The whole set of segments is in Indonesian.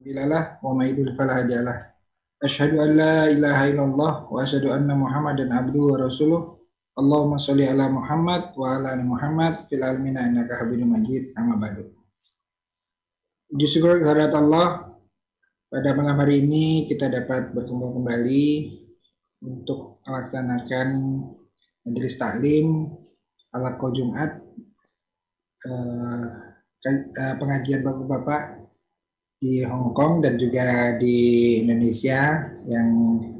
Dilalah wa may yudlil fala hadiyalah. Asyhadu an la ilaha illallah wa asyhadu anna Muhammadan abduhu wa rasuluh. Allahumma sholli ala Muhammad wa ala ali Muhammad fil alamin innaka Hamidum Majid. Amma ba'du. Puji syukur kehadirat Allah, pada malam hari ini kita dapat berkumpul kembali untuk melaksanakan majelis taklim ala Jumat, pengajian bapak-bapak di Hong Kong dan juga di Indonesia yang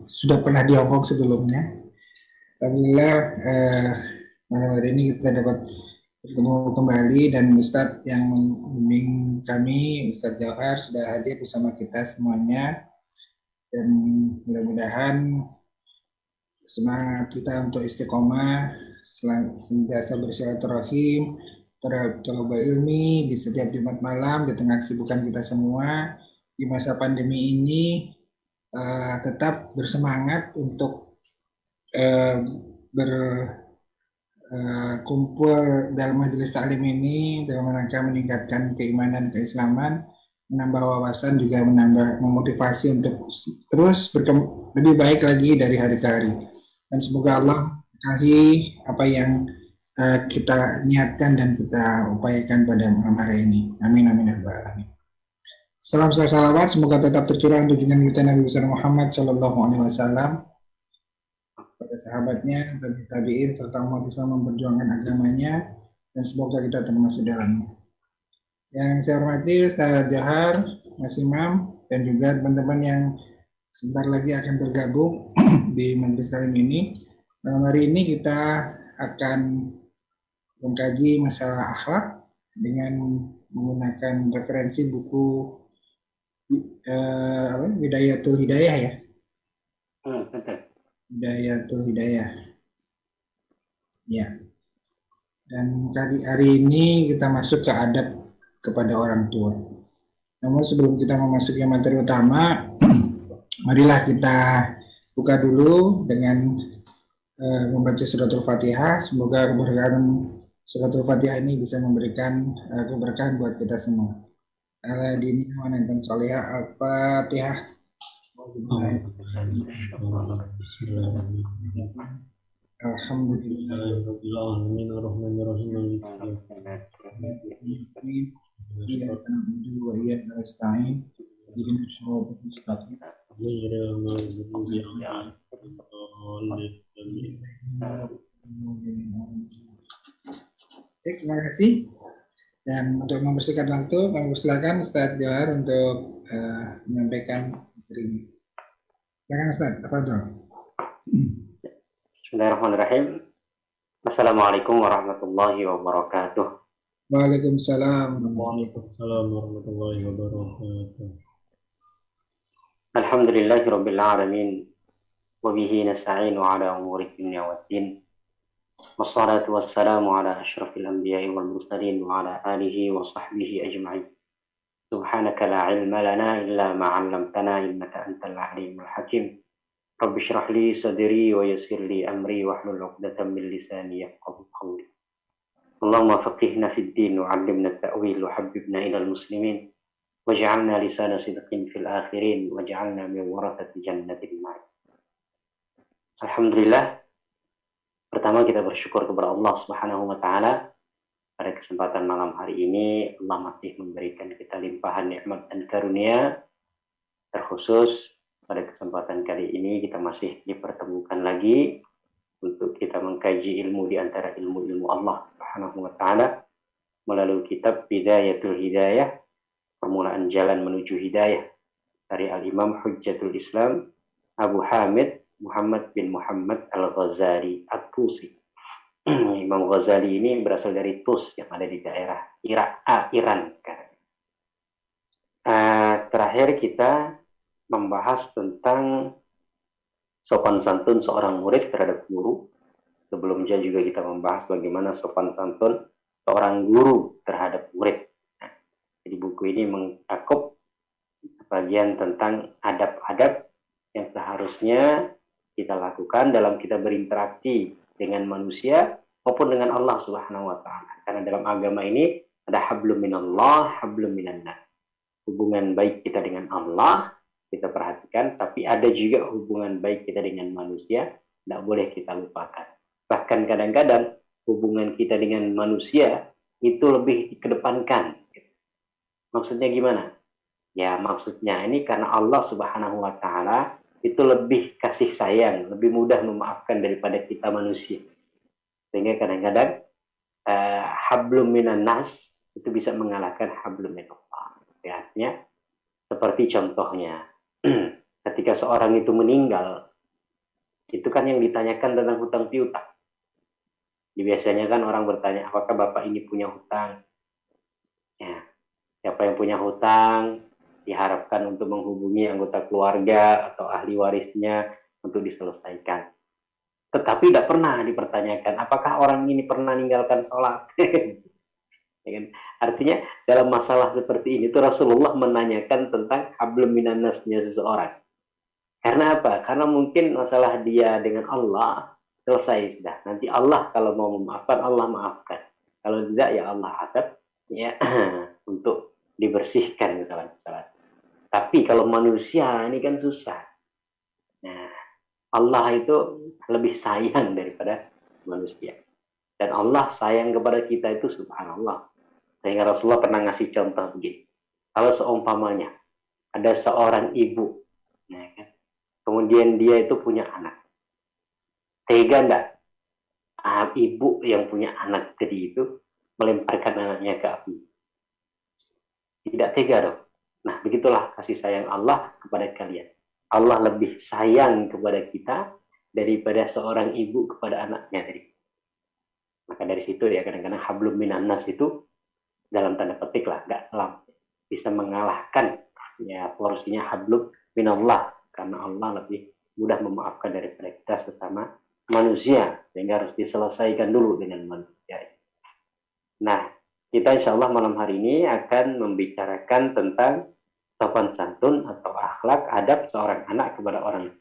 sudah pernah di Hong Kong sebelumnya. Alhamdulillah malam hari ini kita dapat bertemu kembali dan Ustadz yang membimbing kami, Ustadz Jauhar, sudah hadir bersama kita semuanya, dan mudah-mudahan semangat kita untuk istiqomah, senantiasa bersilaturahim, terhadap ilmi di setiap Jumat malam di tengah kesibukan kita semua di masa pandemi ini, tetap bersemangat untuk berkumpul dalam majelis taklim ini dalam rangka meningkatkan keimanan keislaman, menambah wawasan, juga menambah memotivasi untuk terus lebih baik lagi dari hari ke hari. Dan semoga Allah berkahi apa yang kita niatkan dan kita upayakan pada malam hari ini. Amin amin ya rabbal alamin. Salam salawat semoga tetap tercurah untuk junjungan kita Nabi besar Muhammad sallallahu alaihi wasallam, pada sahabatnya, tabi'in serta umat Islam memperjuangkan agamanya, dan semoga kita termasuk dalamnya. Yang saya hormati Ustaz Jahar, Mas Imam, dan juga teman-teman yang sebentar lagi akan bergabung di majelis taklim ini. Malam hari ini kita akan mengkaji masalah akhlak dengan menggunakan referensi buku Bidayatul Hidayah ya. Bidayatul Hidayah. Ya. Dan hari ini kita masuk ke adab kepada orang tua. Namun sebelum kita memasuki materi utama, marilah kita buka dulu dengan membaca suratul Fatihah. Semoga keberkahan suratul Fatihah ini bisa memberikan keberkahan buat kita semua. Ala dini wa nantan salihah. Al-Fatihah. Alhamdulillahirrahmanirrahim. Iyyaka na'budu wa iyyaka nasta'in. Ihdinas siratal mustaqim. Baik, terima kasih. Dan untuk membersihkan waktu, kami persilakan Ustadz Johar untuk menyampaikan materi ini. Silakan Ustadz, tafadhol. Bismillahirrahmanirrahim. Assalamualaikum warahmatullahi wabarakatuh. Waalaikumsalam warahmatullahi wabarakatuh. Alhamdulillahirabbil alamin wa bihi nasta'inu ala umuri dunya waddin. Wassalatu wassalamu ala asyrafil anbiya'i wal mursalin wa ala alihi wa sahbihi ajma'in. Subhanaka la ilma lana illa ma 'allamtana innaka antal alimul hakim. Rabbi shrah li sadri wa yassir li amri wahlul 'uqdatam min lisani yafqahu qawli. Allahumma faqihna fid din wa 'allimna at-ta'wil wa habbibna ilal muslimin waj'alna lisana sidqin fil akhirin waj'alna min warathati jannatin na'im. Alhamdulillah, pertama kita bersyukur kepada Allah Subhanahu wa taala. Pada kesempatan malam hari ini Allah masih memberikan kita limpahan nikmat dan karunia. Terkhusus pada kesempatan kali ini kita masih dipertemukan lagi untuk kita mengkaji ilmu di antara ilmu-ilmu Allah Subhanahu wa taala melalui kitab Bidayatul Hidayah, permulaan jalan menuju hidayah, dari Al-Imam Hujjatul Islam Abu Hamid Muhammad bin Muhammad Al-Ghazali At-Tusi. Imam Ghazali ini berasal dari Tus yang ada di daerah Iran sekarang. Terakhir kita membahas tentang sopan santun seorang murid terhadap guru. Sebelumnya juga kita membahas bagaimana sopan santun seorang guru terhadap murid. Jadi buku ini mencakup bagian tentang adab-adab yang seharusnya kita lakukan dalam kita berinteraksi dengan manusia maupun dengan Allah Subhanahu wa taala. Karena dalam agama ini ada hablum minallah, hablum minannas. hubungan baik kita dengan Allah, kita perhatikan, tapi ada juga hubungan baik kita dengan manusia, tidak boleh kita lupakan. Bahkan kadang-kadang hubungan kita dengan manusia itu lebih dikedepankan. Maksudnya gimana? Ya maksudnya ini karena Allah Subhanahu wa Ta'ala itu lebih kasih sayang, lebih mudah memaafkan daripada kita manusia. Sehingga kadang-kadang hablum minan nas itu bisa mengalahkan hablum minallah. Artinya seperti contohnya ketika seorang itu meninggal, itu kan yang ditanyakan tentang hutang piutang. Biasanya kan orang bertanya, apakah bapak ini punya hutang? Ya, siapa yang punya hutang diharapkan untuk menghubungi anggota keluarga atau ahli warisnya untuk diselesaikan. Tetapi tidak pernah dipertanyakan, apakah orang ini pernah meninggalkan sholat? Artinya dalam masalah seperti ini, itu Rasulullah menanyakan tentang hablum minan nasnya seseorang. Karena apa? Karena mungkin masalah dia dengan Allah selesai sudah. Nanti Allah kalau mau memaafkan, Allah maafkan. Kalau tidak, ya Allah adab ya untuk dibersihkan kesalahan-kesalahan. Tapi kalau manusia ini kan susah. Nah, Allah itu lebih sayang daripada manusia. Dan Allah sayang kepada kita itu subhanallah. Sehingga Rasulullah pernah ngasih contoh begini. Kalau seumpamanya ada seorang ibu, ya kan? Kemudian dia itu punya anak. Tega enggak ibu yang punya anak tadi itu melemparkan anaknya ke api? Tidak tega dong. Nah, begitulah kasih sayang Allah kepada kalian. Allah lebih sayang kepada kita daripada seorang ibu kepada anaknya tadi. Maka dari situ ya kadang-kadang hablum minan nas itu dalam tanda petik lah, nggak selam. Bisa mengalahkan ya porsinya hablum minallah. Karena Allah lebih mudah memaafkan daripada kita sesama manusia. Sehingga harus diselesaikan dulu dengan manusia. Nah, kita insya Allah malam hari ini akan membicarakan tentang sopan santun atau akhlak adab seorang anak kepada orang.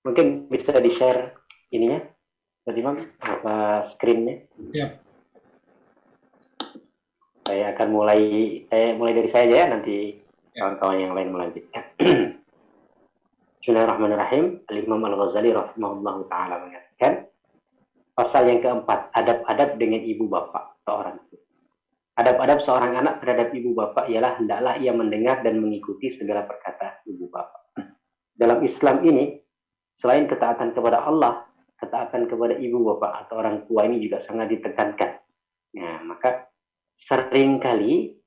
Mungkin bisa di-share ininya, tadi Imam, apa screen-nya? Ya. Saya akan mulai dari saya aja ya, nanti kawan-kawan yang lain melanjutkan. Bismillahirrahmanirrahim. Al-Imam Al-Ghazali rahimahullah ta'ala mengatakan, pasal yang keempat, adab-adab dengan ibu bapak seorang. Adab-adab seorang anak terhadap ibu bapak ialah hendaklah ia mendengar dan mengikuti segala perkataan ibu bapak. Dalam Islam ini, selain ketaatan kepada Allah, ketaatan kepada ibu bapak atau orang tua ini juga sangat ditekankan. Nah, maka seringkali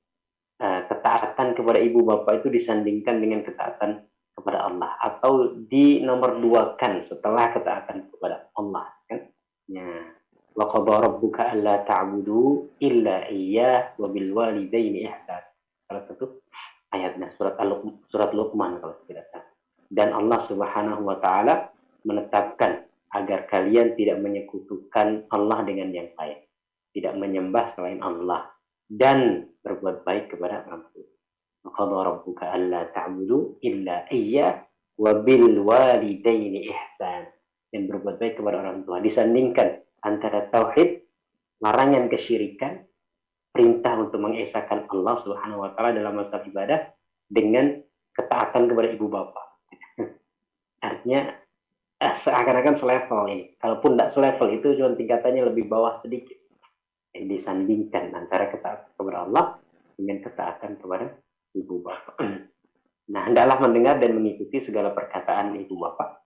ketaatan kepada ibu bapak itu disandingkan dengan ketaatan kepada Allah atau dinomorduakan setelah ketaatan kepada Allah kan. Ya. Wa qadha rabbuka alla ta'budu illa iyyah wa bil walidaini ihsan. Salah satu ayatnya surat Luqman kalau tidak salah. Dan Allah Subhanahu wa taala menetapkan agar kalian tidak menyekutukan Allah dengan yang lain, tidak menyembah selain Allah dan berbuat baik kepada orang tua. Qadha rabbuka alla ta'budu illa iyyah wa bil walidaini ihsan. Dan berbuat baik kepada orang tua. Disandingkan antara tauhid, larangan kesyirikan, perintah untuk mengesahkan Allah Subhanahu wa taala dalam masalah ibadah dengan ketaatan kepada ibu bapak. Artinya seakan-akan selevel ini. Kalaupun tidak selevel itu cuma tingkatannya lebih bawah sedikit. Disandingkan antara ketaatan kepada Allah dengan ketaatan kepada ibu bapak. Nah, hendaklah mendengar dan mengikuti segala perkataan ibu bapak.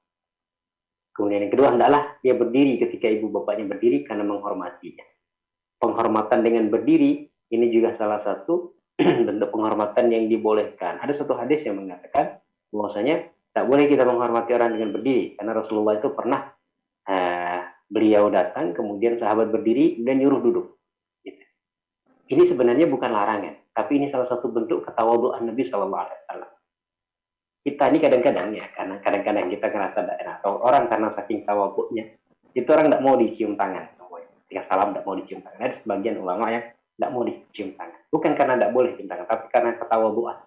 Kemudian yang kedua, hendaklah dia berdiri ketika ibu bapaknya berdiri karena menghormatinya. Penghormatan dengan berdiri ini juga salah satu bentuk penghormatan yang dibolehkan. Ada satu hadis yang mengatakan bahwasanya tak boleh kita menghormati orang dengan berdiri karena Rasulullah itu pernah beliau datang kemudian sahabat berdiri dan nyuruh duduk. Ini sebenarnya bukan larangan, tapi ini salah satu bentuk ketawaduan Nabi Shallallahu Alaihi Wasallam. Kita ini kadang-kadang ya, karena kadang-kadang kita ngerasa enak, atau orang karena saking tawaduknya, itu orang tidak mau dicium tangan. Ketika salam tidak mau dicium tangan. Ada sebagian ulama yang tidak mau dicium tangan. Bukan karena tidak boleh cium tangan, tapi karena ketawaduan.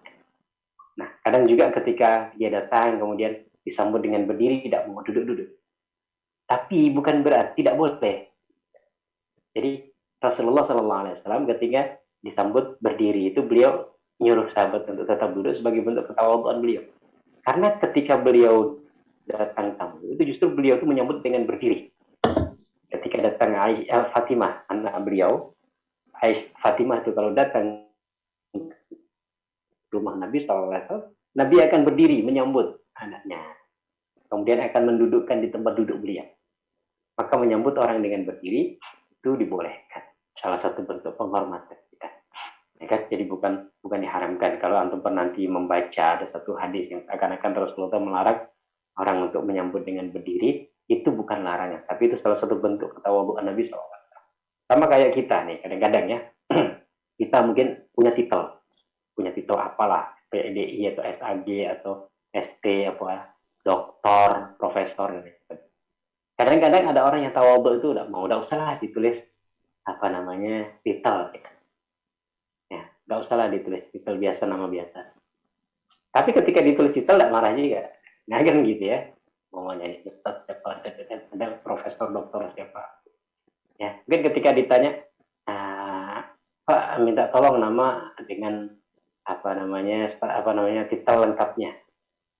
Nah, kadang juga ketika dia datang kemudian disambut dengan berdiri tidak mau duduk-duduk. Tapi bukan berarti tidak boleh. Jadi Rasulullah SAW ketika disambut berdiri itu beliau nyuruh sahabat untuk tetap duduk sebagai bentuk ketawaduan beliau. Karena ketika beliau datang tamu, itu justru beliau itu menyambut dengan berdiri. Ketika datang Fatimah, anak beliau, Fatimah itu kalau datang rumah Nabi SAW, Nabi akan berdiri menyambut anaknya. Kemudian akan mendudukkan di tempat duduk beliau. Maka menyambut orang dengan berdiri itu dibolehkan. Salah satu bentuk penghormatan kita. Ya kan? Jadi bukan diharamkan. Kalau antum pernah nanti membaca ada satu hadis yang akan Rasulullah melarang orang untuk menyambut dengan berdiri, itu bukan larangan. Tapi itu salah satu bentuk ketawaduan Nabi SAW. Sama kayak kita nih, kadang-kadang ya, kita mungkin punya titel apalah, PDI atau SAG atau ST apa, doktor, profesor gitu. Kadang-kadang ada orang yang tawadhu itu udah usahlah ditulis apa namanya titel gitu. Ya, nggak usahlah ditulis titel biasa, nama biasa. Tapi ketika ditulis titel tidak marah juga, nah kan gitu ya, mau nyanyi cepat ada profesor doktor siapa. Ya, mungkin ketika ditanya, Pak minta tolong nama dengan apa namanya titel lengkapnya.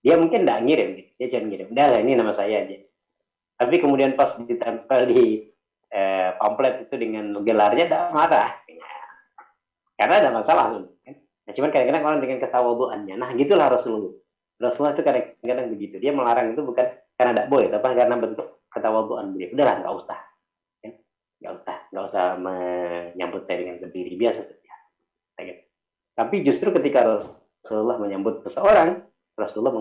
Dia mungkin tidak ngirim, gitu. Dia jangan ngirim. Udah lah, ini nama saya aja. Tapi kemudian pas ditempel di pamflet itu dengan gelarnya tidak marah. Karena ada masalah. Kan? Nah, cuman kadang-kadang orang dengan ketawaduannya. Nah, gitulah Rasulullah. Rasulullah itu kadang-kadang begitu. Dia melarang itu bukan karena tidak boleh, tapi karena bentuk ketawaduan beliau. Udahlah, nggak usah. Nggak usah menyambut saya dengan berdiri, biasa saja. Tapi justru ketika Rasulullah menyambut seseorang, Rasulullah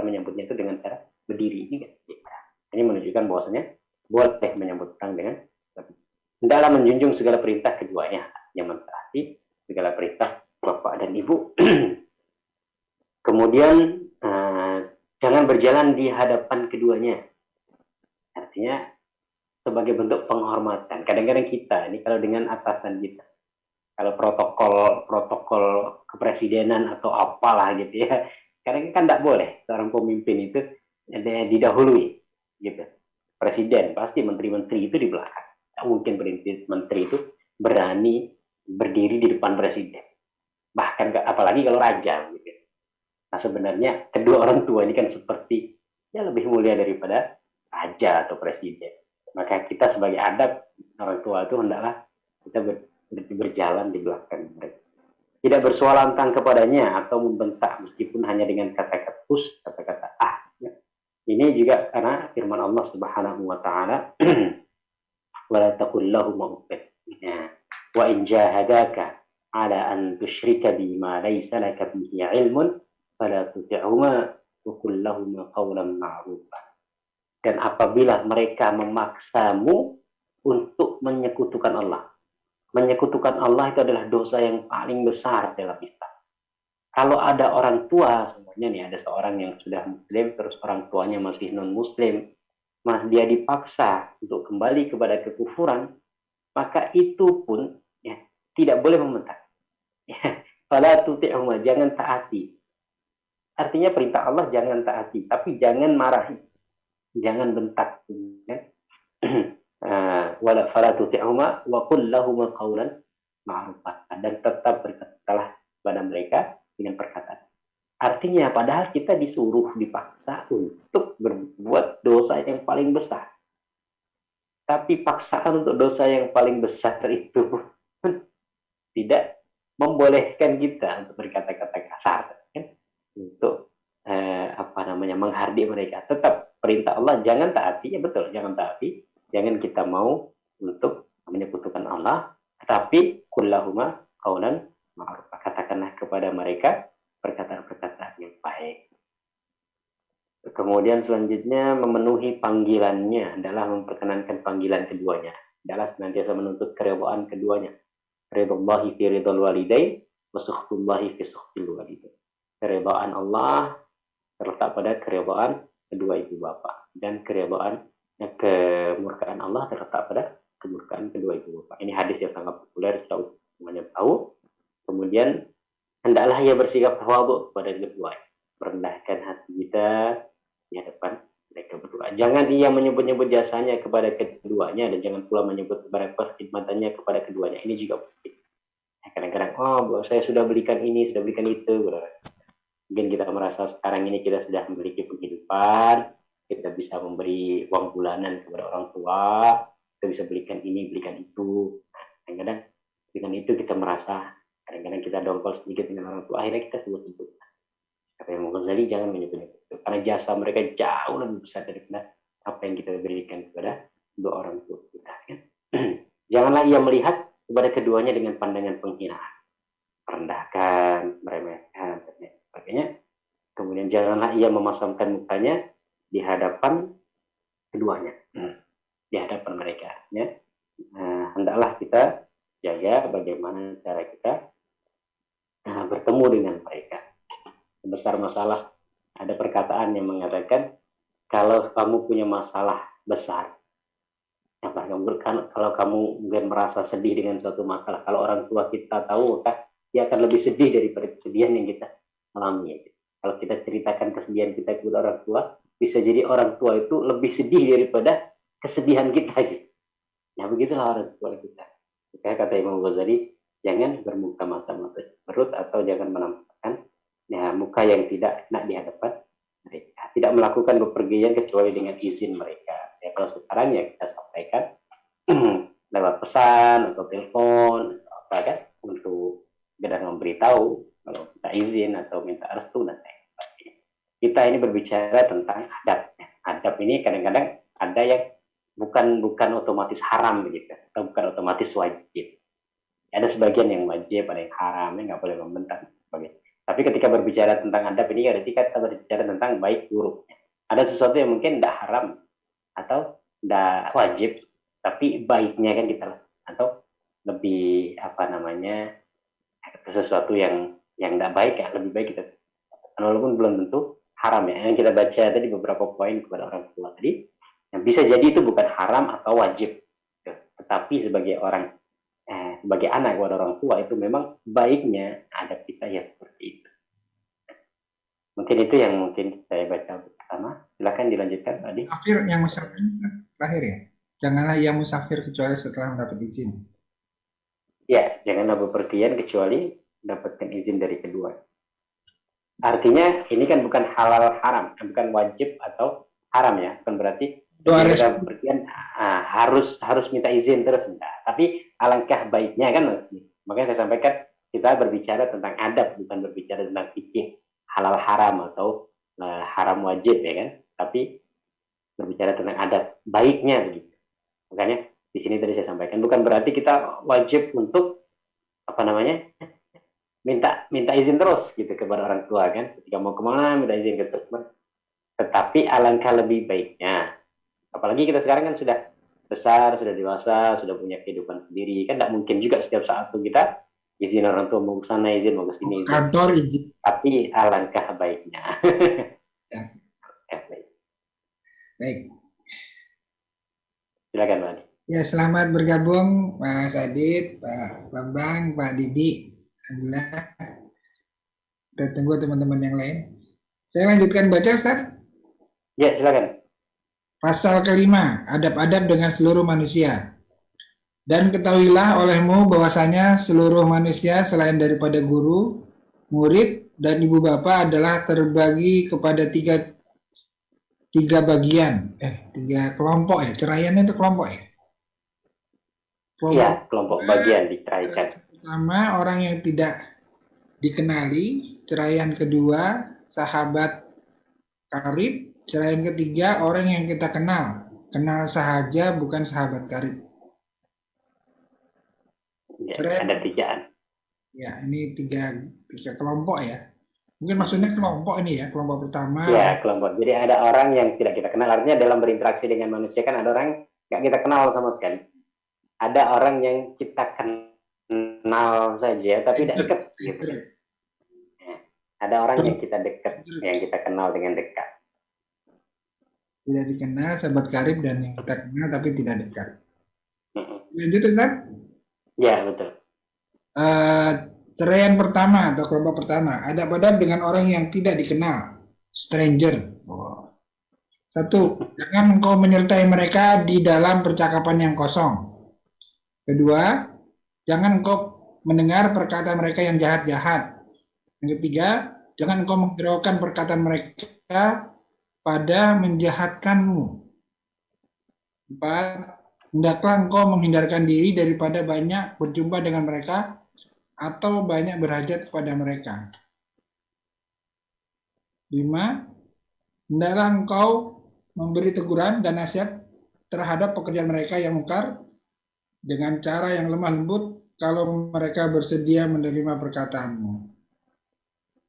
menyambutnya itu dengan cara berdiri. Ini menunjukkan bahwasanya boleh menyambut orang dengan hendaklah menjunjung segala perintah keduanya, yang mentaati segala perintah bapak dan ibu. Kemudian jangan berjalan di hadapan keduanya. Artinya sebagai bentuk penghormatan. Kadang-kadang kita ini kalau dengan atasan kita, kalau protokol kepresidenan atau apalah gitu ya, kadang kan tidak boleh seorang pemimpin itu didahului gitu. Presiden pasti menteri-menteri itu di belakang. Tidak mungkin menteri itu berani berdiri di depan presiden. Bahkan apalagi kalau raja gitu. Nah sebenarnya kedua orang tua ini kan seperti ya lebih mulia daripada raja atau presiden. Maka kita sebagai adab orang tua itu hendaklah kita berjalan di belakang mereka. Tidak bersuara lantang kepadanya atau membentak meskipun hanya dengan kata-kata hus, kata-kata Ini juga karena firman Allah Subhanahu wa taala, "Wala taqul lahum uffin." Wa in jahadaka ala an tusyrika bima laysa laka bihi ilmun fala tuti'huma wa qul lahum qawlan ma'rufa. Dan apabila mereka memaksamu untuk menyekutukan Allah. Menyekutukan Allah itu adalah dosa yang paling besar dalam Islam. Kalau ada orang tua, semuanya nih ada seorang yang sudah muslim, terus orang tuanya masih non-muslim, dia dipaksa untuk kembali kepada kekufuran, maka itu pun ya, tidak boleh membentak. Fala tuti'huma, jangan taati. Artinya perintah Allah jangan taati, tapi jangan marahi. Jangan bentak. Wala fala tuti'huma wa qul lahum qawlan ma'rufa. Dan tetap berkatalah kepada mereka dengan perkataan. Artinya padahal kita disuruh dipaksa untuk berbuat dosa yang paling besar. Tapi paksaan untuk dosa yang paling besar itu tidak membolehkan kita untuk berkata-kata kasar, kan? Untuk menghardik mereka. Tetap perintah Allah jangan taati, ya betul, jangan taati. Jangan kita mau untuk menyekutukan Allah, tetapi kullahuma qaulan ma'ruf. Katakanlah kepada mereka perkataan-perkataan yang baik. Kemudian selanjutnya memenuhi panggilannya adalah memperkenankan panggilan keduanya. Adalah senantiasa menuntut keridhaan keduanya. Ridhallahi fi ridhal walidain wa sukhtullahi fi sukhtil walidain. Keridhaan Allah terletak pada keridhaan kedua ibu bapa, dan kemurkaan Allah terletak pada kemurkaan kedua ibu bapa. Ini hadis yang sangat populer, semuanya tahu. Kemudian hendaklah ia bersikap tawadhu kepada kedua, merendahkan hati kita di hadapan mereka berdua. Jangan ia menyebut-nyebut jasanya kepada keduanya, dan jangan pula menyebut perkhidmatannya kepada keduanya. Ini juga penting. Kadang-kadang oh saya sudah belikan ini, sudah belikan itu. Mungkin kita merasa sekarang ini kita sudah memiliki penghidupan, kita bisa memberi uang bulanan kepada orang tua, kita bisa belikan ini, belikan itu. Kadang-kadang dengan itu kita merasa, kadang-kadang kita dongkol sedikit dengan orang tua, akhirnya kita sebut-sebut. Kata Imam Ghazali, jangan menyebut itu, karena jasa mereka jauh lebih besar daripada apa yang kita berikan kepada dua orang tua kita. Kan? Janganlah ia melihat kepada keduanya dengan pandangan penghinaan, merendahkan, meremehkan, dan sebagainya. Kemudian janganlah ia memasangkan mukanya di hadapan keduanya, di hadapan mereka. Ya. Hendaklah kita jaga bagaimana cara kita bertemu dengan mereka. Sebesar masalah, ada perkataan yang mengatakan, kalau kamu punya masalah besar, kalau kamu mungkin merasa sedih dengan suatu masalah, kalau orang tua kita tahu, maka dia akan lebih sedih daripada kesedihan yang kita alami. Kalau kita ceritakan kesedihan kita kepada orang tua, bisa jadi orang tua itu lebih sedih daripada kesedihan kita. Gitu. Ya begitulah orang tua kita. Maka kata Imam Ghazali, jangan bermuka mata-mata perut atau jangan menampakkan muka yang tidak enak di hadapan mereka. Tidak melakukan bepergian kecuali dengan izin mereka. Ya, kalau sekarang ya kita sampaikan lewat pesan atau telepon atau apa kan, untuk sekedar memberitahu kalau kita izin atau minta restu dan lain-lain. Kita ini berbicara tentang adab. Adab ini kadang-kadang ada yang bukan otomatis haram begitu, atau bukan otomatis wajib. Ada sebagian yang wajib, ada yang haram, yang nggak boleh membentak. Tapi ketika berbicara tentang adab ini, berarti kita berbicara tentang baik buruk. Ada sesuatu yang mungkin tidak haram atau tidak wajib, tapi baiknya kan kita, atau lebih sesuatu yang tidak baik ya, lebih baik kita, walaupun belum tentu haram ya. Yang kita baca tadi beberapa poin kepada orang tua tadi, yang bisa jadi itu bukan haram atau wajib, tetapi sebagai sebagai anak kepada orang tua itu memang baiknya adab kita ya seperti itu. Mungkin itu yang mungkin saya baca pertama. Silakan dilanjutkan tadi. Musafir yang musafir terakhir ya. Janganlah ia musafir kecuali setelah mendapat izin. Ya, janganlah bepergian kecuali mendapatkan izin dari kedua. Artinya ini kan bukan halal haram, bukan wajib atau haram ya, bukan berarti kita bepergian harus minta izin terus enggak. Tapi alangkah baiknya kan, makanya saya sampaikan kita berbicara tentang adab, bukan berbicara tentang fikih halal haram atau haram wajib ya kan, tapi berbicara tentang adab baiknya begitu. Makanya di sini tadi saya sampaikan bukan berarti kita wajib untuk minta izin terus gitu kepada orang tua kan, ketika mau kemana minta izin ke teman. Tetapi alangkah lebih baiknya, apalagi kita sekarang kan sudah besar, sudah dewasa, sudah punya kehidupan sendiri, kan tidak mungkin juga setiap saat itu kita izin orang tua mau ke sana, izin mau ke sini, kantor izin. Tapi alangkah baiknya. Ya. Baik. Silakan Pak Adi. Ya, selamat bergabung Mas Adit, Pak Bambang, Pak Didi. Alhamdulillah. Kita tunggu teman-teman yang lain. Saya lanjutkan baca, Ustaz. Ya, silakan. Pasal kelima, adab-adab dengan seluruh manusia. Dan ketahuilah olehmu bahwasanya seluruh manusia selain daripada guru, murid, dan ibu bapa adalah terbagi kepada tiga bagian, tiga kelompok ya. Ceraiannya itu kelompok ya. Iya, kelompok bagian diceraikan. Pertama, orang yang tidak dikenali. Ceraian kedua, sahabat karib. Ceraian ketiga, orang yang kita kenal. Kenal sahaja, bukan sahabat karib. Ya, ada tigaan. Ya, ini tiga kelompok ya. Mungkin maksudnya kelompok ini ya, kelompok pertama. Ya, kelompok. Jadi ada orang yang tidak kita kenal. Artinya dalam berinteraksi dengan manusia kan ada orang nggak kita kenal sama sekali. Ada orang yang kita kenal saja, tapi tidak dekat. Gitu. Ya. Ada orang yang kita dekat, yang kita kenal dengan dekat. Tidak dikenal, sahabat karib, dan yang kita kenal tapi tidak dekat. Lanjut, Ustaz? Ya, betul. Ceraian pertama atau kelompok pertama, adab-adab dengan orang yang tidak dikenal, stranger. Satu, jangan engkau menyertai mereka di dalam percakapan yang kosong. Kedua, jangan engkau mendengar perkataan mereka yang jahat-jahat. Yang ketiga, jangan engkau menghiraukan perkataan mereka pada menjahatkanmu. Empat, hendaklah engkau menghindarkan diri daripada banyak berjumpa dengan mereka atau banyak berhajat kepada mereka. 5, hendaklah engkau memberi teguran dan nasihat terhadap pekerjaan mereka yang mungkar dengan cara yang lemah lembut kalau mereka bersedia menerima perkataanmu.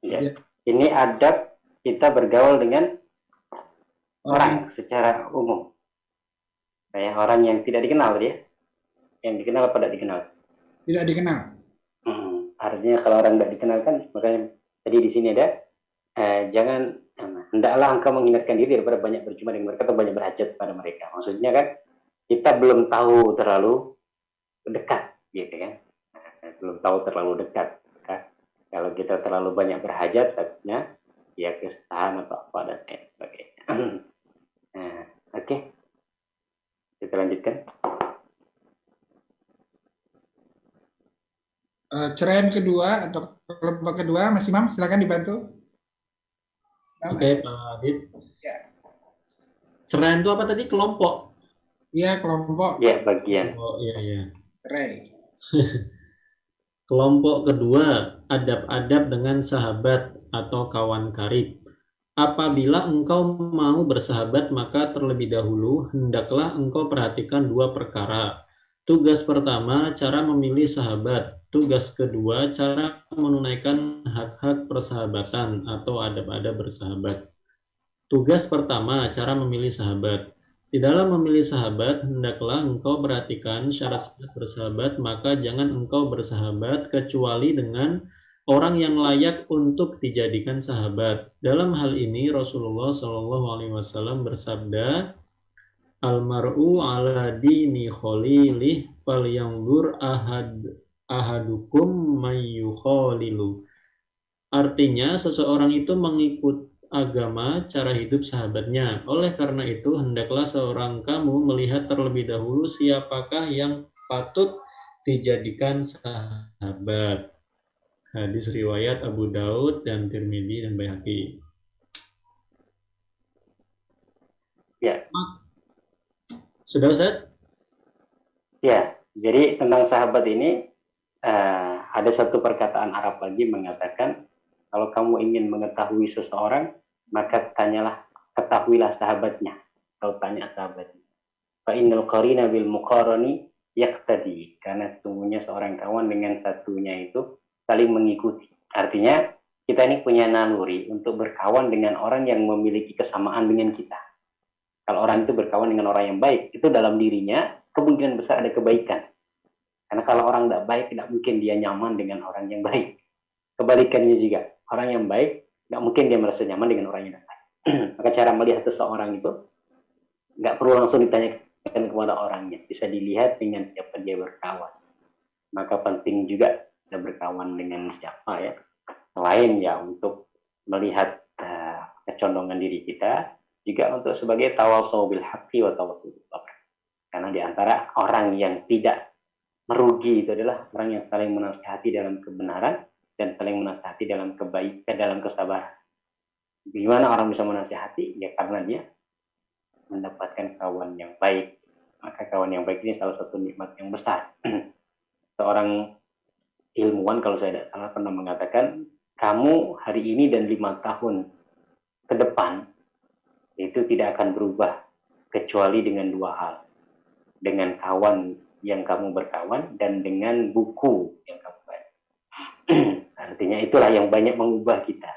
Ya. Ini adab kita bergaul dengan orang secara umum. Kayak orang yang tidak dikenal dia. Yang dikenal apa tidak dikenal? Tidak dikenal. Artinya kalau orang tidak dikenal kan, makanya tadi di sini ada jangan hendaklah engkau menghindarkan diri daripada banyak berjumpa dengan mereka atau banyak berhajat pada mereka. Maksudnya kan kita belum tahu terlalu dekat, gitu kan? Belum tahu terlalu dekat. Kan? Kalau kita terlalu banyak berhajat, artinya ya kesalahan atau apa dan sebagainya. Oke. Kita lanjutkan. Ceraian kedua atau kelompok kedua, Mas Imam, silakan dibantu. Oke, Pak Adit. Ya. Ceraian itu apa tadi? Kelompok? Iya, kelompok. Ya, bagian. Oh, iya. Cerai. Kelompok kedua, adab-adab dengan sahabat atau kawan karib. Apabila engkau mau bersahabat, maka terlebih dahulu hendaklah engkau perhatikan dua perkara. Tugas pertama, cara memilih sahabat. Tugas kedua, cara menunaikan hak-hak persahabatan atau adab-adab bersahabat. Tugas pertama, cara memilih sahabat. Di dalam memilih sahabat, hendaklah engkau perhatikan syarat-syarat bersahabat, maka jangan engkau bersahabat kecuali dengan orang yang layak untuk dijadikan sahabat. Dalam hal ini Rasulullah SAW bersabda, "Almar'u ala dini khalilih falyanzur ahadukum mayyukhalilu." Artinya seseorang itu mengikut agama cara hidup sahabatnya. Oleh karena itu hendaklah seorang kamu melihat terlebih dahulu siapakah yang patut dijadikan sahabat. Hadis riwayat Abu Daud dan Tirmidzi dan Baihaqi. Ya. Sudah, Ustaz? Ya, jadi tentang sahabat ini ada satu perkataan Arab lagi mengatakan, kalau kamu ingin mengetahui seseorang, maka ketahuilah sahabatnya, atau tanya sahabatnya. Fa innal qarina bil muqarani yaqtadi, karena sesungguhnya seorang kawan dengan satunya itu saling mengikuti. Artinya kita ini punya naluri untuk berkawan dengan orang yang memiliki kesamaan dengan kita. Kalau orang itu berkawan dengan orang yang baik, itu dalam dirinya kemungkinan besar ada kebaikan. Karena kalau orang tidak baik, tidak mungkin dia nyaman dengan orang yang baik. Kebalikannya juga, orang yang baik, tidak mungkin dia merasa nyaman dengan orang yang tidak baik. Maka cara melihat seseorang itu, nggak perlu langsung ditanyakan kepada orangnya. Bisa dilihat dengan siapa dia berkawan. Maka penting juga kita berkawan dengan siapa ya. Selain ya untuk melihat kecondongan diri kita, juga untuk sebagai tawasau bil haqqi wa tawasau bil sabr. Karena di antara orang yang tidak merugi itu adalah orang yang saling menasihati dalam kebenaran dan saling menasihati dalam kebaikan, dalam kesabaran. Gimana orang bisa menasihati? Ya karena dia mendapatkan kawan yang baik. Maka kawan yang baik ini salah satu nikmat yang besar. Seorang ilmuwan kalau saya tidak salah pernah mengatakan, kamu hari ini dan 5 tahun ke depan itu tidak akan berubah kecuali dengan 2 hal. Dengan kawan yang kamu berkawan dan dengan buku yang kamu baca. Artinya itulah yang banyak mengubah kita.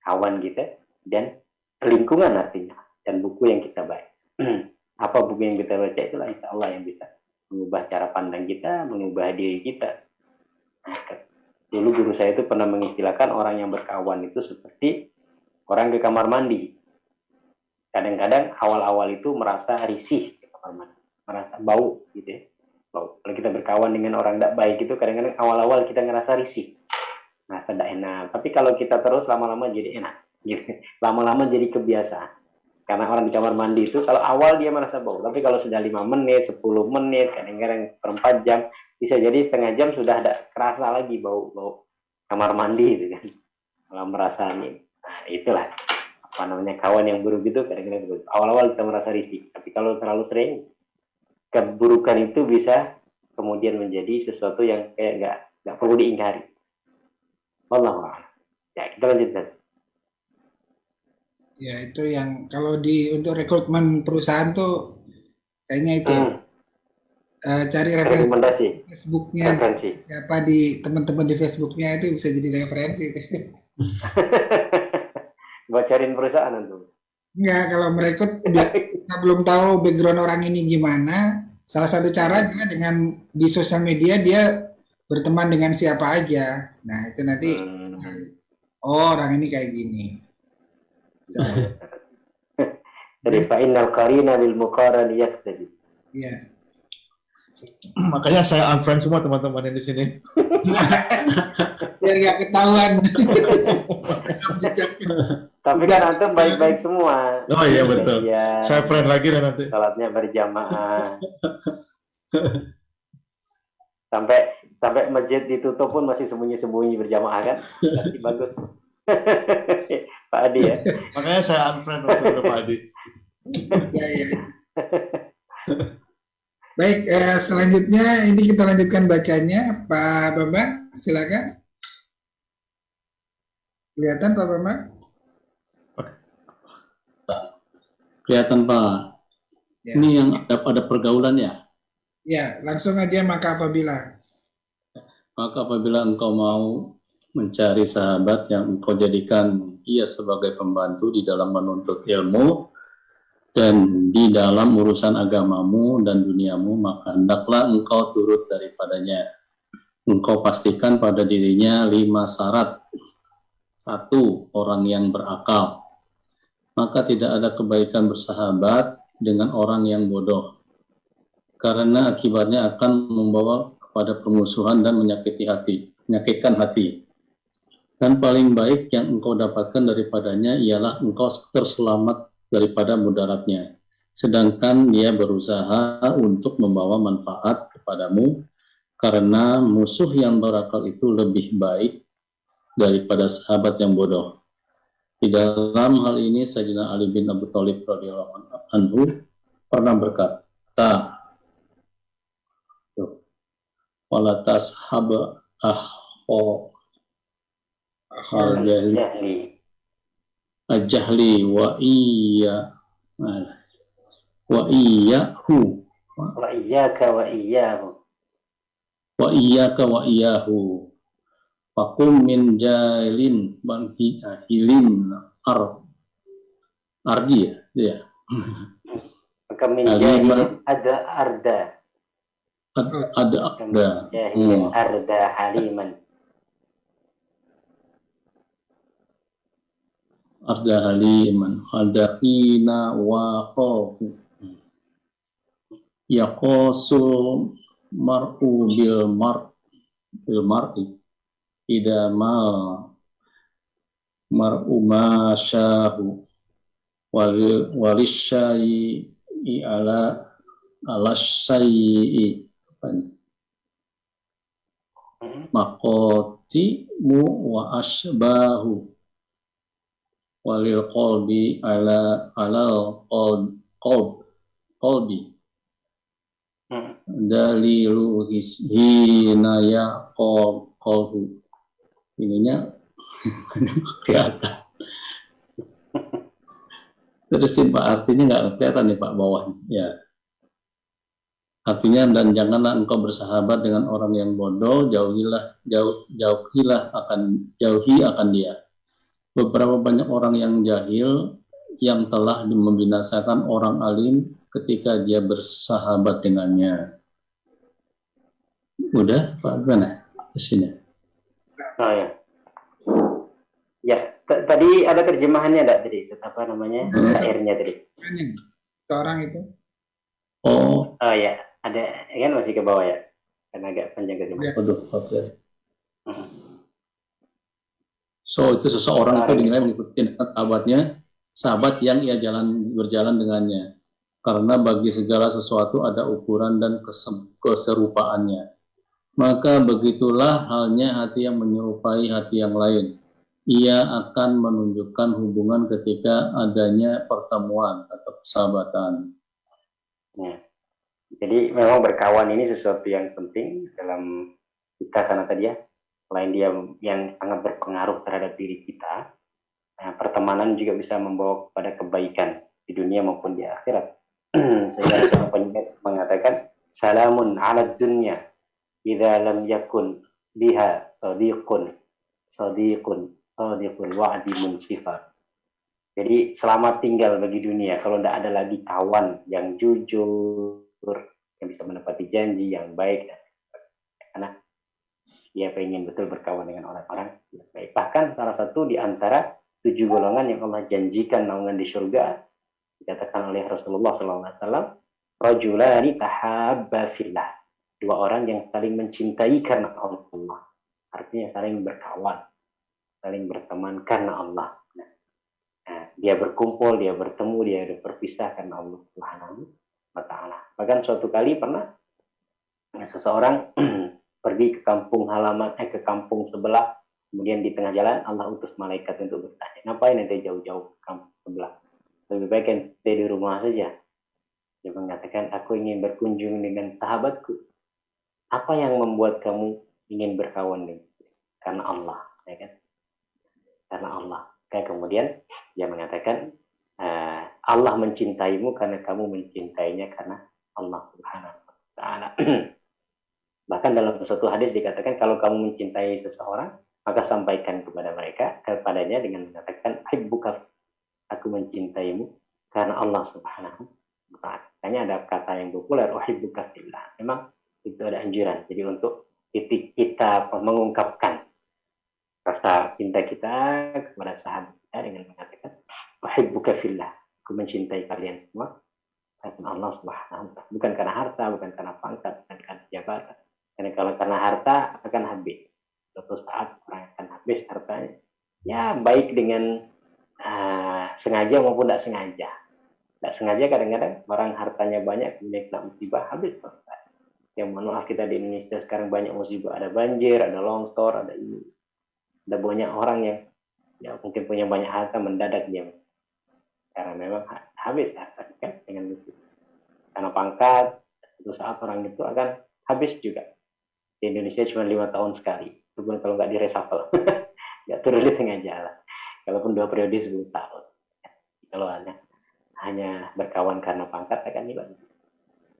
Kawan kita dan lingkungan artinya. Dan buku yang kita baca. Apa buku yang kita baca itulah insya Allah yang bisa mengubah cara pandang kita, mengubah diri kita. Dulu guru saya itu pernah mengistilahkan orang yang berkawan itu seperti orang ke kamar mandi. Kadang-kadang awal-awal itu merasa risih ke kamar mandi, merasa bau gitu ya. Bau. Kalau kita berkawan dengan orang tidak baik itu kadang-kadang awal-awal kita ngerasa risih, ngerasa tidak enak. Tapi kalau kita terus lama-lama jadi enak, gitu. Lama-lama jadi kebiasaan. Karena orang di kamar mandi itu kalau awal dia merasa bau, tapi kalau sudah 5 menit, 10 menit, kadang-kadang 4 jam, bisa jadi setengah jam sudah ada kerasa lagi bau kamar mandi gitu kan, malah merasa ini. Nah, itulah apa namanya, kawan yang buruk itu kadang-kadang begitu. Awal-awal kita merasa risih, tapi kalau terlalu sering, keburukan itu bisa kemudian menjadi sesuatu yang kayak nggak perlu diingkari. Wallahu a'lam. Ya, kita lanjutkan. Ya itu yang kalau untuk rekrutmen perusahaan tuh kayaknya itu ya. Cari Rekomendasi, Facebooknya referensi. apa di teman-teman di Facebooknya itu bisa jadi referensi. Bocorin perusahaan tuh. Enggak, kalau merekrut kita belum tahu background orang ini gimana. Salah satu cara juga dengan di sosial media dia berteman dengan siapa aja. Nah itu nanti oh orang ini kayak gini. Jadi fa'innal qarina bil muqaran yaqtadi. Iya. Makanya saya unfriend semua teman-teman yang di sini. Biar nggak ketahuan. Tapi kan antum baik-baik semua. Oh iya betul. Ya, Saya friend lagi lah nanti. salatnya berjamaah. sampai masjid ditutup pun masih sembunyi-sembunyi berjamaah kan? Berarti bagus. Pak Adi ya. Makanya saya unfriend waktu itu Pak Adi. Ya, ya. Baik, selanjutnya ini kita lanjutkan bacanya. Pak Bambang, silakan. Kelihatan Pak Bambang? Kelihatan Pak. Ya. Ini yang ada pergaulan ya. Ya, langsung aja maka apabila. Maka apabila engkau mau mencari sahabat yang engkau jadikan ia sebagai pembantu di dalam menuntut ilmu dan di dalam urusan agamamu dan duniamu, maka hendaklah engkau turut daripadanya. Engkau pastikan pada dirinya 5 syarat. 1, orang yang berakal. Maka tidak ada kebaikan bersahabat dengan orang yang bodoh. Karena akibatnya akan membawa kepada permusuhan dan menyakitkan hati. Dan paling baik yang engkau dapatkan daripadanya ialah engkau terselamat daripada mudaratnya. Sedangkan dia berusaha untuk membawa manfaat kepadamu, karena musuh yang berakal itu lebih baik daripada sahabat yang bodoh. Di dalam hal ini Sayyidina Ali bin Abi Thalib radhiyallahu anhu pernah berkata, wala tashab al-jahli wa iyyahu Wa iyyaka wa iyyahu. wa iyyaka wa iyyahu fakum min jahilin hilin ardi ya. Maka min jahilin ada arda. Jahilin arda haliman. Arda haliman hadaqina wa qafu yaqasul mar'u bil mar'i ida mar'u ma syahu walisyayi ala syai'i maqoti mu wa asbahu walil qalbi ala qalbi dalilu hinaya qalbu. Ininya kelihatan. Terusin Pak, artinya nggak kelihatan nih Pak bawahnya. Ya. Artinya, dan janganlah engkau bersahabat dengan orang yang bodoh, jauhi akan dia. Beberapa banyak orang yang jahil yang telah membinasakan orang alim ketika dia bersahabat dengannya. Udah Pak, gimana? Kesini. Oh ya. Ya, tadi ada terjemahannya enggak tadi? Apa namanya? Airnya tadi. Seorang itu. Oh ya, ada kan masih ke bawah ya. Karena agak panjang terjemahan. Aduh, oke. So itu seseorang itu dinilai mengikuti sahabatnya, sahabat yang ia berjalan dengannya. Karena bagi segala sesuatu ada ukuran dan keserupaannya. maka begitulah halnya hati yang menyerupai hati yang lain. Ia akan menunjukkan hubungan ketika adanya pertemuan atau persahabatan. Ya. Jadi memang berkawan ini sesuatu yang penting dalam kita, karena tadi ya, selain dia yang sangat berpengaruh terhadap diri kita, pertemanan juga bisa membawa kepada kebaikan di dunia maupun di akhirat. Sehingga Rasulullah mengatakan, salamun ala dunya idza lam yakun biha sadiqun wa'dimun sifar. Jadi selamat tinggal bagi dunia kalau tidak ada lagi kawan yang jujur, yang bisa menepati janji, yang baik, karena dia pengen betul berkawan dengan orang-orang yang baik. Bahkan salah satu di antara 7 golongan yang Allah janjikan naungan di surga, dikatakan oleh Rasulullah SAW, rajulani tahabba fillah, 2 orang yang saling mencintai karena Allah, artinya saling berkawan, saling berteman karena Allah. Dia berkumpul, dia bertemu, dia berpisah karena Allah Subhanahu wa Ta'ala. Bahkan suatu kali pernah seseorang pergi ke kampung halaman, ke kampung sebelah, kemudian di tengah jalan Allah utus malaikat untuk bertanya, ngapain nanti jauh-jauh ke kampung sebelah? Lebih baik ente di rumah saja. Dia mengatakan, aku ingin berkunjung dengan sahabatku. Apa yang membuat kamu ingin berkawan dengan? Karena Allah, ya kan? Karena Allah. Kayak kemudian dia mengatakan, Allah mencintaimu karena kamu mencintainya karena Allah Subhanahu wa Ta'ala. Bahkan dalam suatu hadis dikatakan, kalau kamu mencintai seseorang, maka sampaikan kepadanya dengan mengatakan, hibbuka, aku mencintaimu karena Allah Subhanahu wa Ta'ala. Makanya ada kata yang populer, uhibbuka fillah. Memang itu ada anjuran. Jadi untuk kita mengungkapkan rasa cinta kita kepada sahabat kita dengan mengatakan, uhibbuka fillah, aku mencintai kalian semua karena Allah Subhanahu wa Ta'ala. Bukan karena harta, bukan karena pangkat, bukan karena jabatan. Karena kalau karena harta akan habis. Suatu saat orang akan habis hartanya. Ya, baik dengan sengaja maupun tidak sengaja. Tidak sengaja kadang-kadang orang hartanya banyak, kemudian kena musibah, habis. Yang mohon maaf, kita di Indonesia sekarang banyak musibah. Ada banjir, ada longsor, ada ini. Ada banyak orang yang ya mungkin punya banyak harta mendadak dia. Karena memang habis harta kan dengan itu. Karena pangkat, suatu saat orang itu akan habis juga. Di Indonesia cuma 5 tahun sekali. Itu pun kalau nggak di reshuffle. Nggak turun di tengah jalan. Kalaupun 2 periode 10 tahun. Kalau hanya berkawan karena pangkat akan hilang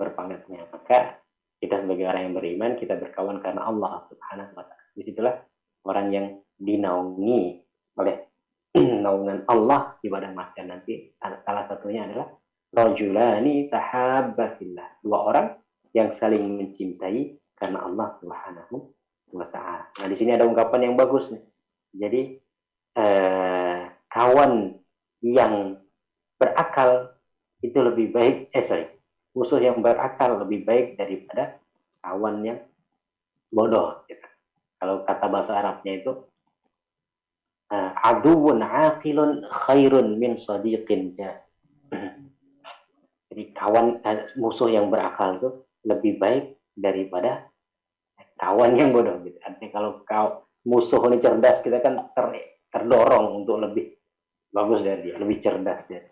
berpangkatnya. Maka kita sebagai orang yang beriman, kita berkawan karena Allah Subhanahu wa Ta'ala. Disitulah orang yang dinaungi oleh naungan Allah di padang mahsyar nanti. Salah satunya adalah rajulani tahabba fillah, 2 orang yang saling mencintai karena Allah Subhanahu wa Ta'ala. Nah, di sini ada ungkapan yang bagus nih. Jadi kawan yang berakal itu lebih baik, musuh yang berakal lebih baik daripada kawan yang bodoh. Gitu. Kalau kata bahasa Arabnya itu aduun aqilun khairun min sadiqin. Jadi musuh yang berakal itu lebih baik daripada kawan yang bodoh. Gitu. Artinya kalau musuh ini cerdas, kita kan terdorong untuk lebih bagus dari dia, lebih cerdas dia.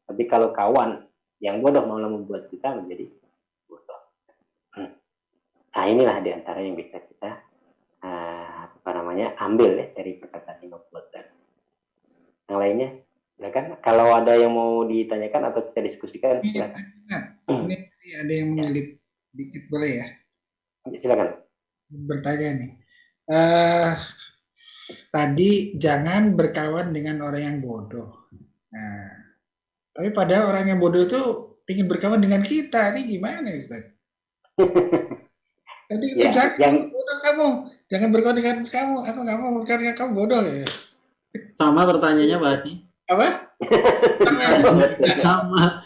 Tapi kalau kawan yang bodoh malah membuat kita menjadi bodoh. Nah, inilah diantara yang bisa kita ambil ya dari perkataan Imam Ghazali. Yang lainnya, silakan. Kalau ada yang mau ditanyakan atau kita diskusikan, silakan. Ini ada yang mengelit dikit, boleh ya? Silakan. Bertanya nih. Tadi jangan berkawan dengan orang yang bodoh. Nah, tapi padahal orang yang bodoh itu ingin berkawan dengan kita. Ini gimana, Ustaz? Nanti kita bodoh kamu. Jangan berkawan dengan kamu. Aku nggak mau berkawan dengan kamu, bodoh ya. Sama pertanyaannya, Pak Haji. Apa? Sama.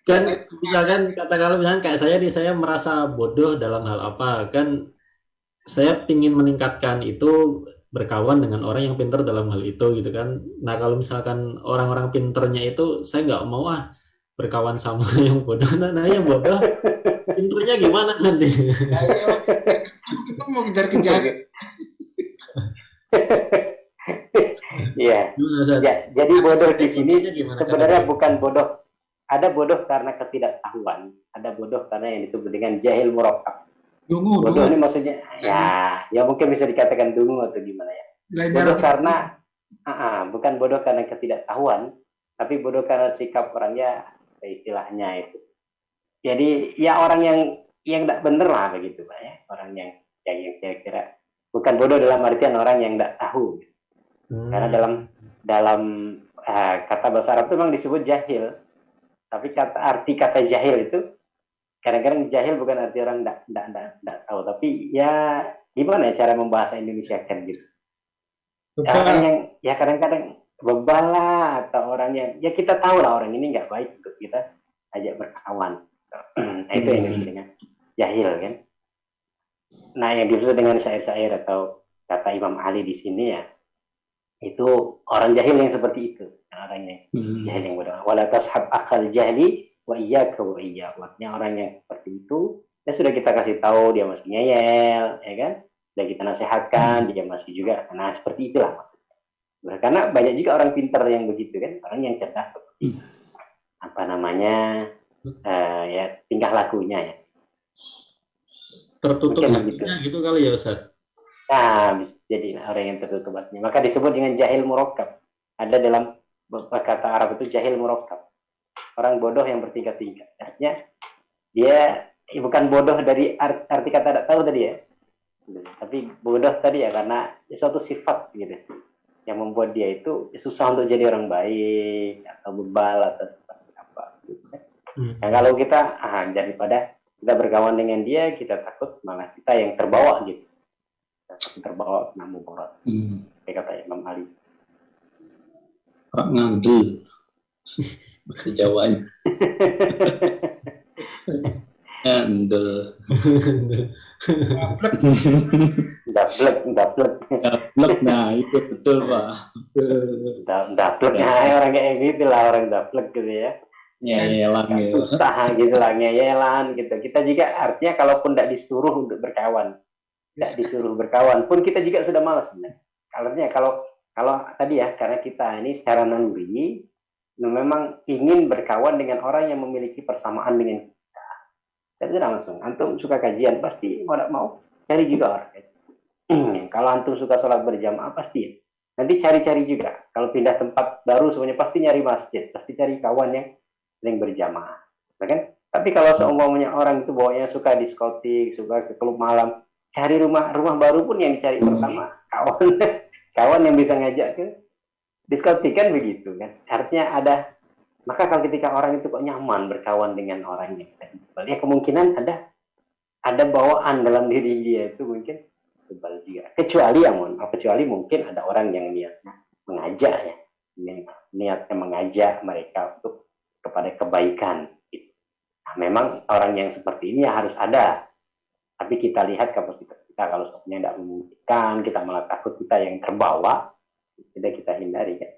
Kan misalkan katakanlah misalkan kayak saya merasa bodoh dalam hal apa, kan saya ingin meningkatkan itu berkawan dengan orang yang pintar dalam hal itu gitu kan. Nah, kalau misalkan orang-orang pinternya itu saya nggak mau berkawan sama yang bodoh. Nah, yang bodoh pinternya gimana nanti? Kita mau kejar-kejar. Iya. Gimana, Ustaz? Ya, jadi bodoh di sini Pinternya gimana sebenarnya cara bukan bodoh. Ada bodoh karena ketidaktahuan, ada bodoh karena yang disebut dengan jahil murakkab. Bodoh ini maksudnya ya mungkin bisa dikatakan dungu atau gimana ya. Bodoh karena bukan bodoh karena ketidaktahuan, tapi bodoh karena sikap orangnya, istilahnya itu. Jadi ya orang yang tidak benar lah begitu Pak ya, orang yang kira-kira bukan bodoh dalam artian orang yang tidak tahu. Karena dalam kata bahasa Arab itu memang disebut jahil, tapi arti kata jahil itu kadang-kadang jahil bukan arti orang tidak tahu, tapi ya gimana ya cara membahasa Indonesia kan gitu. Ya, orang yang ya kadang-kadang bebal lah, atau orang yang ya kita tahu lah orang ini nggak baik untuk kita ajak berkawan. Nah, itu yang disebut dengan jahil kan. Nah, yang dimaksud dengan syair-syair atau kata Imam Ali di sini ya, itu orang jahil yang seperti itu, orang yang jahil yang bodoh. Wala tashab akal jahli wa iyyaka wa iyyahu. Artinya orang yang seperti itu ya sudah kita kasih tahu dia masih ngeyel, ya kan? Sudah kita nasihatkan dia masih juga. Nah, seperti itulah maksudnya. Karena banyak juga orang pintar yang begitu kan, orang yang cerdas seperti apa namanya ya tingkah lakunya ya. tertutup Mungkin hatinya gitu kali ya Ustaz. Nah, bisa jadi orang yang tertutup hatinya. Maka disebut dengan jahil murakkab. Ada dalam kata Arab itu jahil murakkab. Orang bodoh yang bertingkat-tingkat. Artinya dia bukan bodoh dari arti kata tidak tahu tadi ya. Tapi bodoh tadi ya karena suatu sifat gitu. Yang membuat dia itu susah untuk jadi orang baik atau bebal atau apa gitu. Nah, kalau kita daripada kita berkawan dengan dia, kita takut malah kita yang terbawa gitu. Terbawa kena mudarat. Kayak kata Imam Ali. Pak ngandel. Bahasa Jawanya. Ngandel. Daplek. Daplek, nah itu betul Pak. Daplek, orang kayak gitu lah, orang daplek gitu ya. Nyeyelan gitu. Susah gitu lah, nyeyelan gitu. Kita juga artinya kalaupun tidak disuruh untuk berkawan, tidak disuruh berkawan pun kita juga sudah malas sebenarnya. Artinya kalau tadi ya, karena kita ini secara naluri memang ingin berkawan dengan orang yang memiliki persamaan dengan kita. Dan sudah langsung, antum suka kajian pasti mau cari juga orang. Kalau antum suka sholat berjamaah pasti nanti cari-cari juga. Kalau pindah tempat baru semuanya pasti nyari masjid, pasti cari kawan yang sering berjamaah, kan? Tapi kalau seumpamanya orang itu bawanya suka diskotik, suka ke klub malam, cari rumah baru pun yang dicari pertama kawan yang bisa ngajak ke diskotik kan begitu kan? Artinya maka kalau ketika orang itu kok nyaman berkawan dengan orang yang ya kemungkinan ada bawaan dalam diri dia itu mungkin bebal juga. Kecuali mungkin ada orang yang niatnya mengajak ya, niatnya mengajak mereka untuk kepada kebaikan. Nah, memang orang yang seperti ini ya harus ada. Tapi kita lihat kapasitas kita, kalau sebenarnya tidak memungkinkan, kita malah takut kita yang terbawa, tidak kita hindari kan.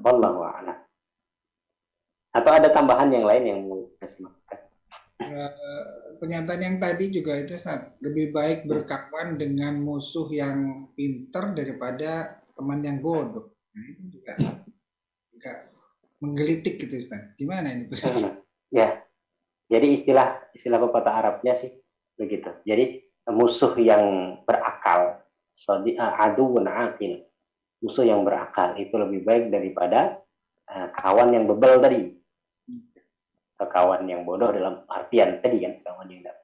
Wallahu a'lam. Atau ada tambahan yang lain yang mau kita sematkan? Pernyataan yang tadi juga itu lebih baik berkawan dengan musuh yang pinter daripada teman yang bodoh. Nah, itu juga menggelitik gitu Ustaz. Gimana ini? Ya. Jadi istilah pepatah Arabnya sih begitu. Jadi musuh yang berakal, aduun aqil. Musuh yang berakal itu lebih baik daripada kawan yang bebel tadi. Atau kawan yang bodoh dalam artian tadi kan, kawan yang tidak.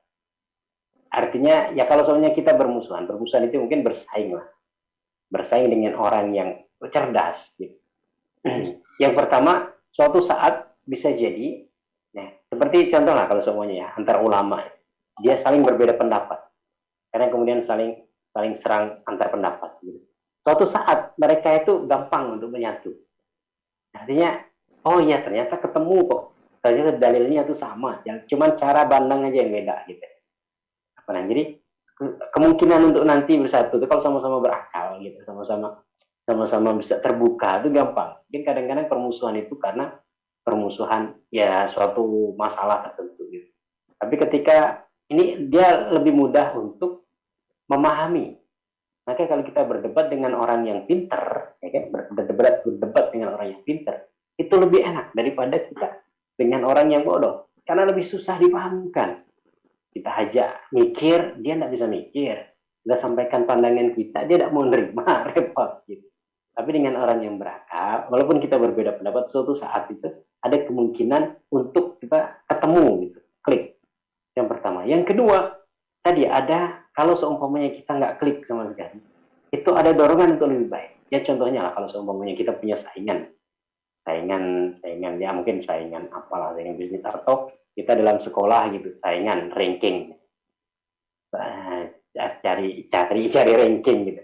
Artinya ya kalau soalnya kita bermusuhan itu mungkin bersaing lah. Bersaing dengan orang yang cerdas gitu. Yang pertama, suatu saat bisa jadi, ya, seperti contoh lah kalau semuanya ya, antar ulama, dia saling berbeda pendapat, karena kemudian saling serang antar pendapat. Gitu. Suatu saat mereka itu gampang untuk menyatu. Artinya, oh ya ternyata ketemu kok, ternyata dalilnya itu sama, cuman cara pandang aja yang beda gitu. Jadi kemungkinan untuk nanti bersatu itu kalau sama-sama berakal gitu, sama-sama bisa terbuka itu gampang. Mungkin kadang-kadang permusuhan itu karena permusuhan ya suatu masalah tertentu gitu. Tapi ketika ini dia lebih mudah untuk memahami. Maka kalau kita berdebat dengan orang yang pintar, ya kan, berdebat dengan orang yang pintar, itu lebih enak daripada kita dengan orang yang bodoh. Karena lebih susah dipahamkan. Kita ajak mikir, dia tidak bisa mikir. Kita sampaikan pandangan kita, dia tidak mau nerima, repot gitu. Tapi dengan orang yang berakal, walaupun kita berbeda pendapat, suatu saat itu ada kemungkinan untuk kita ketemu gitu, klik. Yang pertama. Yang kedua, tadi ada, kalau seumpamanya kita nggak klik sama sekali, itu ada dorongan untuk lebih baik. Ya contohnya lah, kalau seumpamanya kita punya saingan ya mungkin saingan apalah, saingan bisnis, atau kita dalam sekolah gitu, saingan ranking, cari ranking gitu.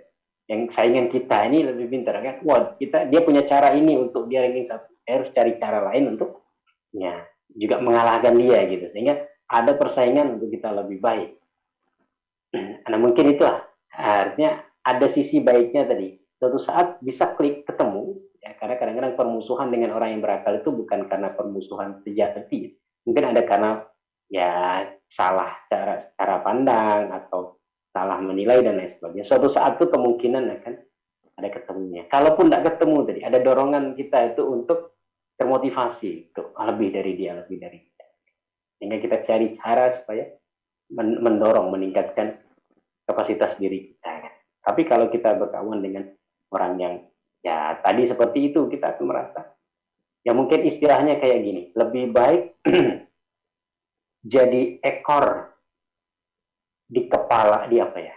Yang saingan kita ini lebih pintar kan, wah dia punya cara ini untuk dia ranking 1, harus cari cara lain untuk ya juga mengalahkan dia gitu, sehingga ada persaingan untuk kita lebih baik. Nah mungkin itulah artinya ada sisi baiknya tadi, suatu saat bisa klik ketemu ya, karena kadang-kadang permusuhan dengan orang yang berakal itu bukan karena permusuhan sejati, mungkin ada karena ya salah cara pandang atau salah menilai dan lain sebagainya. Suatu saat itu kemungkinan akan ada ketemunya. Kalaupun tidak ketemu tadi, ada dorongan kita itu untuk termotivasi untuk lebih dari dia. Sehingga kita cari cara supaya mendorong, meningkatkan kapasitas diri kita. Tapi kalau kita berkawan dengan orang yang ya tadi seperti itu, kita akan merasa ya mungkin istilahnya kayak gini, lebih baik jadi ekor di kepala, di apa ya?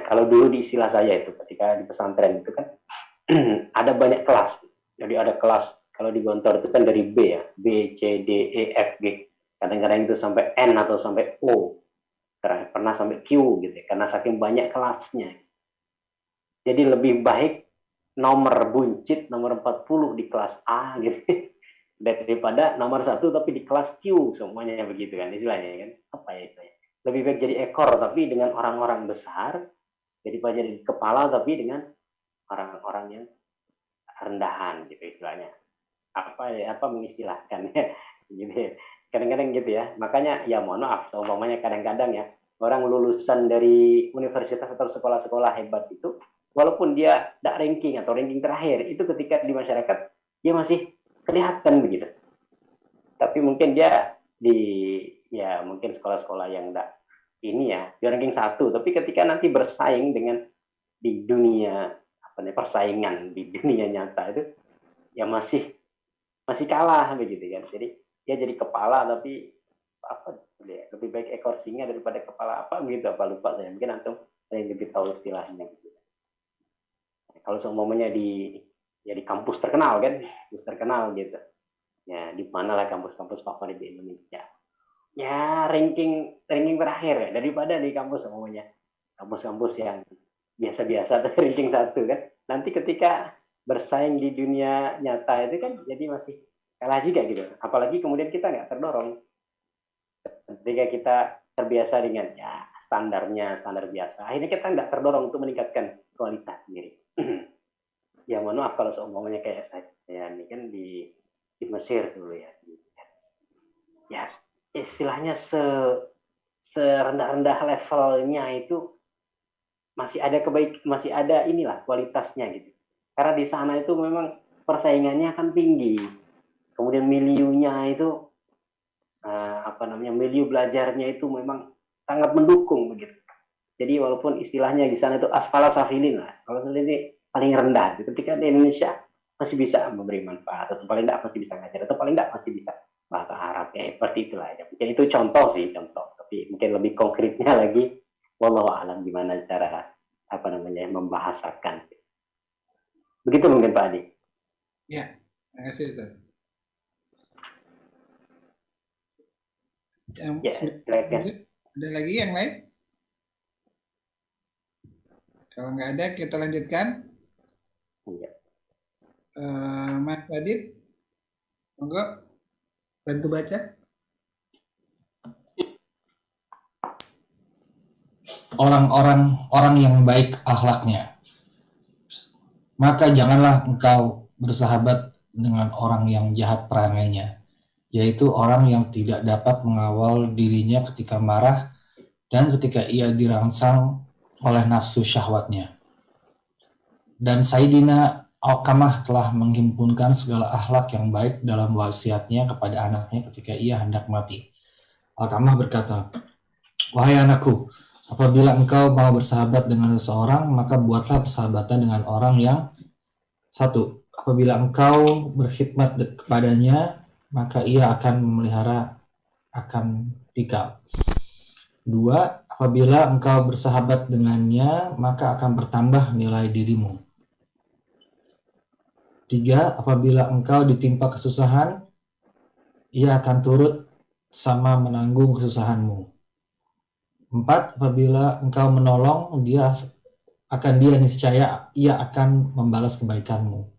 Kalau dulu di istilah saya itu ketika di pesantren itu kan ada banyak kelas. Jadi ada kelas, kalau di Gontor itu kan dari B ya, B, C, D, E, F, G. Kadang-kadang itu sampai N atau sampai O. Pernah sampai Q gitu ya, karena saking banyak kelasnya. Jadi lebih baik nomor buncit, nomor 40 di kelas A gitu, daripada nomor 1 tapi di kelas Q, semuanya begitu kan istilahnya kan. Apa ya itu ya? Lebih baik jadi ekor tapi dengan orang-orang besar, daripada jadi kepala tapi dengan orang-orang yang rendahan gitu istilahnya. Apa mengistilahkan ya gitu ya. Kadang-kadang gitu ya, makanya ya mohon maaf, umpamanya kadang-kadang ya orang lulusan dari universitas atau sekolah-sekolah hebat itu, walaupun dia tidak ranking atau ranking terakhir, itu ketika di masyarakat dia masih kelihatan begitu. Tapi mungkin dia ya mungkin sekolah-sekolah yang tidak ini ya di ranking 1, tapi ketika nanti bersaing dengan di dunia persaingan di dunia nyata itu ya masih kalah begitu kan. Jadi dia jadi kepala tapi lebih baik ekor singa daripada kepala apa begitu, apa lupa saya, mungkin antum yang lebih tahu istilahnya gitu. Kalau semuanya di kampus terkenal kan, kampus terkenal gitu ya, di mana lah kampus-kampus favorit di Indonesia ya, ranking terakhir ya, daripada di kampus semuanya kampus-kampus yang biasa-biasa atau ranking 1 kan, nanti ketika bersaing di dunia nyata itu kan jadi masih kalah juga gitu. Apalagi kemudian kita nggak terdorong ketika kita terbiasa dengan ya standar biasa, akhirnya kita nggak terdorong untuk meningkatkan kualitas diri. Ya mohon maaf kalau seumpamanya kayak saya ini kan di Mesir dulu ya istilahnya serendah-rendah levelnya itu masih ada inilah kualitasnya gitu, karena di sana itu memang persaingannya kan tinggi, kemudian milieunya itu milieu belajarnya itu memang sangat mendukung begitu. Jadi walaupun istilahnya di sana itu asfala safilin lah, kalau ini paling rendah, ketika di Indonesia masih bisa memberi manfaat, atau paling tidak masih bisa ngajar, atau paling tidak masih bisa bahasa Arab ya, seperti itulah ya. Mungkin itu contoh, tapi mungkin lebih konkretnya lagi wallahu a'lam gimana cara membahasakan. Begitu mungkin Pak Adi. Ya, terima kasih Ustaz. Ada lagi yang lain? Kalau nggak ada, kita lanjutkan. Ya. Mas Adit, monggo bantu baca. Orang yang baik akhlaknya, maka janganlah engkau bersahabat dengan orang yang jahat perangainya, yaitu orang yang tidak dapat mengawal dirinya ketika marah dan ketika ia dirangsang oleh nafsu syahwatnya. Dan Sayyidina Alqamah telah menghimpunkan segala akhlak yang baik dalam wasiatnya kepada anaknya ketika ia hendak mati. Alqamah berkata, "Wahai anakku, apabila engkau mau bersahabat dengan seseorang, maka buatlah persahabatan dengan orang yang satu, apabila engkau berkhidmat kepadanya, maka ia akan memelihara akan dikau. Dua, apabila engkau bersahabat dengannya, maka akan bertambah nilai dirimu. Tiga, apabila engkau ditimpa kesusahan, ia akan turut sama menanggung kesusahanmu. Empat, apabila engkau menolong, dia niscaya ia akan membalas kebaikanmu.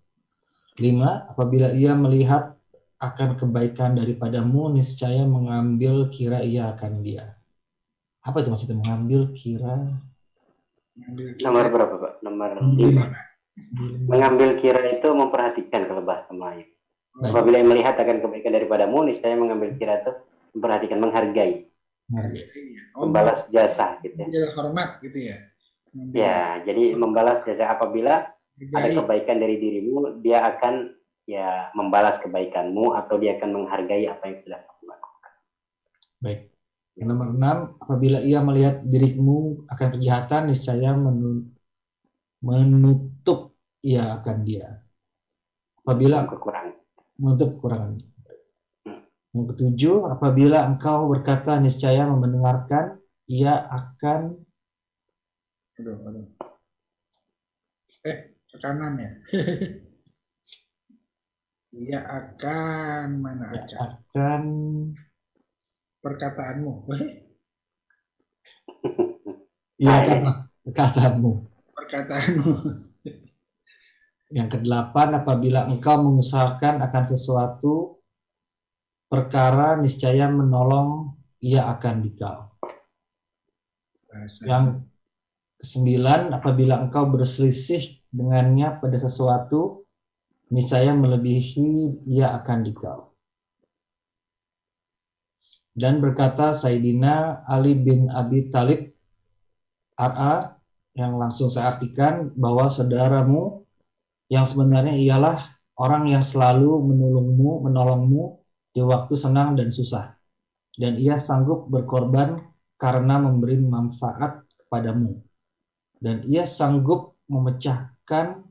Lima, apabila ia melihat akan kebaikan daripadamu, niscaya mengambil kira ia akan dia. Apa itu maksudnya mengambil kira? Nomor berapa, Pak? Nomor 5. Mengambil kira itu memperhatikan kalau bahasa Melayu. Baik. Apabila ia melihat akan kebaikan daripadamu, niscaya mengambil kira itu memperhatikan, menghargai, membalas jasa gitu ya. Mengambil hormat gitu ya. Ya, jadi membalas jasa. Apabila ada kebaikan dari dirimu, dia akan ya membalas kebaikanmu atau dia akan menghargai apa yang sudah kamu lakukan. Baik. Nomor 6, apabila ia melihat dirimu akan kejahatan, niscaya menutup ia akan dia. Apabila Kekurangan. menutup kekurangan. Yang ketujuh, apabila engkau berkata niscaya mendengarkan, ia akan ke kanan ya. Ia akan mana aja akan perkataanmu. ia akan perkataanmu. Perkataanmu. Yang kedelapan, apabila engkau mengusahakan akan sesuatu perkara, niscaya menolong ia akan dikau. Yang kesembilan, apabila engkau berselisih dengannya pada sesuatu, niscaya melebihi ia akan dikau. Dan berkata Sayyidina Ali bin Abi Thalib RA, yang langsung saya artikan, bahwa saudaramu yang sebenarnya ialah orang yang selalu menolongmu di waktu senang dan susah, dan ia sanggup berkorban karena memberi manfaat kepadamu, dan ia sanggup memecahkan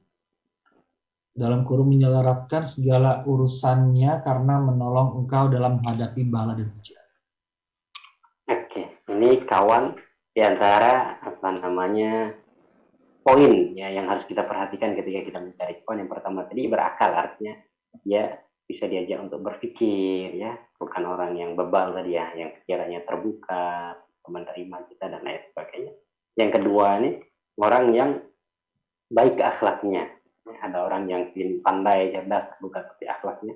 dalam kurung menyelaraskan segala urusannya karena menolong engkau dalam menghadapi bala dan ujian. Oke, ini kawan di antara poin ya yang harus kita perhatikan ketika kita mencari kawan. Yang pertama tadi berakal, artinya dia bisa diajak untuk berpikir ya, bukan orang yang bebal tadi ya, yang pikirannya terbuka, menerima kita dan lain sebagainya. Yang kedua nih, orang yang baik akhlaknya. Ada orang yang pandai, cerdas, terbuka, tapi akhlaknya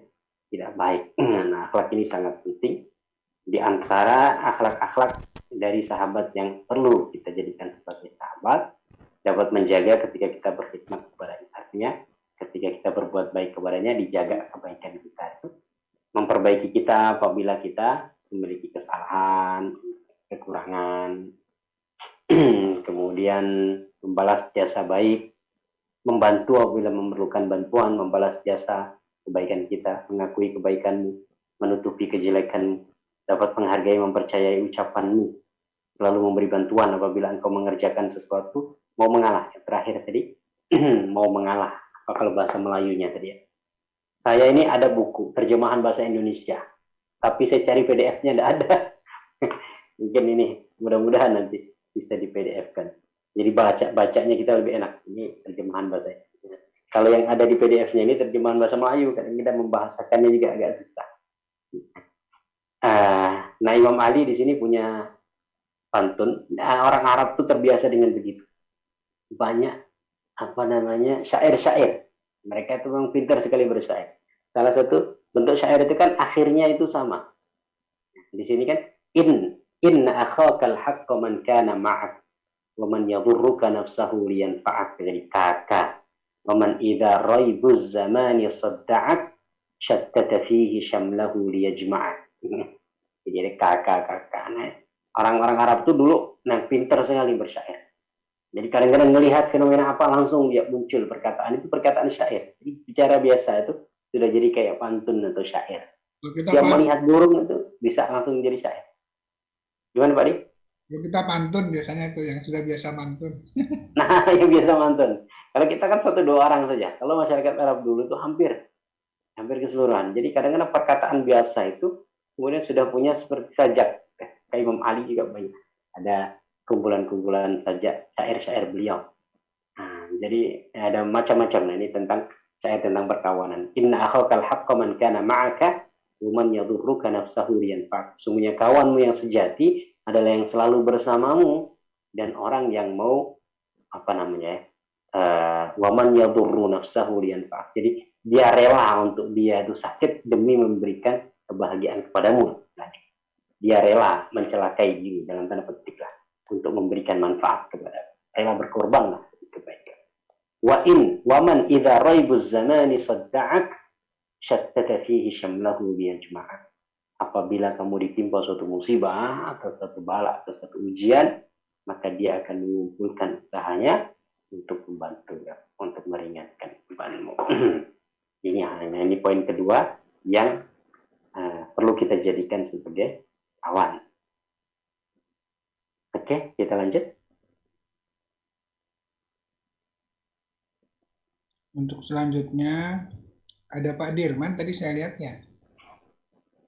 tidak baik. Nah, akhlak ini sangat penting. Di antara akhlak-akhlak dari sahabat yang perlu kita jadikan sebagai sahabat, dapat menjaga ketika kita berkhidmat kepada artinya ketika kita berbuat baik kepadanya, dijaga kebaikan kita itu, memperbaiki kita apabila kita memiliki kesalahan, kekurangan, kemudian membalas jasa baik, membantu apabila memerlukan bantuan, membalas jasa kebaikan kita, mengakui kebaikanmu, menutupi kejelekanmu, dapat menghargai, mempercayai ucapanmu, selalu memberi bantuan apabila engkau mengerjakan sesuatu, mau mengalah. Yang terakhir tadi, mau mengalah. Apa kalau bahasa Melayunya tadi ya. Saya ini ada buku terjemahan bahasa Indonesia, tapi saya cari PDF-nya tidak ada. Mungkin ini mudah-mudahan nanti bisa di PDF-kan. Jadi bacanya kita lebih enak. Ini terjemahan bahasa Indonesia. Kalau yang ada di PDF-nya ini terjemahan bahasa Melayu, kadang kita membahasakannya juga agak susah. Nah, Imam Ali di sini punya pantun. Orang Arab tuh terbiasa dengan begitu. Banyak syair-syair. Mereka itu memang pintar sekali bersyair. Salah satu bentuk syair itu kan akhirnya itu sama. Di sini kan inna akhakal haqqa man kana ma'ak wa man yadhurruka nafsahu liyanfa'ak, jadi kakak. Wa man idza raibuz zamani sadda'ak syattata fihi syamlahu liyajma'a. Jadi ada kakak-kakak. Nah, orang-orang Arab tuh dulu pinter sekali bersyair. Jadi kadang-kadang melihat fenomena apa langsung dia muncul perkataan itu, perkataan syair. Jadi bicara biasa itu sudah jadi kayak pantun atau syair. Kalau kita Dia melihat burung itu bisa langsung jadi syair. Gimana Pak Di? kalau kita pantun biasanya tuh yang sudah biasa pantun. Nah, yang biasa mantun. Kalau kita kan 1-2 orang saja. Kalau masyarakat Arab dulu itu hampir keseluruhan. Jadi kadang-kadang perkataan biasa itu kemudian sudah punya seperti sajak. Kayak Imam Ali juga banyak. Ada kumpulan-kumpulan sajak syair-syair beliau. Nah, jadi ada macam-macam. Nah, ini tentang syair tentang perkawanan. Inna akhakal haqqa man kana ma'aka wa man yadurruka nafsahu liyanfa'ak. Sungguhnya kawanmu yang sejati adalah yang selalu bersamamu dan orang yang mau wa man yadurru nafsahu liyanfa'ak. Jadi dia rela untuk dia itu sakit demi memberikan kebahagiaan kepadamu. Nah, dia rela mencelakai diri dalam tanda petik lah untuk memberikan manfaat kepada, rela berkorban lah kebaikan. Wa man idza raibuz zamani sadda'ak syattata fihi syamlahu liyajma'ak. Apabila kamu ditimpa suatu musibah atau suatu bala atau suatu ujian, maka dia akan mengumpulkan usahanya untuk membantu, untuk meringankan bebanmu. Ini poin kedua yang perlu kita jadikan sebagai kawan. Oke, kita lanjut. Untuk selanjutnya ada Pak Dirman, tadi saya lihat ya.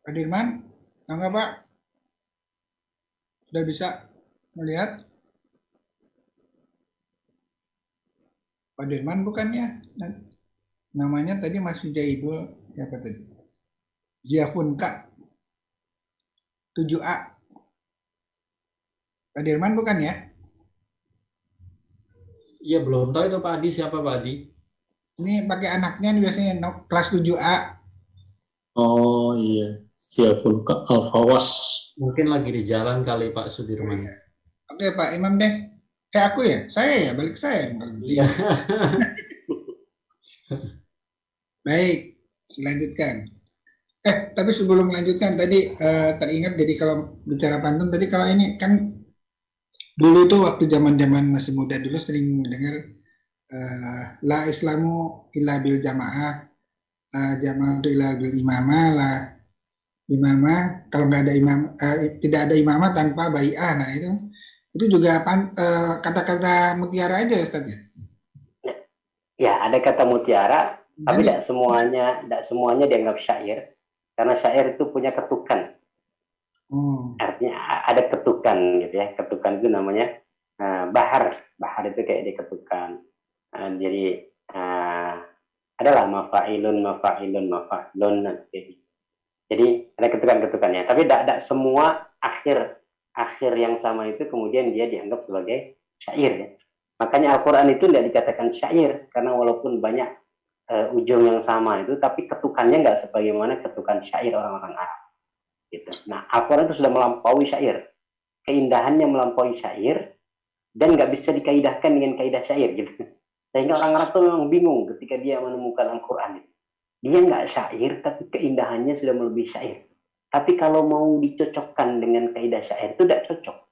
Pak Dirman, enggak Pak? Sudah bisa melihat? Pak Dirman bukan ya? Namanya tadi masih Jaidul, siapa tadi? Ziafunka 7A. Pak Dirman bukan ya? Iya, belum tahu itu Pak Adi, siapa Pak Adi? Ini pakai anaknya nih biasanya kelas 7A. Oh iya, siapun ke Al-Fawas. Mungkin lagi di jalan kali Pak Sudirman. Oke Pak Imam deh. Aku ya? Saya ya? Balik saya. Iya. Baik, selanjutkan. Tapi sebelum melanjutkan tadi teringat, jadi kalau bicara pantun tadi, kalau ini kan dulu tuh waktu zaman-zaman masih muda dulu sering mendengar la islamu illa bil jamaah, la jama'atu illa bil imamah, la imamah kalau nggak ada tidak ada imamah tanpa bai'ah. Nah itu juga kata-kata mutiara aja Ustaz ya? Ya, ada kata mutiara, tapi tidak semuanya dianggap syair, karena syair itu punya ketukan. Artinya ada ketukan gitu ya. Ketukan itu namanya bahar. Bahar itu kayak diketukan. Jadi adalah mafa'ilun. Jadi ada ketukan-ketukannya. Tapi tidak semua akhir yang sama itu kemudian dia dianggap sebagai syair ya. Makanya Al-Quran itu tidak dikatakan syair, karena walaupun banyak ujung yang sama itu, tapi ketukannya nggak sebagaimana ketukan syair orang-orang Arab. Gitu. Nah, Al-Quran itu sudah melampaui syair. Keindahannya melampaui syair, dan nggak bisa dikaidahkan dengan kaidah syair. Gitu. Sehingga orang Arab itu memang bingung ketika dia menemukan Al-Quran. Dia nggak syair, tapi keindahannya sudah melebihi syair. Tapi kalau mau dicocokkan dengan kaidah syair, itu tidak cocok.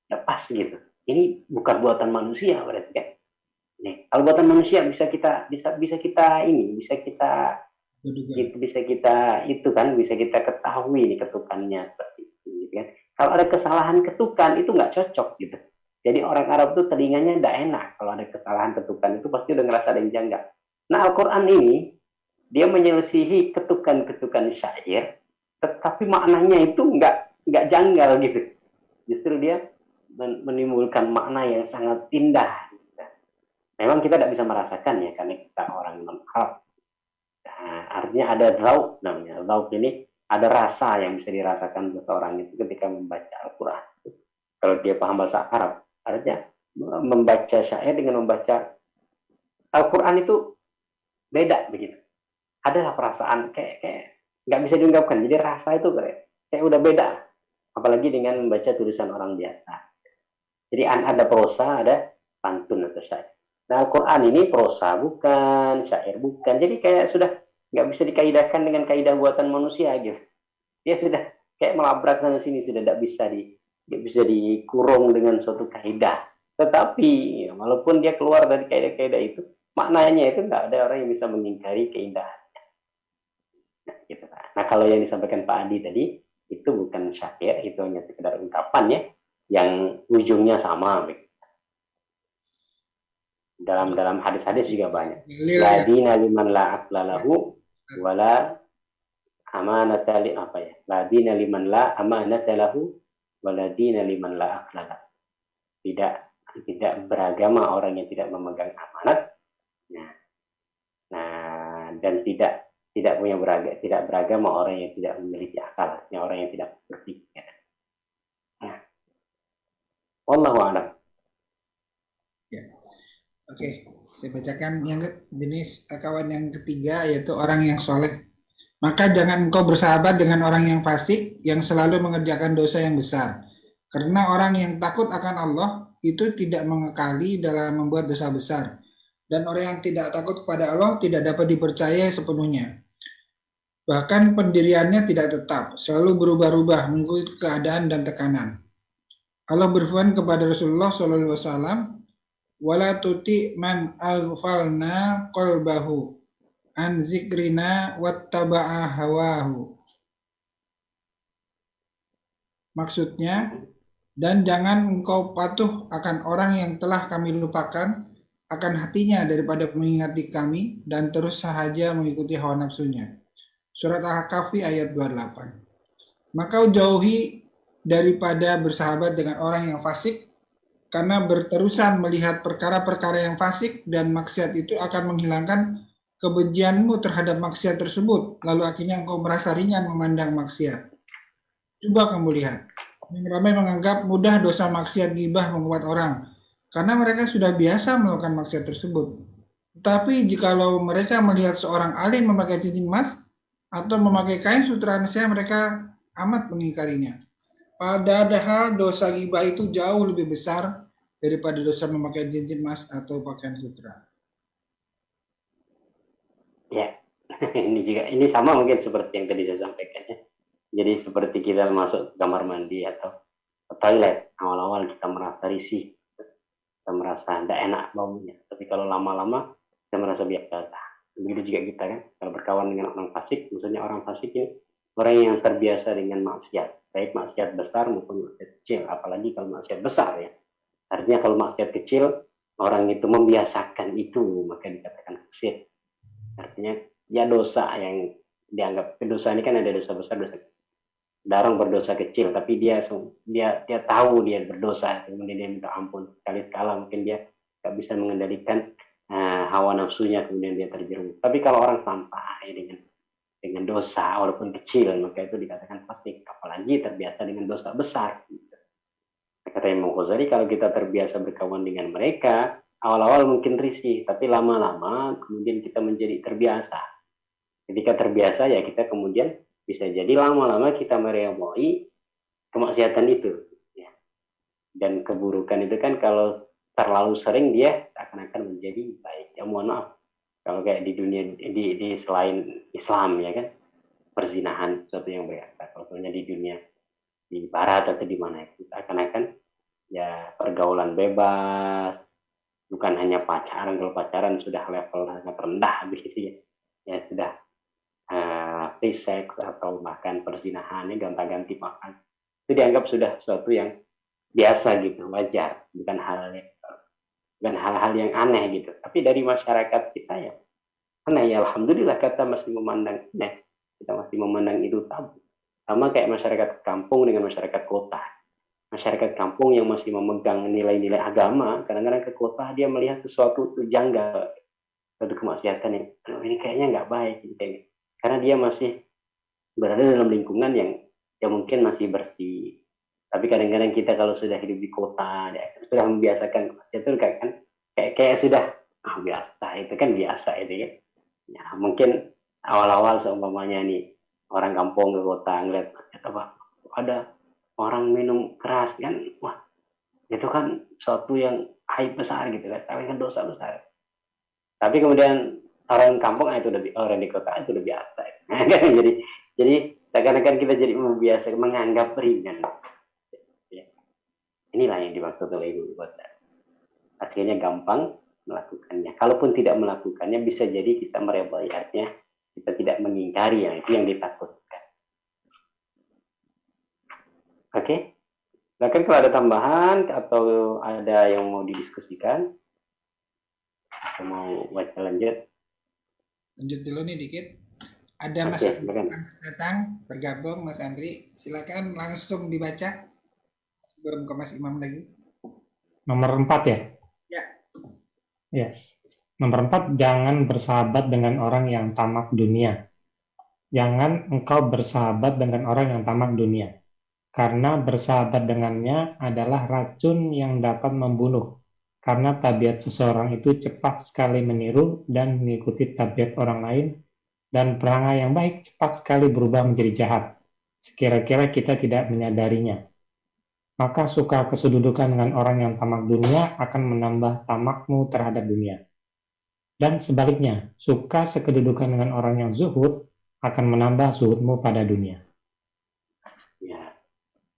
Tidak pas gitu. Ini bukan buatan manusia berarti kan. Nih, kalau buatan manusia bisa kita ketahui nih ketukannya seperti itu gitu kan. Kalau ada kesalahan ketukan itu nggak cocok gitu. Jadi orang Arab tuh telinganya tidak enak kalau ada kesalahan ketukan, itu pasti udah ngerasa ada yang janggal. Nah, Al-Quran ini dia menyelisihi ketukan-ketukan syair, tetapi maknanya itu nggak janggal gitu. Justru dia menimbulkan makna yang sangat indah. Memang kita tidak bisa merasakan ya, karena kita orang non-Arab. Nah, artinya ada dzauq namanya. Dzauq ini ada rasa yang bisa dirasakan seseorang itu ketika membaca Al-Quran. Kalau dia paham bahasa Arab, artinya membaca syair dengan membaca Al-Quran itu beda begitu. Adalah perasaan kayak nggak bisa diungkapkan. Jadi rasa itu kayak udah beda. Apalagi dengan membaca tulisan orang biasa. Jadi ada prosa, ada pantun atau syair. Nah, Al-Quran ini prosa bukan, syair bukan. Jadi kayak sudah nggak bisa dikaidahkan dengan kaidah buatan manusia gitu. Dia sudah kayak melabrak sana sini, sudah nggak bisa dikurung dengan suatu kaidah. Tetapi ya, walaupun dia keluar dari kaidah-kaidah itu, maknanya itu nggak ada orang yang bisa mengingkari keindahan. Nah, gitu. Nah, kalau yang disampaikan Pak Adi tadi itu bukan syair, itu hanya sekedar ungkapan ya, yang ujungnya sama. Dalam hadis-hadis juga banyak. La dina liman la aqla lahu wala amanata li apa ya? La dina liman la amanata lahu wala dina liman la aqla lahu. Tidak beragama orang yang tidak memegang amanat. Nah, dan tidak beragama orang yang tidak memiliki akal, orang yang tidak berpikir. Nah, wallahu a'lam. Ya. Oke, saya bacakan yang jenis kawan yang ketiga, yaitu orang yang soleh. Maka jangan engkau bersahabat dengan orang yang fasik yang selalu mengerjakan dosa yang besar. Karena orang yang takut akan Allah itu tidak mengekali dalam membuat dosa besar. Dan orang yang tidak takut kepada Allah tidak dapat dipercaya sepenuhnya. Bahkan pendiriannya tidak tetap, selalu berubah-ubah mengikuti keadaan dan tekanan. Allah berfirman kepada Rasulullah SAW, wala tuti man aghfalna qalbahu an zikrina wattaba'a hawahu. Maksudnya, dan jangan engkau patuh akan orang yang telah kami lupakan akan hatinya daripada mengingati kami dan terus sahaja mengikuti hawa nafsunya. Surat Al-Kahfi ayat 28. Maka jauhi daripada bersahabat dengan orang yang fasik, karena berterusan melihat perkara-perkara yang fasik dan maksiat itu akan menghilangkan kebencianmu terhadap maksiat tersebut, lalu akhirnya engkau merasa ringan memandang maksiat. Coba kamu lihat, yang ramai menganggap mudah dosa maksiat ghibah membuat orang, karena mereka sudah biasa melakukan maksiat tersebut. Tetapi jikalau mereka melihat seorang alim memakai cincin emas atau memakai kain sutra nescaya mereka amat mengingkarinya. Padahal dosa ghibah itu jauh lebih besar daripada dosa memakai cincin emas atau pakaian sutra. Ya, ini sama mungkin seperti yang tadi saya sampaikan ya. Jadi seperti kita masuk kamar mandi atau ke toilet, awal-awal kita merasa risih, kita merasa tidak enak baunya. Tapi kalau lama-lama kita merasa biasa. Begitu juga kita kan, kalau berkawan dengan orang fasik, maksudnya orang fasik ini orang yang terbiasa dengan maksiat, baik maksiat besar maupun maksiat kecil, apalagi kalau maksiat besar ya. Artinya kalau maksiat kecil, orang itu membiasakan itu, maka dikatakan fasik. Artinya ya dosa yang dianggap, dosa ini kan ada dosa besar, dosa kecil. Ada orang berdosa kecil, tapi dia tahu dia berdosa, kemudian dia minta ampun sekali-sekala, mungkin dia nggak bisa mengendalikan hawa nafsunya, kemudian dia terjerumus. Tapi kalau orang sampai dengan dosa walaupun kecil, maka itu dikatakan fasik, apalagi terbiasa dengan dosa besar. Kata Imam Ghazali, kalau kita terbiasa berkawan dengan mereka, awal-awal mungkin risih, tapi lama-lama kemudian kita menjadi terbiasa. Ketika terbiasa ya kita kemudian bisa jadi lama-lama kita meredaui kemaksiatan itu. Ya. Dan keburukan itu kan kalau terlalu sering dia akan menjadi baik. Ya mohon maaf, kalau kayak di dunia di selain Islam ya kan, perzinahan sesuatu yang berat. Kalau di dunia di barat atau di mana itu akan ya pergaulan bebas, bukan hanya pacaran. Kalau pacaran sudah level sangat rendah begitu ya. Ya sudah free sex atau bahkan perzinahan ini gonta-ganti pasangan. Itu dianggap sudah sesuatu yang biasa gitu, wajar, bukan hal-hal yang aneh gitu. Tapi dari masyarakat kita ya aneh ya, alhamdulillah kita masih memandang aneh, kita masih memandang itu tabu. Sama kayak masyarakat kampung dengan masyarakat kota. Masyarakat kampung yang masih memegang nilai-nilai agama, kadang-kadang ke kota dia melihat sesuatu itu janggal, suatu kemaksiatan yang ini kayaknya nggak baik gitu. Karena dia masih berada dalam lingkungan yang mungkin masih bersih. Tapi kadang-kadang kita kalau sudah hidup di kota, ya, sudah membiasakan itu kayak sudah biasa, itu kan biasa itu ya. Ya mungkin awal-awal seumpamanya nih orang kampung ke kota ngeliat ada orang minum keras kan, wah itu kan suatu yang aib besar gitu kan, tapi kan dosa besar. Tapi kemudian orang kampung itu lebih, orang di kota itu lebih biasa. jadi seakan-akan kita jadi membiasa menganggap ringan. Ya. Inilah yang dimaksud oleh Ibu Kota. Artinya gampang melakukannya. Kalaupun tidak melakukannya, bisa jadi kita merebayatnya, kita tidak mengingkari, yang itu yang ditakutkan. Oke? Bahkan kalau ada tambahan atau ada yang mau didiskusikan, atau mau baca lanjut. Lanjut dulu nih dikit. Ada Mas Oke, Andri silakan. yang datang, bergabung Mas Andri. Silakan langsung dibaca sebelum ke Mas Imam lagi. Nomor 4 ya? Ya. Yes. Nomor 4, jangan bersahabat dengan orang yang tamak dunia. Jangan engkau bersahabat dengan orang yang tamak dunia. Karena bersahabat dengannya adalah racun yang dapat membunuh. Karena tabiat seseorang itu cepat sekali meniru dan mengikuti tabiat orang lain, dan perangai yang baik cepat sekali berubah menjadi jahat, sekira-kira kita tidak menyadarinya. Maka suka kesedudukan dengan orang yang tamak dunia akan menambah tamakmu terhadap dunia. Dan sebaliknya, suka sekedudukan dengan orang yang zuhud akan menambah zuhudmu pada dunia. Ya.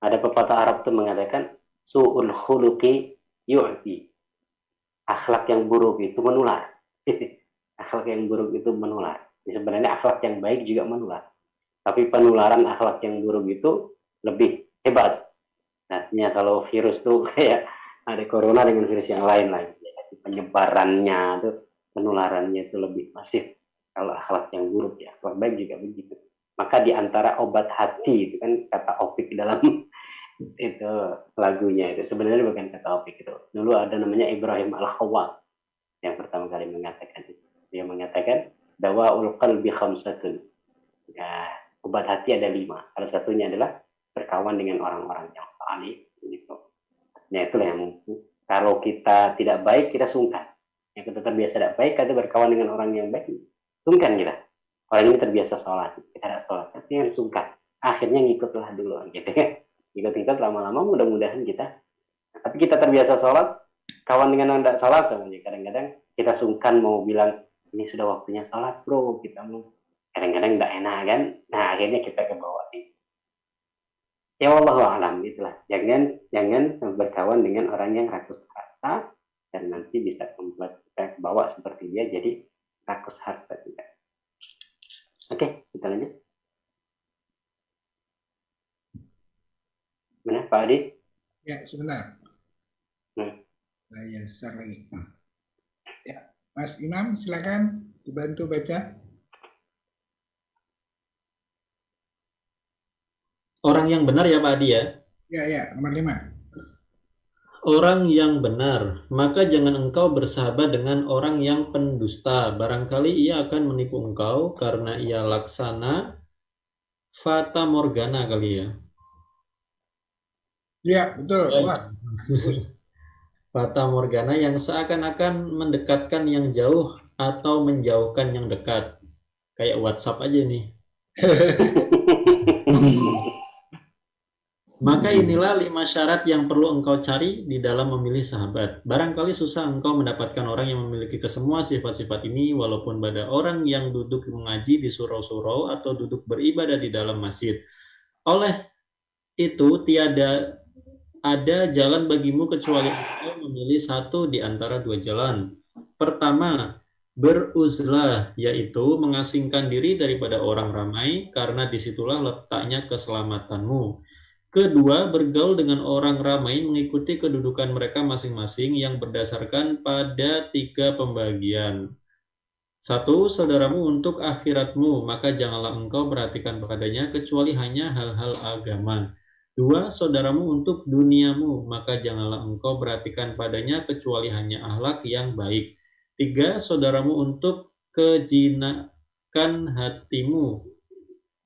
Ada pepatah Arab itu mengatakan su'ul khuluqi yu'ti. Akhlak yang buruk itu menular. Akhlak yang buruk itu menular. Sebenarnya akhlak yang baik juga menular. Tapi penularan akhlak yang buruk itu lebih hebat. Artinya kalau virus tuh kayak ada corona dengan virus yang lain lagi. Penyebarannya itu, penularannya itu lebih masif. Kalau akhlak yang buruk ya, akhlak baik juga begitu. Maka di antara obat hati itu kan kata Opik dalam itu lagunya itu sebenarnya bukan kata Opik itu. Dulu ada namanya Ibrahim Al-Khawwat yang pertama kali mengatakan itu. Dia mengatakan dawaul qalbi khamsatun. Ya, obat hati ada 5. Salah satunya adalah berkawan dengan orang-orang yang salih gitu. Nah, itulah yang mungkin kalau kita tidak baik kita sungkan. Yang kita terbiasa tidak baik kita berkawan dengan orang yang baik, sungkan kita. Orang ini terbiasa sholat, kita tidak sholat, artinya sungkan. Akhirnya ngikutlah dulu, gitu ya. Ikut-ikut lama-lama mudah-mudahan kita. Tapi kita terbiasa sholat, kawan dengan orang tidak sholat, sama kadang-kadang kita sungkan mau bilang ini sudah waktunya sholat bro, kita mau. Kadang-kadang tidak enak kan. Nah akhirnya kita ke bawah ini. Ya wallahu a'lam, itulah. Jangan berkawan dengan orang yang rakus harta dan nanti bisa membuat kita ke bawah seperti dia jadi rakus harta juga. Oke, kita lanjut. Mana Pak Adi? Ya, sebentar. Saya share lagi. Ya, Mas Imam, silakan dibantu baca. Orang yang benar ya Pak Adi ya? Ya, nomor 5. Orang yang benar, maka jangan engkau bersahabat dengan orang yang pendusta. Barangkali ia akan menipu engkau karena ia laksana fata morgana kali ya. Ya, betul. Wah. Fata morgana yang seakan-akan mendekatkan yang jauh atau menjauhkan yang dekat. Kayak WhatsApp aja nih. Maka inilah 5 syarat yang perlu engkau cari di dalam memilih sahabat. Barangkali susah engkau mendapatkan orang yang memiliki kesemua sifat-sifat ini, walaupun pada orang yang duduk mengaji di surau-surau atau duduk beribadah di dalam masjid. Oleh itu, tiada ada jalan bagimu kecuali engkau memilih satu di antara 2 jalan. Pertama, beruzlah, yaitu mengasingkan diri daripada orang ramai, karena disitulah letaknya keselamatanmu. Kedua, bergaul dengan orang ramai mengikuti kedudukan mereka masing-masing yang berdasarkan pada 3 pembagian. 1. Saudaramu untuk akhiratmu, maka janganlah engkau perhatikan padanya kecuali hanya hal-hal agama. 2. Saudaramu untuk duniamu, maka janganlah engkau perhatikan padanya kecuali hanya akhlak yang baik. 3. Saudaramu untuk kejinakan hatimu,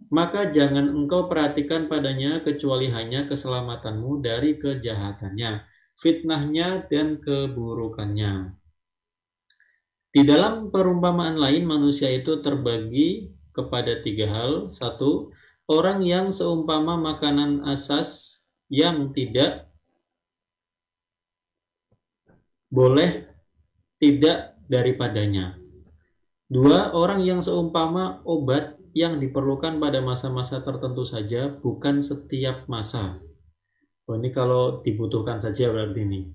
maka jangan engkau perhatikan padanya kecuali hanya keselamatanmu dari kejahatannya, fitnahnya, dan keburukannya. Di dalam perumpamaan lain, manusia itu terbagi kepada 3 hal. 1. Orang yang seumpama makanan asas yang tidak boleh tidak daripadanya. Dua, orang yang seumpama obat yang diperlukan pada masa-masa tertentu saja, bukan setiap masa. Oh, ini kalau dibutuhkan saja berarti ini.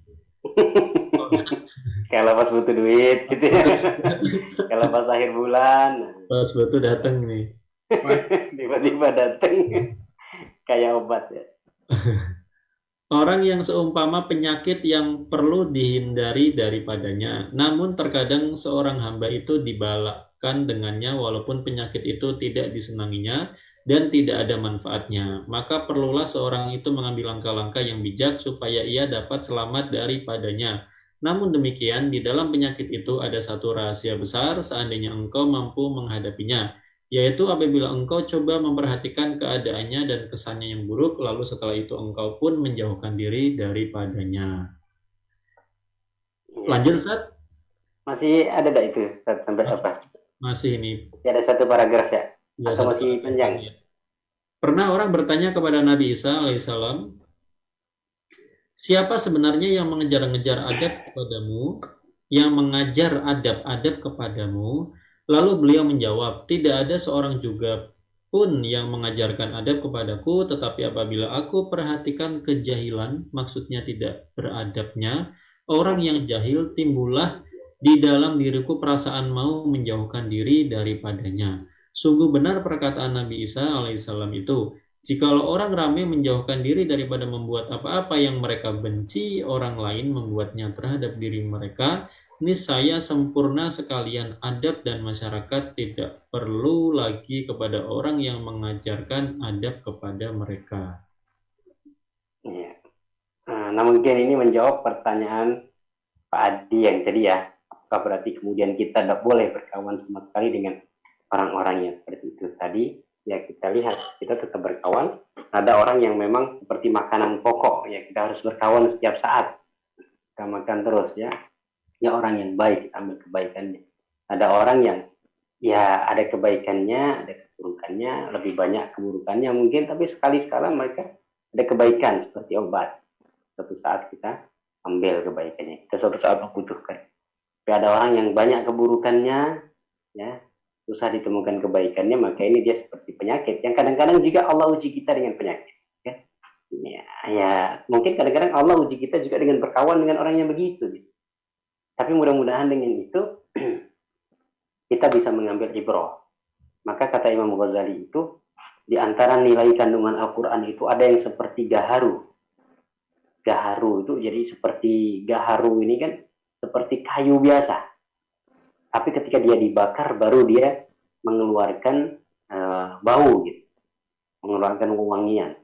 Kalau pas butuh duit gitu ya. Kalau pas akhir bulan, Pas betul datang nih. tiba-tiba datang kayak obat ya. Orang yang seumpama penyakit yang perlu dihindari daripadanya, namun terkadang seorang hamba itu dibalakkan dengannya walaupun penyakit itu tidak disenanginya dan tidak ada manfaatnya. Maka perlulah seorang itu mengambil langkah-langkah yang bijak supaya ia dapat selamat daripadanya. Namun demikian, di dalam penyakit itu ada satu rahasia besar seandainya engkau mampu menghadapinya, yaitu apabila engkau coba memperhatikan keadaannya dan kesannya yang buruk, lalu setelah itu engkau pun menjauhkan diri daripadanya. Iya. Lanjut, Ustaz? Masih ada tak itu Ustaz, sampai apa? Masih ini. Ya, ada satu paragraf ya? Ya, Atau satu masih paragraf panjang? lagi ya. Pernah orang bertanya kepada Nabi Isa alaihissalam, siapa sebenarnya yang mengejar-ngejar adab kepadamu, yang mengajar adab-adab kepadamu? Lalu beliau menjawab, tidak ada seorang juga pun yang mengajarkan adab kepadaku, tetapi apabila aku perhatikan kejahilan, maksudnya tidak beradabnya, orang yang jahil timbullah di dalam diriku perasaan mau menjauhkan diri daripadanya. Sungguh benar perkataan Nabi Isa alaihissalam itu, jikalau orang ramai menjauhkan diri daripada membuat apa-apa yang mereka benci, orang lain membuatnya terhadap diri mereka, niscaya sempurna sekalian adab dan masyarakat tidak perlu lagi kepada orang yang mengajarkan adab kepada mereka. Iya. Nah, mungkin ini menjawab pertanyaan Pak Adi yang tadi ya, apakah berarti kemudian kita tidak boleh berkawan sama sekali dengan orang-orang yang seperti itu tadi? Ya, kita lihat, kita tetap berkawan. Ada orang yang memang seperti makanan pokok, ya kita harus berkawan setiap saat. Kita makan terus ya. Ya, orang yang baik, kita ambil kebaikannya. Ada orang yang ya ada kebaikannya, ada keburukannya, lebih banyak keburukannya mungkin, tapi sekali-sekala mereka ada kebaikan seperti obat. Suatu saat kita ambil kebaikannya, kita suatu saat membutuhkan. Tapi ada orang yang banyak keburukannya, ya susah ditemukan kebaikannya, maka ini dia seperti penyakit yang kadang-kadang juga Allah uji kita dengan penyakit. Ya mungkin kadang-kadang Allah uji kita juga dengan berkawan dengan orang yang begitu. Tapi mudah-mudahan dengan itu kita bisa mengambil ibrah. Maka kata Imam Ghazali itu, di antara nilai kandungan Al-Quran itu ada yang seperti gaharu. Gaharu itu jadi seperti gaharu ini kan seperti kayu biasa. Tapi ketika dia dibakar baru dia mengeluarkan bau gitu. Mengeluarkan wangian.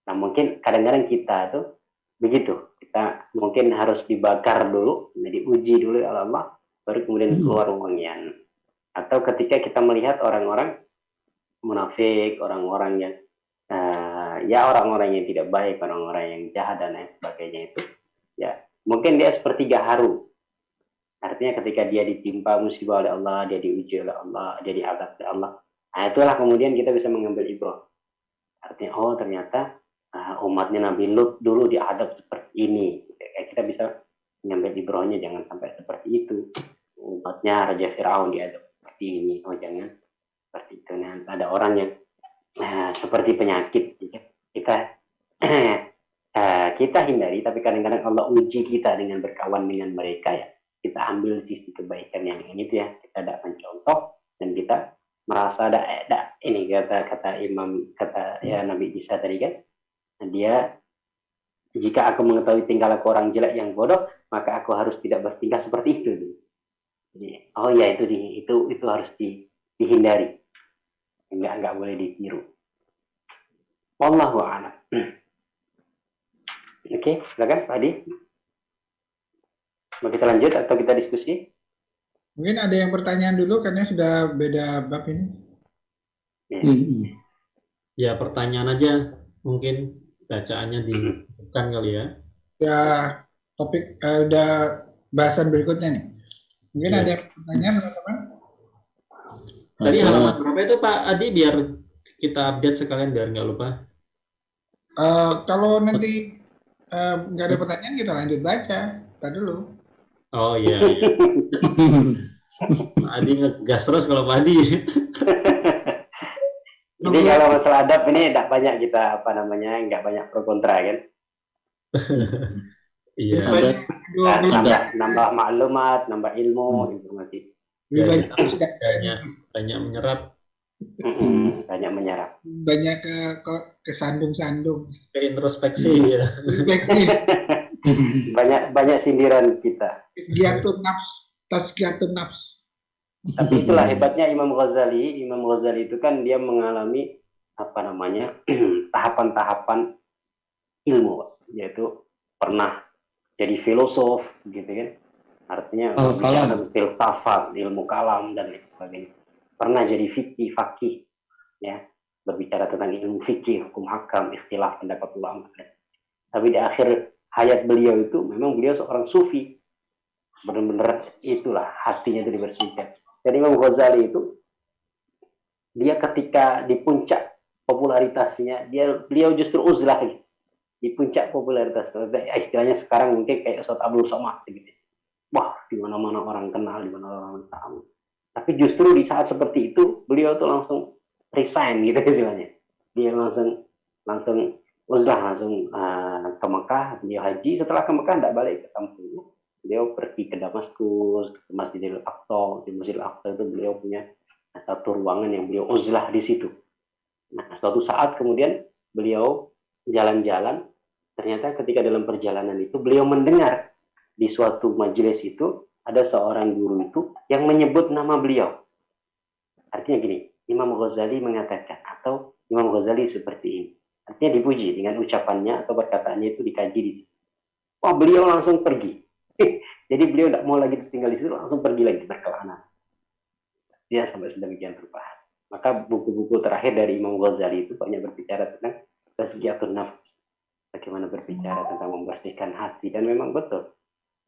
Nah mungkin kadang-kadang kita tuh begitu. Kita mungkin harus dibakar dulu, diuji dulu oleh Allah, baru kemudian keluar wangian. Atau ketika kita melihat orang-orang munafik, orang-orang yang ya orang-orang yang tidak baik, orang-orang yang jahat dan lain sebagainya itu, ya mungkin dia seperti gaharu. Artinya ketika dia ditimpa musibah oleh Allah, dia diuji oleh Allah, dia diazab oleh Allah. Nah itulah kemudian kita bisa mengambil ibrah. Artinya oh ternyata umatnya Nabi Lut dulu diadab seperti ini. Kita bisa mengambil ibrahnya, jangan sampai seperti itu. Umatnya Raja Fir'aun diadab seperti ini. Oh jangan seperti itu. Nah, ada orang yang seperti penyakit. Kita hindari, tapi kadang-kadang Allah uji kita dengan berkawan dengan mereka ya. Kita ambil sisi kebaikan yang itu ya. Kita tidak mencontoh dan kita merasa ada ini kata Imam ya Nabi Isa tadi kan. Dia, jika aku mengetahui tingkah laku orang jelek yang bodoh, maka aku harus tidak bertingkah seperti itu. Jadi, oh ya itu harus dihindari, enggak boleh ditiru. Wallahu a'lam. Oke, silakan Pak Adi. Mau kita lanjut atau kita diskusi? Mungkin ada yang pertanyaan dulu karena sudah beda bab ini. Ya pertanyaan aja mungkin. Bacaannya dibutuhkan kali ya. Ya topik udah bahasan berikutnya nih. Mungkin ada yang pertanyaan teman-teman. Tadi halaman berapa itu Pak Adi biar kita update sekalian biar nggak lupa. Kalau nanti nggak ada pertanyaan kita lanjut baca. Tadi dulu. Oh iya. Pak Adi ngegas terus kalau Pak Adi. Jadi kalau masalah adab ini tidak banyak kita nggak banyak pro kontra kan. Iya. Nambah maklumat, nambah ilmu, informasi. Banyak menyerap. Banyak menyerap. Banyak kesandung-sandung. Ke introspeksi ya. banyak sindiran kita. Tazkiyatun nafs. Tapi itulah hebatnya Imam Ghazali. Imam Ghazali itu kan dia mengalami tahapan-tahapan ilmu, yaitu pernah jadi filosof, gitu kan? Artinya filsafat, ilmu kalam dan lain sebagainya. Pernah jadi fakih, ya, berbicara tentang ilmu fikih, hukum hakam, ikhtilaf pendapat ulama. Tapi di akhir hayat beliau itu memang beliau seorang sufi, benar-benar itulah hatinya itu dibersihkan. Jadi Imam Ghazali itu dia ketika di puncak popularitasnya, beliau justru uzlah di puncak popularitas. Istilahnya sekarang mungkin kayak Ustaz Abdul Somad gitu. Wah, di mana-mana orang kenal, di mana orang tahu. Tapi justru di saat seperti itu beliau tuh langsung resign gitu istilahnya. Dia langsung uzlah, langsung ke Mekah, beliau haji. Setelah ke Mekah tidak balik ke kampung. Beliau pergi ke Damaskus, ke Masjidil Aqsa. Di Masjidil Aqsa itu beliau punya satu ruangan yang beliau uzlah di situ. Nah, suatu saat kemudian beliau jalan-jalan, ternyata ketika dalam perjalanan itu beliau mendengar di suatu majelis itu ada seorang guru itu yang menyebut nama beliau. Artinya gini, Imam Ghazali mengatakan, atau Imam Ghazali seperti ini. Artinya dipuji dengan ucapannya atau perkataannya itu dikaji di situ. Wah, beliau langsung pergi. Jadi beliau tidak mau lagi tinggal di situ, langsung pergi lagi berkelana. Dia sampai sedemikian rupa. Maka buku-buku terakhir dari Imam Ghazali itu banyak berbicara tentang tazkiyatun nafs. Bagaimana berbicara tentang membersihkan hati. Dan memang betul.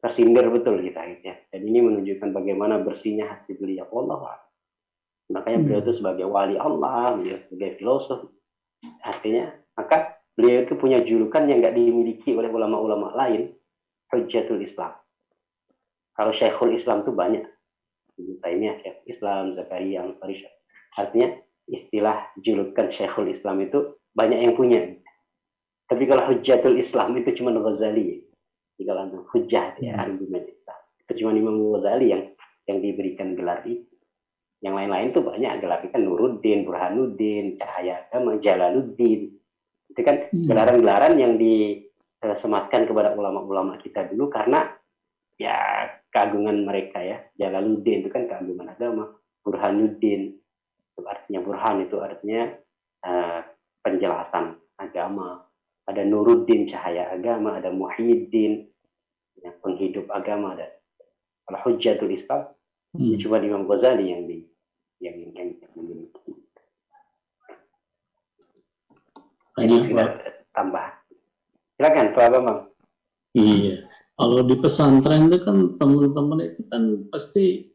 Tersindir betul kita. Ya. Dan ini menunjukkan bagaimana bersihnya hati beliau. Allah. Makanya beliau itu sebagai wali Allah. Beliau sebagai filosof. Artinya, maka beliau itu punya julukan yang tidak dimiliki oleh ulama-ulama lain. Hujjatul Islam. Kalau Syekhul Islam itu banyak. Ibnu Taimiyah, Syekhul Islam, Zakaria, Ansari. Artinya istilah julukan Syekhul Islam itu banyak yang punya. Tapi kalau Hujjatul Islam itu cuma Ghazali. Jika langsung hujjah ya, argumen Islam. Itu cuma Imam Ghazali yang diberikan gelar itu. Yang lain-lain itu banyak gelar kan Nuruddin, Burhanuddin, Cahaya Agama, Jalaluddin. Itu kan gelaran-gelaran yang disematkan kepada ulama-ulama kita dulu karena ya keagungan mereka ya. Jalaluddin itu kan keagungan agama, Burhanuddin itu artinya burhan, itu artinya penjelasan agama. Ada Nuruddin, cahaya agama, ada Muhyiddin, ya, penghidup agama, ada Al-Hujjatul Islam. Cuma Imam Ghazali yang memiliki. Ini sekedar tambah. Silakan, Pak Bambang. Iya. Kalau di pesantren itu kan teman-teman itu kan pasti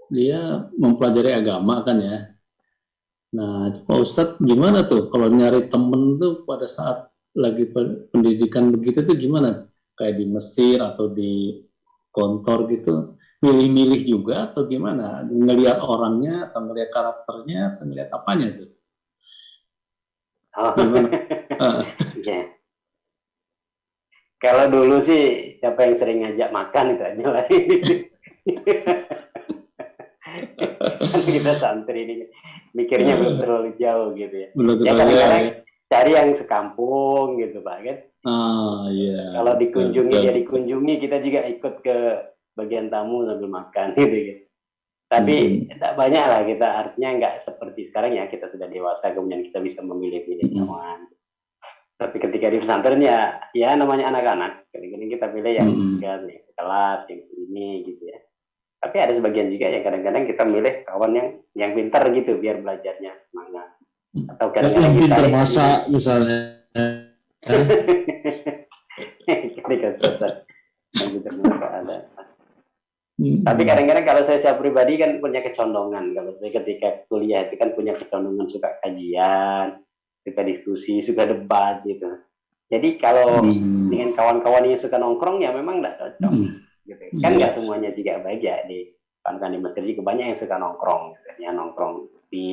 dia mempelajari agama kan ya. Nah, Pak Ustadz gimana tuh kalau nyari temen tuh pada saat lagi pendidikan begitu tuh gimana? Kayak di Mesir atau di kantor gitu, milih-milih juga atau gimana? Ngelihat orangnya atau ngelihat karakternya atau ngelihat apanya tuh? Oh. Ya. Kalau dulu sih siapa yang sering ngajak makan itu aja lah. Kan kita santri ini mikirnya belum terlalu jauh gitu ya. Ya kadang-kadang cari yang sekampung gitu Pak kan. Iya. Kalau dikunjungi ya dikunjungi, kita juga ikut ke bagian tamu sambil makan gitu. Tapi tidak banyak lah kita, artinya nggak seperti sekarang ya, kita sudah dewasa kemudian kita bisa memilih-pilih kawan. Tapi ketika di pesantren ya namanya anak-anak, kadang-kadang kita pilih yang kelas yang ini gitu ya. Tapi ada sebagian juga yang kadang-kadang kita milih kawan yang pintar gitu biar belajarnya semangat. Atau kadang-kadang yang kita pintar masak misalnya. Ketika selesai yang pintar masak ada. Tapi kadang-kadang kalau saya pribadi kan punya kecondongan. Kalau saya ketika kuliah itu kan punya kecondongan suka kajian, suka diskusi, suka debat gitu. Jadi kalau dengan kawan-kawan yang suka nongkrong ya memang nggak cocok. Gitu. Kan nggak semuanya juga baik ya Kan di Mesir juga banyak yang suka nongkrong, gitu, ya nongkrong di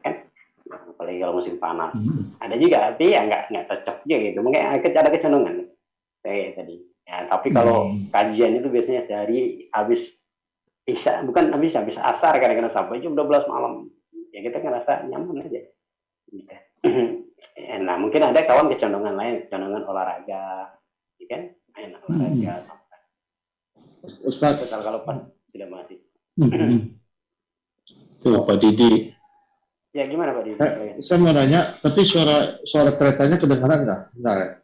kan, nah, apalagi kalau musim panas. Ada juga, tapi ya nggak cocok juga gitu. Mungkin ada kecenderungan kayak tadi. Ya, tapi kalau kajian itu biasanya dari habis Isya, bukan habis asar kadang-kadang sampai jam 12 malam. Ya kita ngerasa nyaman aja. Gitu. Nah, mungkin ada kawan kecenderungan lain, kecenderungan olahraga, ya kan? Main olahraga. Ustaz. Kalau pas tidak masih. Tuh Pak Didi. Ya gimana Pak Didi? Saya mau nanya, tapi suara keretanya kedengaran nggak?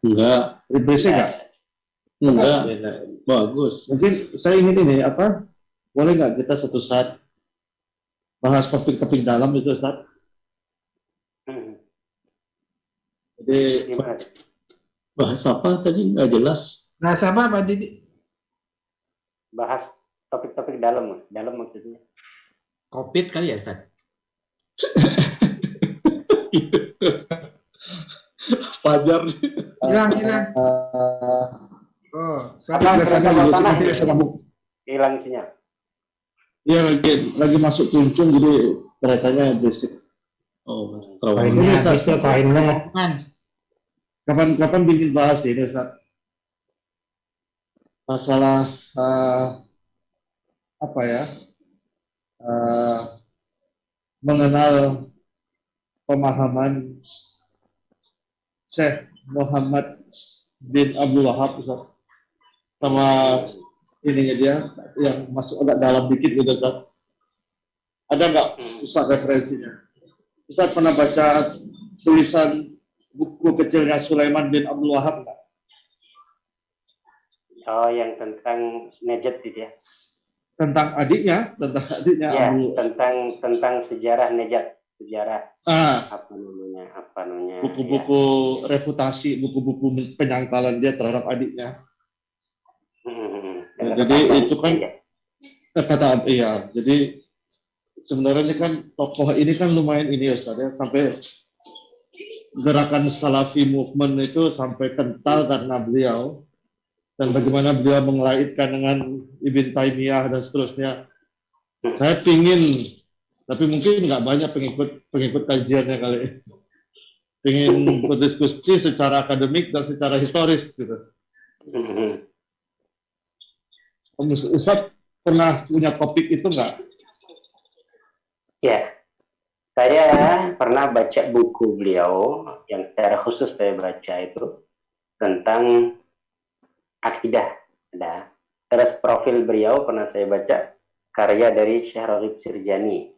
Enggak. Berisik nggak? Enggak. Bagus. Mungkin saya ingin ini apa? Boleh nggak kita suatu saat bahas topik-topik dalam itu, Ustaz? Jadi Gimana? Bahas apa tadi nggak jelas. Nah, siapa Pak Didi? Bahas topik-topik dalam maksudnya. COVID kali ya, Ustaz? Fajar. Hilang. Oh, suara Hilang sinyal. Iya lagi masuk kuncung jadi keretanya berisik. Oh, Koinnya habis tuh, koinnya. Kapan bikin bahas ini, Ustaz? Masalah apa ya? Mengenal pemahaman Syekh Muhammad bin Abdul Wahab, Ustaz. Sama ininya dia yang masuk agak dalam dikit gitu, Ustaz. Ada nggak Ustaz referensinya? Ustaz pernah baca tulisan buku kecilnya Sulaiman bin Abdul Wahab nggak? Oh, yang tentang Najd gitu ya? Tentang adiknya Ya, tentang sejarah Najd, sejarah apa namanya? buku-buku reputasi, buku-buku penyangkalan dia terhadap adiknya. Ya, jadi itu kan kata iya. Jadi sebenarnya ini kan tokoh ini kan lumayan ini Ustaz ya, sampai gerakan Salafi movement itu sampai kental karena beliau dan bagaimana beliau mengaitkan dengan Ibn Taimiyah dan seterusnya. Saya pingin, tapi mungkin nggak banyak pengikut kajiannya kali. Pingin berdiskusi secara akademik dan secara historis gitu. Ustaz pernah punya topik itu nggak? Ya, saya pernah baca buku beliau yang secara khusus saya baca itu tentang akidah. Nah, terus profil beliau pernah saya baca karya dari Syekh Raghib Sirjani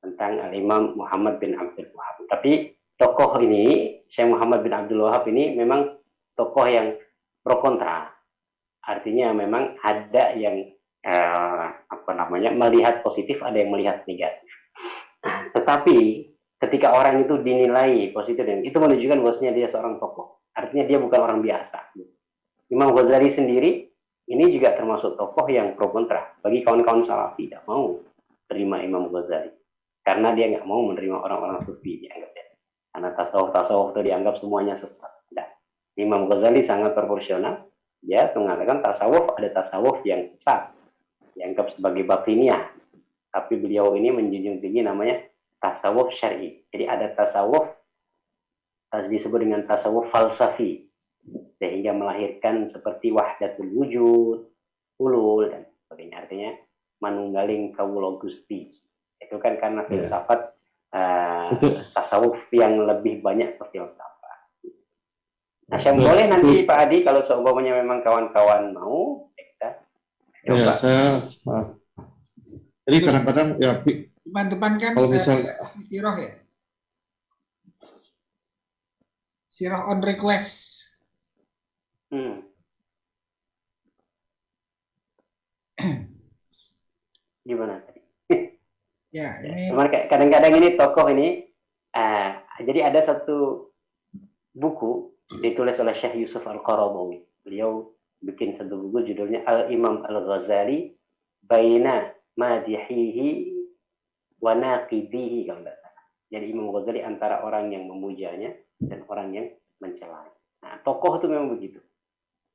tentang Al-Imam Muhammad bin Abdul Wahab. Tapi tokoh ini, Syekh Muhammad bin Abdul Wahab ini memang tokoh yang pro kontra. Artinya memang ada yang melihat positif, ada yang melihat negatif. Tetapi ketika orang itu dinilai positif, itu menunjukkan bahwasanya dia seorang tokoh. Artinya dia bukan orang biasa. Imam Ghazali sendiri ini juga termasuk tokoh yang pro kontra. Bagi kawan-kawan Salafi tidak mau terima Imam Ghazali karena dia nggak mau menerima orang-orang sufi dianggapnya. Karena tasawuf itu dianggap semuanya sesat. Nah, Imam Ghazali sangat proporsional. Dia mengatakan ada tasawuf yang sesat, dianggap sebagai batiniah. Tapi beliau ini menjunjung tinggi namanya tasawuf syar'i. Jadi ada tasawuf disebut dengan tasawuf falsafi, sehingga melahirkan seperti wahdatul wujud, ulul dan sebagainya. Artinya manunggaling kawula Gusti. Itu kan karena filsafat tasawuf yang lebih banyak ke filsafat. Nah, boleh nanti Pak Adi kalau seumpamanya memang kawan-kawan mau kita coba. Ya, jadi kadang-kadang ya depan kan kalau misalnya Sirah ya. Sirah on request. Gimana tadi? Ya, ini kadang-kadang ini tokoh ini jadi ada satu buku ditulis oleh Syekh Yusuf Al-Qaradawi. Beliau bikin satu buku judulnya Al-Imam Al-Ghazali Baina Madihihi wa Naqidihi, kalau tidak salah. Jadi Imam Ghazali antara orang yang memujanya dan orang yang mencela. Nah, tokoh itu memang begitu.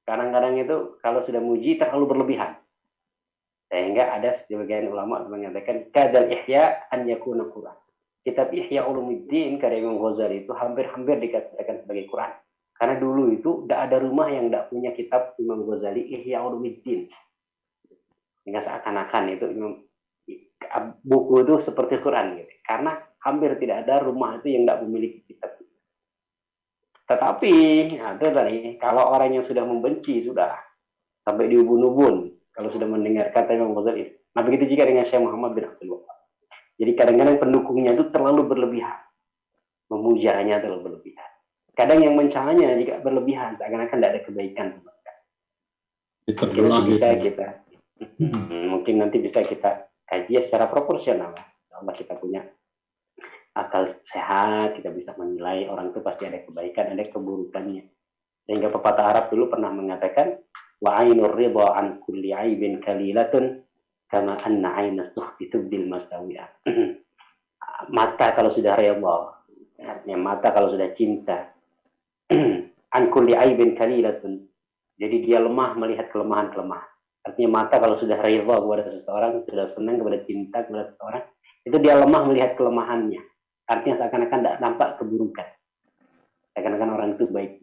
Kadang-kadang itu kalau sudah muji terlalu berlebihan. Sehingga ada sebagian ulama mengatakan kadal ihya an yakuna Quran. Kitab Ihya Ulumuddin karya Imam Ghazali itu hampir-hampir dikatakan sebagai Quran. Karena dulu itu tidak ada rumah yang tidak punya kitab Imam Ghazali Ihya Ulumuddin. Sehingga seakan-akan itu buku itu seperti Quran gitu. Karena hampir tidak ada rumah itu yang tidak memiliki kitab. Tetapi ada tadi kalau orang yang sudah membenci sudah sampai diubun-ubun kalau sudah mendengar kata Imam Ghazali. Nah begitu juga dengan Syekh Muhammad bin Abdul Wahab. Jadi kadang-kadang pendukungnya itu terlalu berlebihan, memujanya terlalu berlebihan. Kadang yang mencalanya juga berlebihan, seakan-akan tidak ada kebaikan. Terbelah Bisa gitu. kita, mungkin nanti bisa kita kaji secara proporsional. Allah kita punya akal sehat, kita bisa menilai orang itu pasti ada kebaikan, ada keburukannya. Sehingga pepatah Arab dulu pernah mengatakan, wa ainur ridha an kulli aibin kalilatun kama anna aina suhti tubdil masawi'ah. Mata kalau sudah redha, artinya mata kalau sudah cinta, an kulli aibin kalilatun. Jadi dia lemah melihat kelemahan-kelemahan. Artinya mata kalau sudah redha kepada seseorang, sudah senang kepada cinta kepada seseorang, itu dia lemah melihat kelemahannya. Artinya seakan-akan tidak nampak keburukan. Seakan-akan orang itu baik.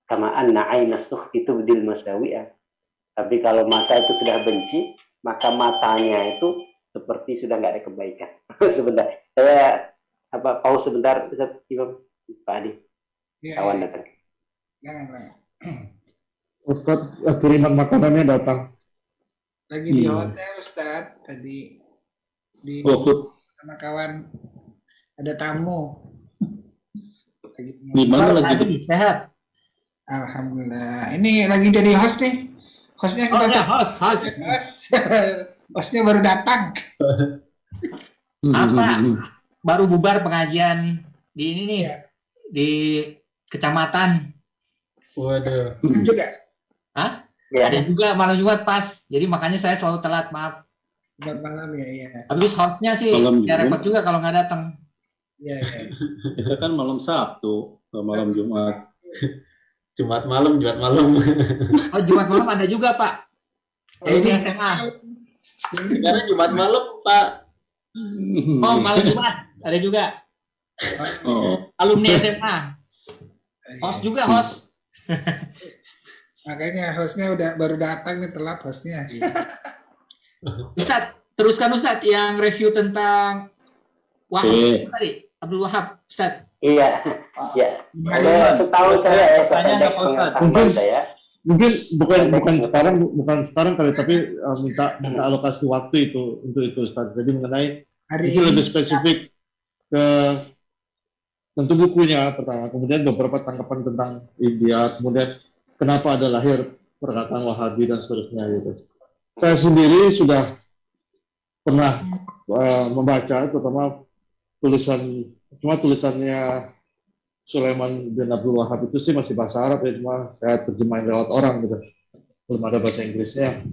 Kama anna aina suhti tubdil masawi'ah. Tapi kalau mata itu sudah benci, maka matanya itu seperti sudah nggak ada kebaikan. Sebentar, saya pause sebentar, Ustaz Imam, Pak Adi, kawan datang. Jangan. Ustaz, kiriman makanannya datang. Lagi di hotel Ustaz tadi di sama kawan ada tamu. Di mana lagi? Sehat. Alhamdulillah. Ini lagi jadi host nih. Hostnya kita Host. hostnya baru datang. Apa? Baru bubar pengajian di ini nih, Ya. di kecamatan. Waduh. Juga. Hah? Ya. Ada juga malam Jumat pas. Jadi makanya saya selalu telat, maaf. Selamat malam ya. Habis hostnya sih Malam ya repot Jumat. juga kalau nggak datang. Ya. Kita kan malam Sabtu, malam Jumat. Jumat malam. Oh, Jumat malam ada juga, Pak. Ini SMA. Sekarang Jumat malam, Pak. Oh, malam Jumat ada juga. Oh, Alumni SMA. Host juga, host. Makanya hostnya baru datang nih, telat hostnya. Ustadz, teruskan Ustadz yang review tentang Wahab tadi, Abdul Wahab, Ustadz. Iya, ya. Setahu saya pendek pengetahuan saya. Mungkin bukan sekarang kali, tapi minta alokasi waktu itu untuk itu Ustaz. Jadi mengenai Hari itu ini lebih spesifik ke tentu bukunya pertama, kemudian beberapa tanggapan tentang India, kemudian kenapa ada lahir perkataan Wahabi dan seterusnya gitu. Saya sendiri sudah pernah membaca terutama tulisannya Sulaiman bin Abdul Wahab itu sih masih bahasa Arab ya, cuma saya terjemahin lewat orang gitu, belum ada bahasa Inggrisnya.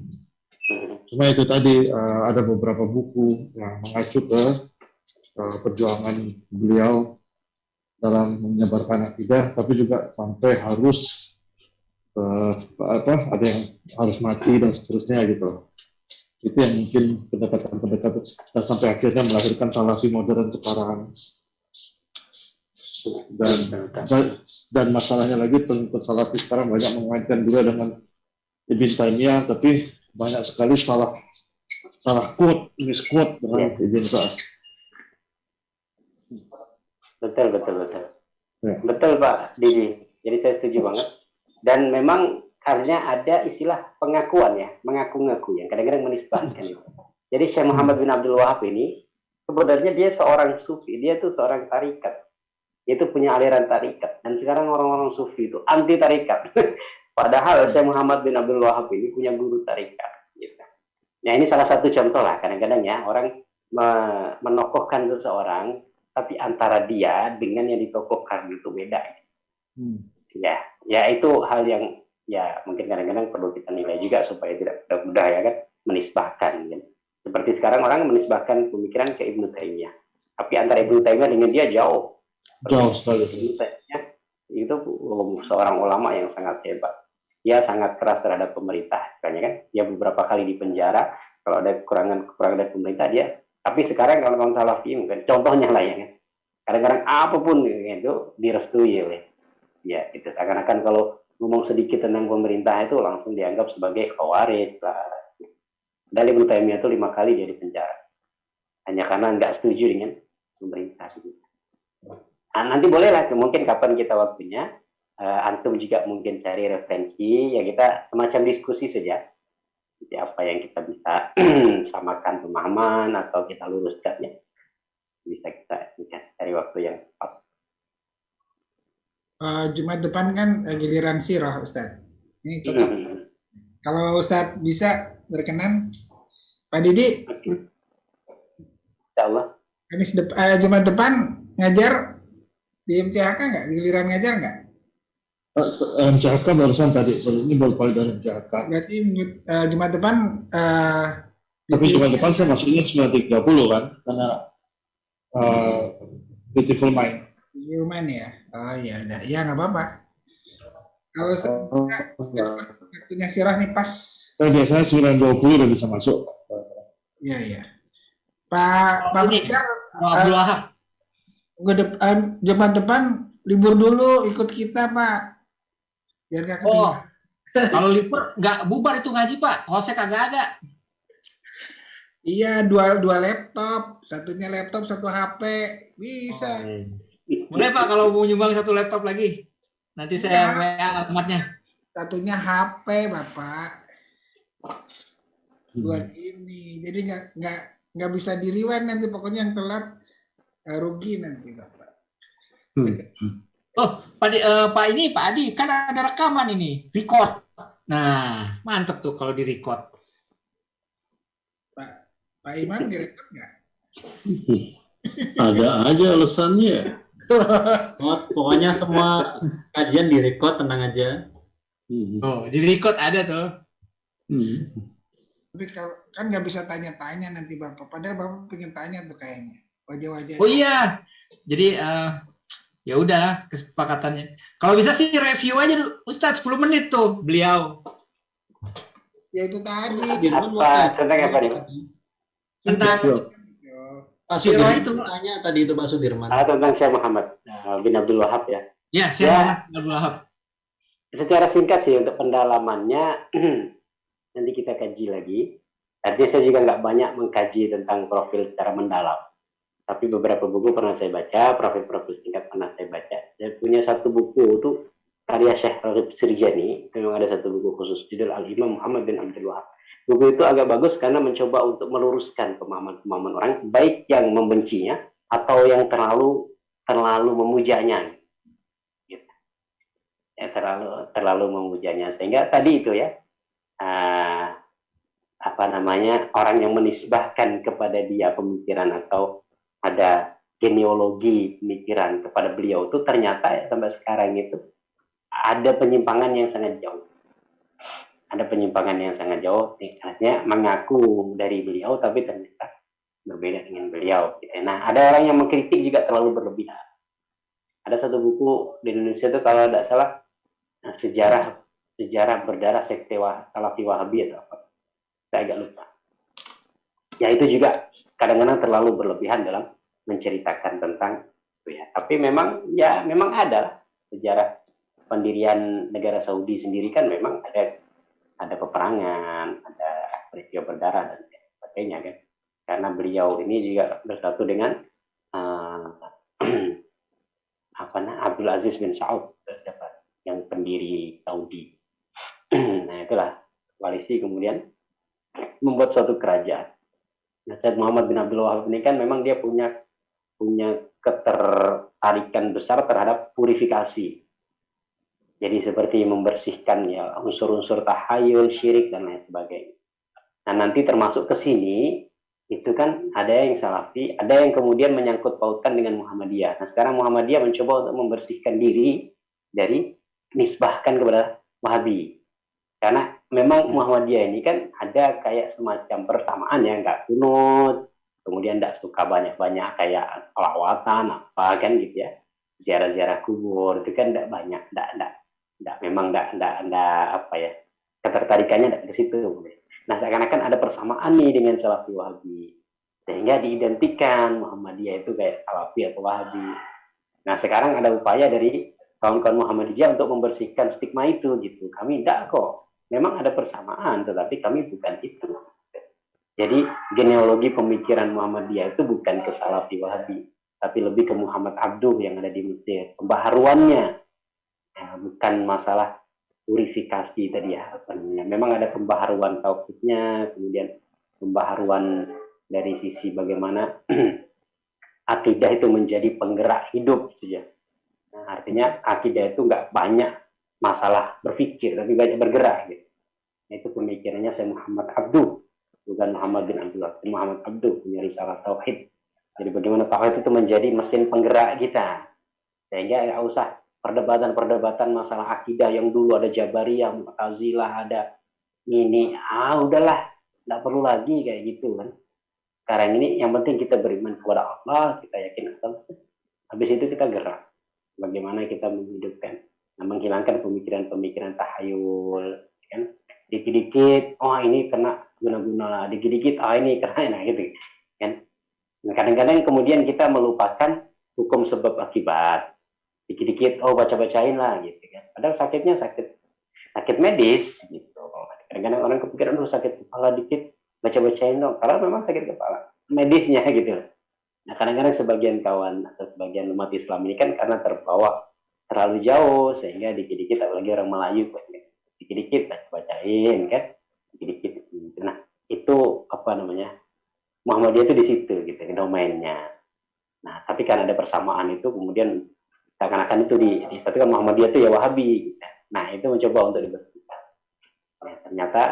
Cuma itu tadi ada beberapa buku yang mengacu ke perjuangan beliau dalam menyebarkan akidah, tapi juga sampai harus ada yang harus mati dan seterusnya gitu. Itu yang mungkin pendekatan dan sampai akhirnya melahirkan Salafi modern sekarang. Dan masalahnya lagi pengikut Salafi sekarang banyak mengaitkan juga dengan Ibn Taimiyah, tapi banyak sekali salah misquote dengan Ibn Taimiyah. Betul. Ya. Betul Pak Didi. Jadi saya setuju banget. Dan memang karena ada istilah pengakuan ya, mengaku-ngaku yang kadang-kadang menisbahkan itu. Jadi Syekh Muhammad bin Abdul Wahab ini sebenarnya dia seorang sufi, dia tuh seorang tarikat. Dia itu punya aliran tarikat. Dan sekarang orang-orang sufi itu anti tarikat. Padahal Syekh Muhammad bin Abdul Wahab ini punya guru tarikat. Gitu. Nah ini salah satu contoh lah kadang-kadang ya orang menokohkan seseorang, tapi antara dia dengan yang ditokohkan itu beda. Ya itu hal yang ya mungkin kadang-kadang perlu kita nilai juga supaya tidak mudah ya kan menisbahkan. Kan? Seperti sekarang orang menisbahkan pemikiran ke Ibnu Taimiyah, tapi antara Ibnu Taimiyah dengan dia jauh sekali. Ibnu Taimiyah itu seorang ulama yang sangat hebat. Dia sangat keras terhadap pemerintah, makanya kan dia beberapa kali dipenjara Kalau ada kekurangan dari pemerintah dia. Tapi sekarang kalau orang Salafi mungkin contohnya lah ya kan. Kadang-kadang apapun itu direstui oleh ya itu. Seakan-akan kalau ngomong sedikit tentang pemerintah itu langsung dianggap sebagai khawarij lah. Dari Ibnu Taimiyah itu 5 kali dia di penjara hanya karena nggak setuju dengan pemerintah. Nah, nanti bolehlah mungkin kapan kita waktunya antum juga mungkin cari referensi ya, kita semacam diskusi saja. Jadi apa yang kita bisa samakan pemahaman atau kita luruskan ya, bisa kita cari waktu yang tepat. Jumat depan kan giliran sirah Ustaz. Ini cocok. Kalau Ustaz bisa berkenan, Pak Didi, Insya Allah. Jumat depan ngajar di MCHK nggak? Giliran ngajar nggak? MCHK barusan tadi, ini baru kali dari MCHK. Berarti Jumat depan. Tapi Jumat depan saya masuknya 9.30 kan, karena Beautiful Mind. Beautiful Mind ya? Oh iya, ya nggak apa-apa. Kalau waktunya sirah nih pas. Saya biasanya 9.20 udah bisa masuk. Iya, iya. Pak Fajar, Abdul Wahab. Jumat depan libur dulu, ikut kita Pak. Biar nggak ketinggalan. Kalau libur nggak bubar itu ngaji Pak. Hostnya kagak ada. Iya, dua laptop, satunya laptop, satu HP, bisa. Boleh Pak kalau mau nyumbang satu laptop lagi. Nanti saya WA alamatnya. Satunya HP Bapak. Buat ini, jadi nggak bisa di-rewind nanti, pokoknya yang telat rugi nanti Bapak. Oh, Pak Adi, kan ada rekaman ini, record. Nah, mantep tuh kalau di-record. Pak Imam direkod nggak? Ada aja alasannya. Pokoknya semua kajian direkod, tenang aja. Oh, di-record ada tuh. Tapi kan nggak bisa tanya-tanya nanti Bapak. Padahal Bapak pengen tanya tuh kayaknya. Wajah-wajah. Oh iya, jadi ya udah kesepakatannya. Kalau bisa sih review aja dulu, Ustadz 10 menit tuh beliau. Ya itu tadi. Tentang apa nih? Tentang Pak Sirah Sudirman itu. tanya tadi itu Pak Sudirman. Tentang Syekh Muhammad bin Abdul Wahab ya. Ya, saya Muhammad bin Abdul Wahab. Secara singkat sih untuk pendalamannya nanti kita kaji lagi. Artinya saya juga nggak banyak mengkaji tentang profil secara mendalam. Tapi beberapa buku pernah saya baca, profil-profil singkat pernah saya baca. Saya punya satu buku itu karya Syekh Raghib Sirjani. Memang ada satu buku khusus judul Al-Imam Muhammad bin Abdul Wahab. Buku itu agak bagus karena mencoba untuk meluruskan pemahaman-pemahaman orang, baik yang membencinya atau yang terlalu memujanya. Gitu. Ya, terlalu memujanya. Sehingga tadi itu ya, orang yang menisbahkan kepada dia pemikiran atau ada genealogi pemikiran kepada beliau itu ternyata ya, sampai sekarang itu ada penyimpangan yang sangat jauh. Ada penyimpangan yang sangat jauh, artinya mengaku dari beliau tapi ternyata berbeda dengan beliau. Nah, ada orang yang mengkritik juga terlalu berlebihan. Ada satu buku di Indonesia itu kalau tidak salah sejarah berdarah sekte Salafi Wahabi atau apa. Saya agak lupa. Ya itu juga kadang-kadang terlalu berlebihan dalam menceritakan tentang itu ya. Tapi memang ada sejarah pendirian negara Saudi sendiri kan memang ada peperangan, ada peristiwa berdarah dan sebagainya kan. Karena beliau ini juga bersatu dengan Abdul Aziz bin Saud yang pendiri Saudi. Nah itulah koalisi kemudian membuat suatu kerajaan. Nah, Syekh Muhammad bin Abdul Wahab ini kan memang dia punya ketertarikan besar terhadap purifikasi. Jadi seperti membersihkan ya unsur-unsur tahayul, syirik dan lain sebagainya. Nah nanti termasuk ke sini itu kan ada yang Salafi, ada yang kemudian menyangkut pautkan dengan Muhammadiyah. Nah sekarang Muhammadiyah mencoba untuk membersihkan diri dari nisbahkan kepada Wahabi. Karena memang Muhammadiyah ini kan ada kayak semacam persamaan ya, nggak kunut, kemudian nggak suka banyak-banyak kayak lawatan apa kan gitu ya, ziarah-ziarah kubur itu kan nggak banyak, nggak apa ya, ketertarikannya nggak ke situ. Nah, seakan-akan ada persamaan nih dengan Salafi Wahabi. Sehingga diidentikan Muhammadiyah itu kayak Salafi atau Wahabi. Nah, sekarang ada upaya dari kawan-kawan Muhammadiyah untuk membersihkan stigma itu gitu. Kami tidak kok. Memang ada persamaan, tetapi kami bukan itu. Jadi genealogi pemikiran Muhammadiyah itu bukan ke Salafi Wahabi, tapi lebih ke Muhammad Abduh yang ada di Mesir. Pembaharuannya bukan masalah purifikasi tadi ya. Memang ada pembaharuan tauhidnya, kemudian pembaharuan dari sisi bagaimana akidah itu menjadi penggerak hidup saja. Nah, artinya akidah itu nggak banyak masalah berpikir, tapi banyak bergerak. Gitu. Itu pemikirannya saya Muhammad Abduh, bukan Muhammad bin Abdullah. Muhammad Abduh punya risalah tauhid. Jadi bagaimana tauhid itu menjadi mesin penggerak kita, sehingga nggak usah perdebatan-perdebatan masalah akidah yang dulu ada Jabariyah, Mu'tazilah, ada ini, udahlah, nggak perlu lagi kayak gitu kan. Sekarang ini yang penting kita beriman kepada Allah, kita yakin Allah. Habis itu kita gerak. Bagaimana kita menghidupkan, menghilangkan pemikiran-pemikiran tahayul, kan? Dikit-dikit, ini kena guna-guna, dikit-dikit, ini kena, gitu, kan? Kadang-kadang kemudian kita melupakan hukum sebab akibat. Dikit-dikit, baca-bacain lah, gitu kan? Padahal sakitnya sakit medis, gitu. Kadang-kadang orang kepikiran, sakit kepala dikit, baca-bacain dong, karena memang sakit kepala medisnya gitu. Nah, kadang-kadang sebagian kawan atau sebagian umat Islam ini kan karena terbawa terlalu jauh, sehingga dikit-dikit, apalagi orang Melayu, dikit-dikit baca-bacain kan, dikit-dikit. Nah, itu Muhammadiyah itu di situ gitu, domainnya. Nah, tapi kan ada persamaan itu, kemudian seakan-akan itu disatukan Muhammadiyah itu ya Wahabi. Gitu. Nah, itu mencoba untuk dibersihkan. Nah, ternyata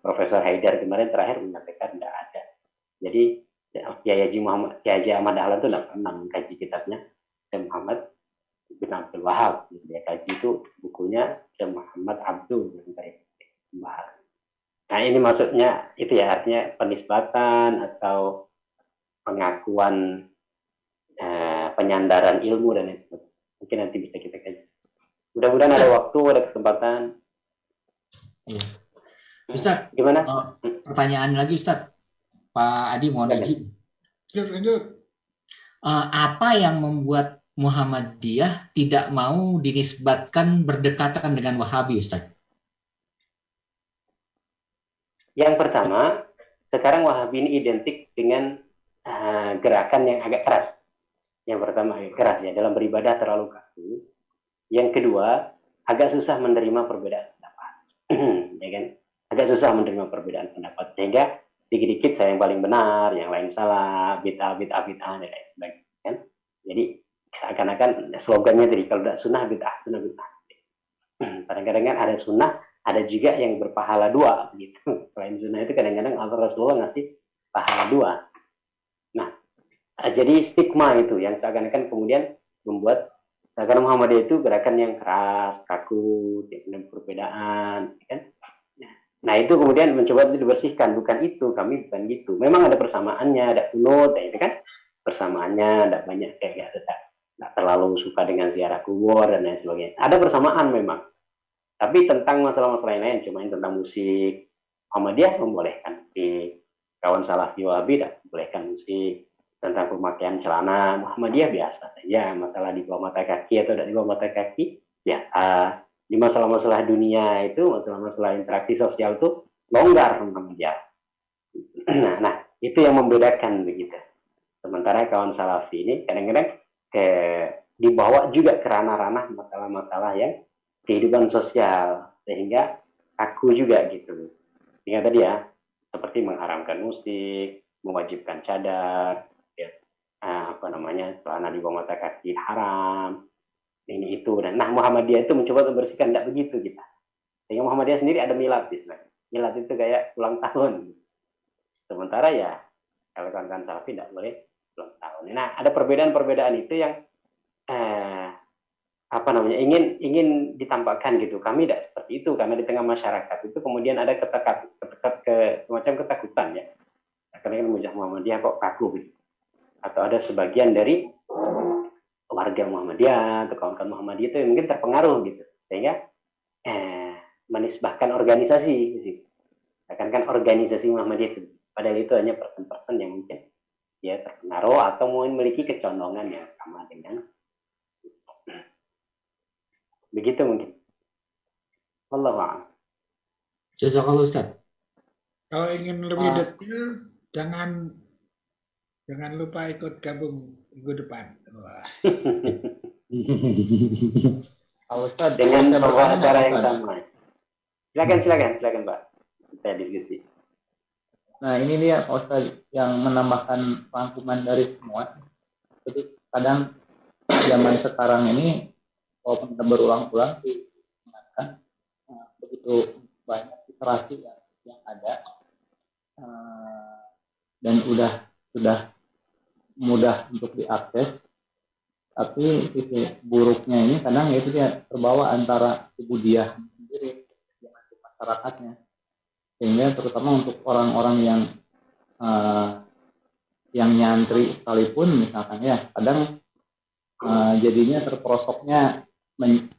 Profesor Haidar kemarin terakhir mengatakan tidak ada. Jadi Kiai Haji Ahmad Dahlan itu tidak pernah mengkaji kitabnya Syekh Muhammad bin Abdul Wahab. Dia kaji itu bukunya Syekh Muhammad Abduh yang membahas. Nah, ini maksudnya itu ya, artinya penisbatan atau pengakuan penyandaran ilmu dan itu. Mungkin nanti bisa kita kaji. Mudah-mudahan ada waktu, ada kesempatan. Iya. Ustaz, gimana? Pertanyaan lagi Ustaz. Pak Adi mohon izin. Lanjut. Apa yang membuat Muhammadiyah tidak mau dinisbatkan berdekatan dengan Wahabi, Ustaz? Yang pertama, sekarang Wahabi ini identik dengan gerakan yang agak keras. Yang pertama agak keras ya, dalam beribadah terlalu kaku. Yang kedua, agak susah menerima perbedaan pendapat. Ya kan? Agak susah menerima perbedaan pendapat, sehingga dikit-dikit saya yang paling benar, yang lain salah, bid'ah, dan lain sebagainya. Kan? Jadi seakan-akan slogannya tadi, kalau tidak sunnah bid'ah, sunnah bid'ah. Kadang-kadang kan ada sunnah, ada juga yang berpahala dua, gitu. Selain sunnah itu kadang-kadang Rasulullah ngasih pahala dua. Nah, jadi stigma itu yang seakan-akan kemudian membuat karena Muhammadiyah itu gerakan yang keras, kaku, dengan perbedaan, kan? Nah, itu kemudian mencoba untuk dibersihkan. Bukan itu, kami bukan gitu. Memang ada persamaannya, ada kunut, itu kan persamaannya, ada banyak kayak tidak terlalu suka dengan ziarah kubur dan lain sebagainya. Ada persamaan memang. Tapi tentang masalah-masalah lain, cuma tentang musik, Muhammadiyah membolehkan musik. Kawan Salafi Wahabi tidak membolehkan musik. Tentang pemakaian celana, Muhammadiyah biasa saja. Masalah di bawah mata kaki atau tidak di bawah mata kaki, biasa. Di masalah-masalah dunia itu, masalah-masalah interaksi sosial itu longgar Muhammadiyah. Nah, itu yang membedakan begitu. Sementara kawan Salafi ini kadang-kadang dibawa juga ke ranah-ranah masalah-masalah yang kehidupan sosial, sehingga aku juga gitu. Ingat tadi ya, seperti mengharamkan musik, mewajibkan cadar, ya, celana di bawah mata kaki haram, ini itu. Dan nah, Muhammadiyah itu mencoba untuk membersihkan, tidak begitu kita. Sehingga Muhammadiyah sendiri ada milad, milad itu kayak ulang tahun. Sementara ya kalau kawan-kawan Salafi tidak boleh ulang tahun. Nah, ada perbedaan-perbedaan itu yang ingin ditampakkan gitu. Kami tidak seperti itu, karena di tengah masyarakat itu kemudian ada semacam ketakutan ya. Karena Muhammadiyah kok kaku gitu. Atau ada sebagian dari warga Muhammadiyah atau kawan-kawan Muhammadiyah itu yang mungkin terpengaruh gitu, sehingga menisbahkan organisasi gitu. Kan organisasi Muhammadiyah itu, padahal itu hanya person-person yang mungkin dia terpengaruh atau memiliki kecondongan yang sama dengan begitu mungkin. Wallahu a'lam. Jazakallah Ustaz. Kalau ingin lebih detail, jangan lupa ikut gabung minggu depan. Wah. Pak Ustadz, Dengan saya bawa bertanya, acara Pak yang Ustadz. sama. Silakan Pak. Kita diskusi. Nah, ini dia Pak Ustadz yang menambahkan rangkuman dari semua. Jadi kadang zaman sekarang ini walaupun berulang-ulang diingatkan, begitu banyak literasi yang ada dan sudah mudah untuk diakses, tapi sisi buruknya ini kadang itu dia terbawa antara kebudian sendiri dengan masyarakatnya, sehingga terutama untuk orang-orang yang nyantri sekalipun misalkan ya kadang jadinya terperosoknya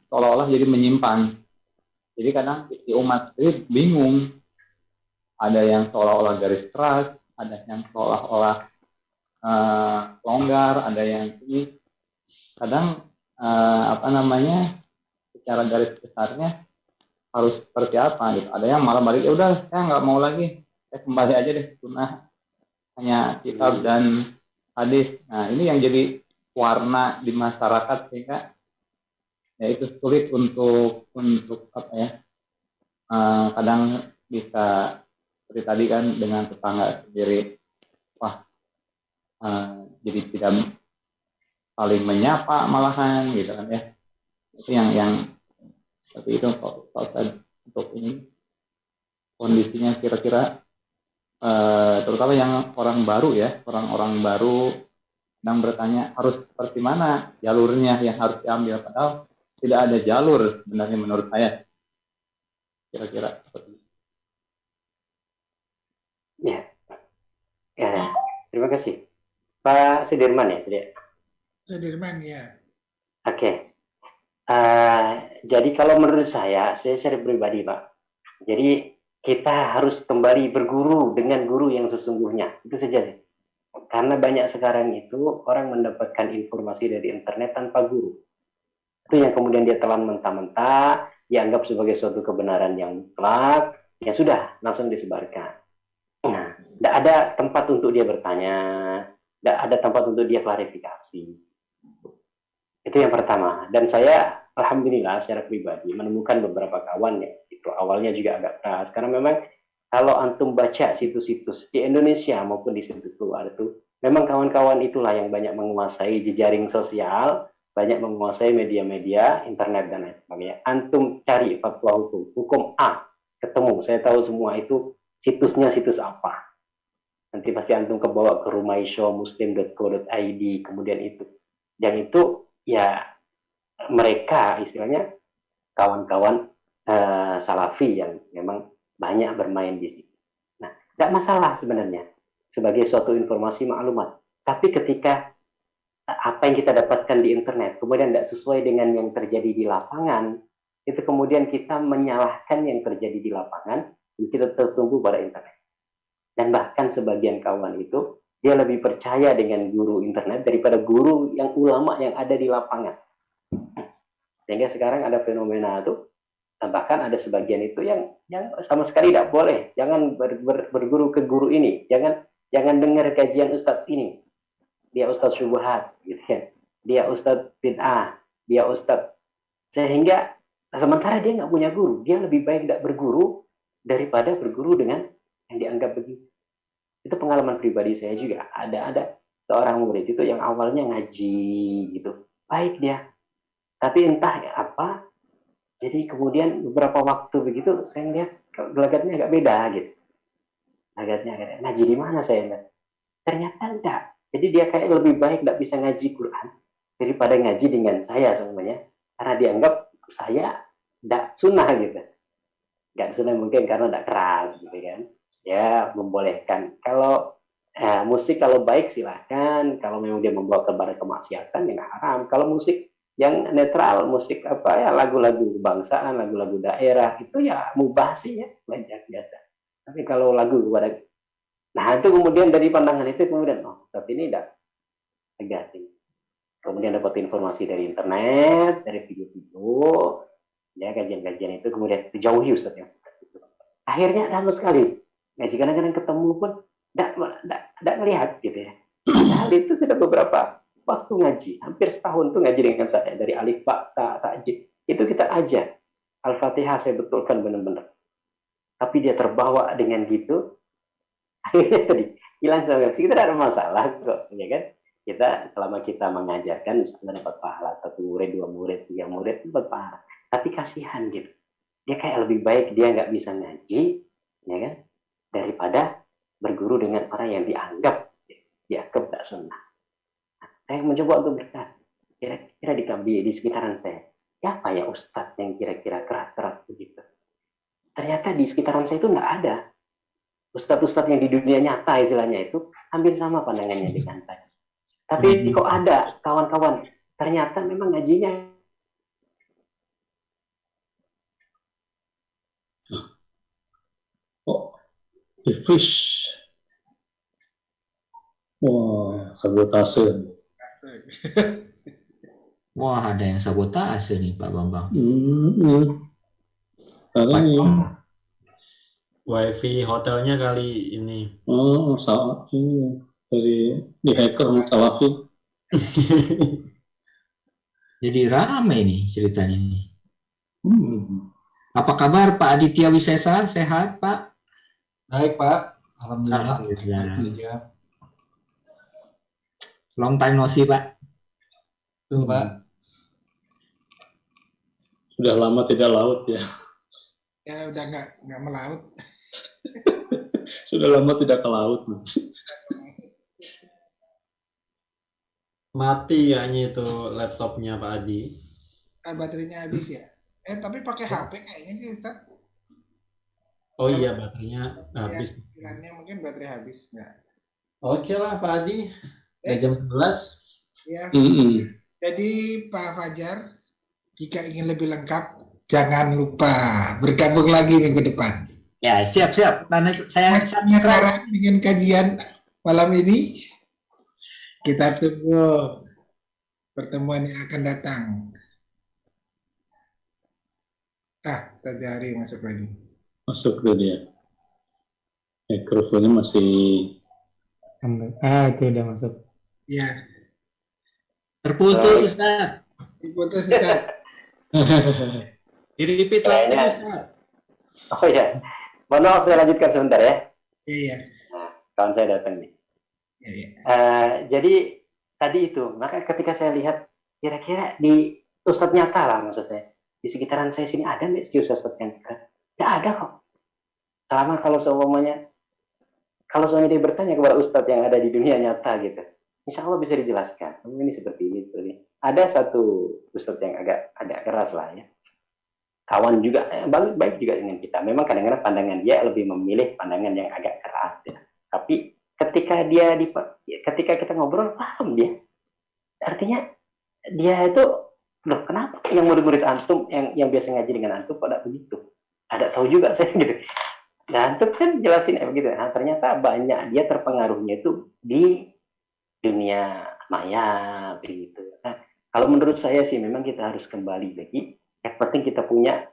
seolah-olah jadi menyimpang. Jadi kadang di umat sendiri bingung, ada yang seolah-olah garis keras, ada yang seolah-olah longgar, ada yang ini kadang secara garis besarnya harus seperti apa gitu. Ada yang malah balik, ya udah saya nggak mau lagi, saya kembali aja deh sunnah, hanya kitab dan hadis. Nah ini yang jadi warna di masyarakat sehingga ya itu sulit untuk kadang bisa seperti tadi kan dengan tetangga sendiri, jadi tidak saling menyapa malahan gitu kan ya. Itu yang seperti itu untuk ini kondisinya kira-kira terutama yang orang baru ya, orang-orang baru sedang bertanya harus seperti mana jalurnya yang harus diambil, padahal tidak ada jalur sebenarnya menurut saya, kira-kira seperti itu. Ya, terima kasih Pak Sudirman ya tadi. Sudirman ya. Oke. Jadi kalau menurut saya secara pribadi Pak, jadi kita harus kembali berguru dengan guru yang sesungguhnya, itu saja sih. Karena banyak sekarang itu orang mendapatkan informasi dari internet tanpa guru. Itu yang kemudian dia telan mentah-mentah, dianggap sebagai suatu kebenaran yang mutlak, ya sudah langsung disebarkan. Nah, tidak ada tempat untuk dia bertanya, tidak ada tempat untuk dia klarifikasi. Itu yang pertama. Dan saya alhamdulillah secara pribadi menemukan beberapa kawan yang itu awalnya juga agak keras, karena memang kalau antum baca situs-situs di Indonesia maupun di situs luar itu, memang kawan-kawan itulah yang banyak menguasai jejaring sosial, banyak menguasai media-media internet dan lain sebagainya. Antum cari fatwa hukum A, ketemu, saya tahu semua itu situsnya situs apa. Nanti pasti antum kebawa ke Rumaisho, muslim.co.id, kemudian itu. Dan itu ya mereka istilahnya kawan-kawan salafi yang memang banyak bermain di situ. Nah, tidak masalah sebenarnya sebagai suatu informasi maklumat. Tapi ketika apa yang kita dapatkan di internet kemudian tidak sesuai dengan yang terjadi di lapangan, itu kemudian kita menyalahkan yang terjadi di lapangan dan kita tertumpu pada internet. Dan bahkan sebagian kawan itu dia lebih percaya dengan guru internet daripada guru yang ulama yang ada di lapangan. Sehingga sekarang ada fenomena itu, bahkan ada sebagian itu yang sama sekali tidak boleh, jangan berguru ke guru ini, jangan dengar kajian ustadz ini, dia ustadz syubhat gitu kan, dia ustadz bid'ah, dia ustadz, sehingga sementara dia nggak punya guru, dia lebih baik tidak berguru daripada berguru dengan yang dianggap begitu. Itu pengalaman pribadi saya juga. Ada seorang murid itu yang awalnya ngaji gitu, baik dia, tapi entah apa, jadi kemudian beberapa waktu begitu saya lihat gelagatnya agak beda gitu. Gelagatnya agak ngaji di mana saya lihat. Ternyata enggak. Jadi dia kayak lebih baik enggak bisa ngaji Quran daripada ngaji dengan saya semuanya. Karena dianggap saya enggak sunnah gitu. Enggak sunnah mungkin karena enggak keras gitu kan. Ya membolehkan. Kalau musik kalau baik silahkan. Kalau memang dia membawa kepada kemaksiatan ya enggak haram. Kalau musik yang netral, musik apa ya, lagu-lagu kebangsaan, lagu-lagu daerah itu ya mubah sih ya, banyak biasa. Tapi kalau lagu kepada, nah itu kemudian dari pandangan itu kemudian, oh saat ini tidak tegas ini. Kemudian dapat informasi dari internet, dari video-video, ya kajian-kajian itu kemudian dijauhi Ustaz ya. Akhirnya lama sekali ngaji, kadang-kadang ketemu pun tidak melihat gitu ya. Padahal itu sudah beberapa waktu ngaji, hampir setahun tuh ngaji dengan saya dari alif ba ta ta'jid. Itu kita aja Al-Fatihah saya betulkan benar-benar. Tapi dia terbawa dengan gitu, akhirnya tadi hilang sama kita, tidak ada masalah kok, ya kan? Kita selama kita mengajarkan misalnya dapat pahala 1 murid, 2 murid, 3 murid dapat pahala. Tapi kasihan gitu. Dia kayak lebih baik dia nggak bisa ngaji, ya kan? Daripada berguru dengan orang yang dianggap tidak sunnah. Saya mencoba untuk bertanya, kira-kira di sekitaran saya, siapa ya ustadz yang kira-kira keras-keras begitu? Ternyata di sekitaran saya itu nggak ada. Ustadz-ustadz yang di dunia nyata istilahnya itu hampir sama pandangannya dengan saya. Tapi kok ada kawan-kawan, ternyata memang ngajinya. Oh, refresh. Wah, sabotase. Wah, ada yang sabotase nih Pak Bambang. Karena ini, Wifi hotelnya kali ini. saat ini dari di hacker Salafi. Jadi ramai nih ceritanya nih. Apa kabar Pak Aditya Wisesa? Sehat Pak? Baik Pak, alhamdulillah. Alhamdulillah. Long time no see Pak. Tuh Pak. Sudah lama tidak laut ya. Ya udah nggak melaut. Sudah lama tidak ke laut. Mati kayaknya itu laptopnya Pak Adi. Baterainya habis ya. Tapi pakai HP kayaknya sih Ustaz. Oh iya, baterainya habis. Pikirannya mungkin baterai habis. Nggak. Oke lah Pak Adi. Udah jam 11. Ya. Jadi Pak Fajar, jika ingin lebih lengkap, jangan lupa bergabung lagi minggu depan. Ya, siap. Nanti saya sekarang dengan kajian malam ini. Kita tunggu pertemuan yang akan datang. Tadi hari masuk lagi. Masuk dulu dia. Mikrofonnya masih. Itu udah masuk. Ya. terputus Ustaz. Diputus Ustaz. Di-repeat lagi Ustaz. Oh ya, mohon maaf saya lanjutkan sebentar ya. Iya. Nah, kawan saya datang nih. Iya. Jadi tadi itu, maka ketika saya lihat kira-kira di Ustadz nyata lah maksud saya, di sekitaran saya sini ada nggak sih Ustadz yang keren? Ya ada kok. Selama kalau seumpamanya dia bertanya kepada Ustadz yang ada di dunia nyata gitu, insya Allah bisa dijelaskan. Ini seperti ini. Ada satu Ustadz yang agak keras lah ya. Kawan juga baik juga dengan kita. Memang kadang-kadang pandangan dia lebih memilih pandangan yang agak keras. Ya. Tapi ketika kita ngobrol paham dia. Artinya dia itu loh kenapa yang murid-murid antum yang biasa ngaji dengan antum pada begitu? Ada tahu juga saya gitu. Nah, antum kan jelasin begitu. Nah, ternyata banyak dia terpengaruhnya itu di dunia maya begitu. Nah, kalau menurut saya sih memang kita harus kembali lagi. Yang penting kita punya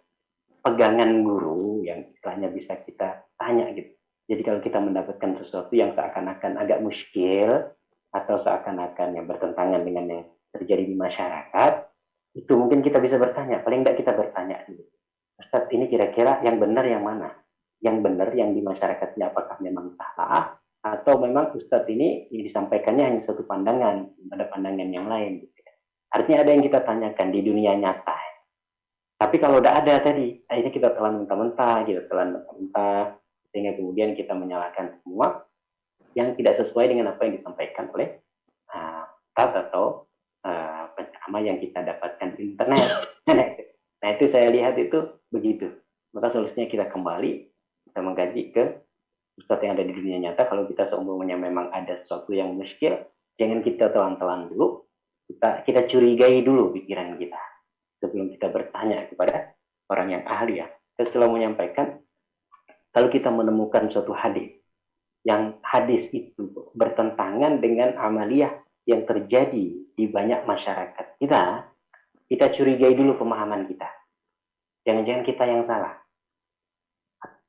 pegangan guru yang istilahnya bisa kita tanya gitu. Jadi kalau kita mendapatkan sesuatu yang seakan-akan agak muskil atau seakan-akan yang bertentangan dengan yang terjadi di masyarakat, itu mungkin kita bisa bertanya. Paling tidak kita bertanya gitu. Ustadz, ini kira-kira yang benar yang mana? Yang benar yang di masyarakatnya apakah memang salah atau memang Ustadz ini disampaikannya hanya satu pandangan, ada pandangan yang lain gitu. Artinya ada yang kita tanyakan di dunia nyata. Tapi kalau udah ada tadi, akhirnya kita telan mentah-mentah, sehingga kemudian kita menyalahkan semua yang tidak sesuai dengan apa yang disampaikan oleh Ustadz atau penceramah yang kita dapatkan di internet. Nah itu saya lihat itu begitu. Maka solusinya kita kembali, kita mengkaji ke Ustadz yang ada di dunia nyata. Kalau kita seumpamanya memang ada sesuatu yang muskil, jangan kita telan-telan dulu, kita curigai dulu pikiran kita sebelum kita bertanya kepada orang yang ahli ya. Setelah menyampaikan, Kalau kita menemukan suatu hadis, yang hadis itu bertentangan dengan amaliyah yang terjadi di banyak masyarakat kita curigai dulu pemahaman kita. Jangan-jangan kita yang salah.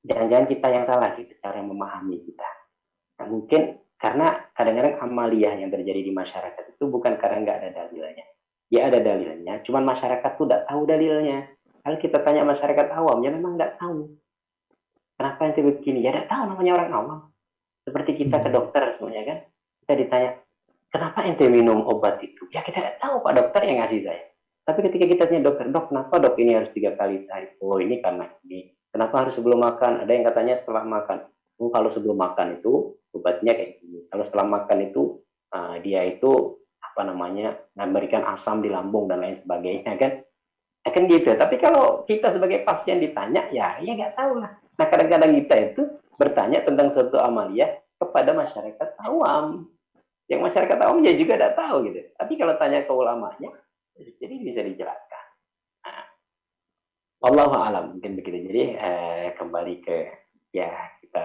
Jangan-jangan kita yang salah gitu, cara memahami kita. Nah, mungkin karena kadang-kadang amaliyah yang terjadi di masyarakat itu bukan karena nggak ada dalilnya. Ya ada dalilnya, cuman masyarakat tuh nggak tahu dalilnya. Kalau kita tanya masyarakat awam, ya memang nggak tahu. Kenapa ente begini? Ya nggak tahu, namanya orang awam. Seperti kita ke dokter semuanya kan. Kita ditanya, kenapa ente minum obat itu? Ya kita nggak tahu Pak dokter yang ngasih saya. Tapi ketika kita tanya dokter, dok kenapa dok ini harus 3 kali sehari? Oh ini karena ini. Kenapa harus sebelum makan? Ada yang katanya setelah makan. Oh kalau sebelum makan itu obatnya kayak gini. Kalau setelah makan itu dia itu memberikan asam di lambung dan lain sebagainya kan. Kan gitu. Tapi kalau kita sebagai pasien ditanya, ya nggak tahu lah. Nah kadang-kadang kita itu bertanya tentang suatu amaliyah kepada masyarakat awam. Yang masyarakat awam ya juga tidak tahu gitu. Tapi kalau tanya ke ulamanya, jadi bisa dijelaskan. Nah, Wallahu a'lam mungkin begitu. Jadi kembali ke kita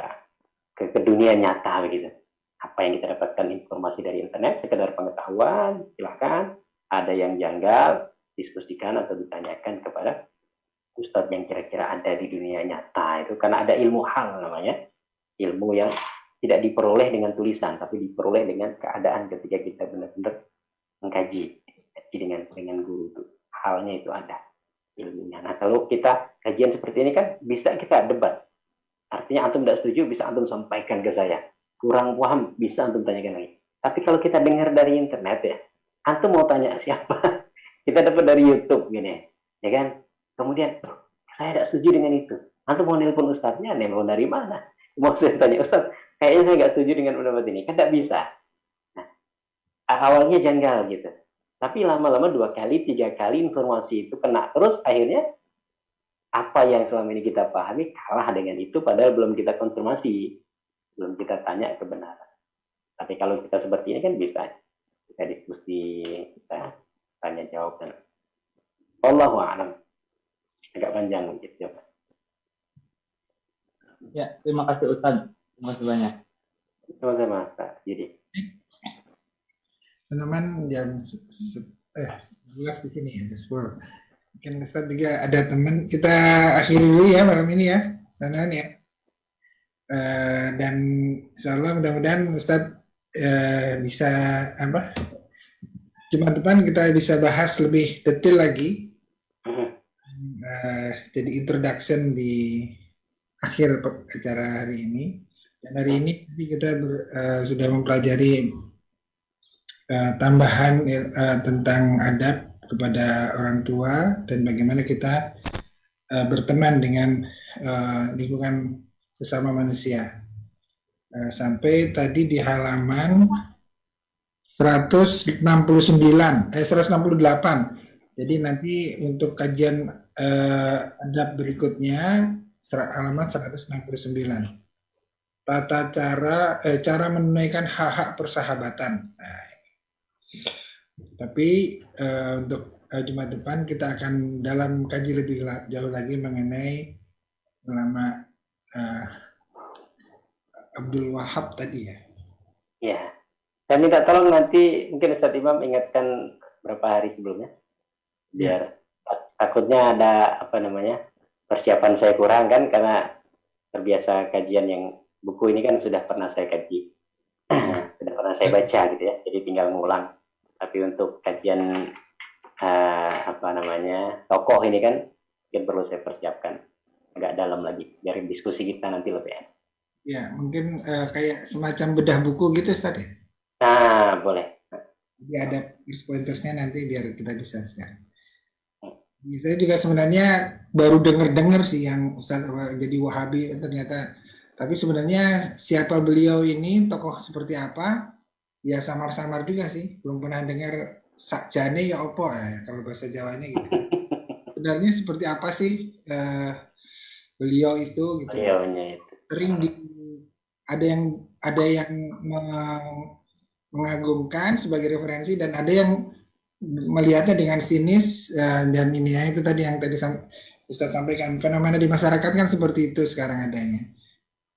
ke dunia nyata begitu. Apa yang kita dapatkan informasi dari internet sekedar pengetahuan, silakan. Ada yang janggal, diskusikan atau ditanyakan kepada ustadz yang kira-kira ada di dunia nyata itu, karena ada ilmu hal namanya, ilmu yang tidak diperoleh dengan tulisan tapi diperoleh dengan keadaan ketika kita benar-benar mengkaji dengan guru itu, halnya itu ada ilmunya. Nah kalau kita kajian seperti ini kan bisa kita debat, artinya antum tidak setuju bisa antum sampaikan ke saya, kurang paham bisa antum tanyakan lagi. Tapi kalau kita dengar dari internet ya, antum mau tanya siapa, kita dapat dari YouTube gini ya kan. Kemudian, saya tidak setuju dengan itu. Antum mau nelpon ustadznya, nelpon dari mana? Mau saya tanya, ustadz, kayaknya saya nggak setuju dengan pendapat ini. Kan tidak bisa. Nah, awalnya janggal gitu. Tapi lama-lama 2 kali, 3 kali informasi itu kena. Terus akhirnya, apa yang selama ini kita pahami kalah dengan itu, padahal belum kita konfirmasi. Belum kita tanya kebenaran. Tapi kalau kita seperti ini kan bisa. Kita diskusi, kita tanya jawab. Wallahu a'lam. Agak panjang mungkin jawab. Ya, terima kasih Ustaz. Terima kasih banyak. Sama-sama, Pak. Jadi. Teman-teman jam 11 di sini ya, 10. Mungkin Ustaz juga ada teman. Kita akhiri dulu ya malam ini ya, teman-teman ya. Dan insya Allah mudah-mudahan Ustaz bisa Jumat depan kita bisa bahas lebih detail lagi. Jadi introduction di akhir acara hari ini. Dan hari ini kita sudah mempelajari tambahan tentang adab kepada orang tua dan bagaimana kita berteman dengan lingkungan sesama manusia. Sampai tadi di halaman 168. Jadi nanti untuk kajian adab berikutnya halaman 169. Tata cara menunaikan hak-hak persahabatan. Nah, tapi untuk Jumat depan kita akan dalam kaji lebih jauh lagi mengenai ulama Abdul Wahab tadi ya. Ya. Saya minta tolong nanti mungkin Ustaz Imam ingatkan berapa hari sebelumnya. Biar takutnya ada persiapan saya kurang kan, karena terbiasa kajian yang buku ini kan sudah pernah saya kaji, sudah pernah saya baca gitu ya, jadi tinggal ngulang. Tapi untuk kajian tokoh ini kan mungkin perlu saya persiapkan agak dalam lagi biar diskusi kita nanti lebih enak. Ya mungkin kayak semacam bedah buku gitu Ustaz ya. Nah boleh. Jadi ada pointersnya nanti biar kita bisa share. Saya juga sebenarnya baru dengar sih yang Ustaz jadi Wahabi ternyata. Tapi sebenarnya siapa beliau ini, tokoh seperti apa, ya samar-samar juga sih. Belum pernah dengar sakjane ya opo kalau bahasa Jawanya gitu. Sebenarnya seperti apa sih beliau itu gitu. Beliaunya itu. Sering ada yang mengagungkan sebagai referensi dan ada yang melihatnya dengan sinis dan ini ya itu tadi yang tadi Ustaz sampaikan, fenomena di masyarakat kan seperti itu sekarang adanya.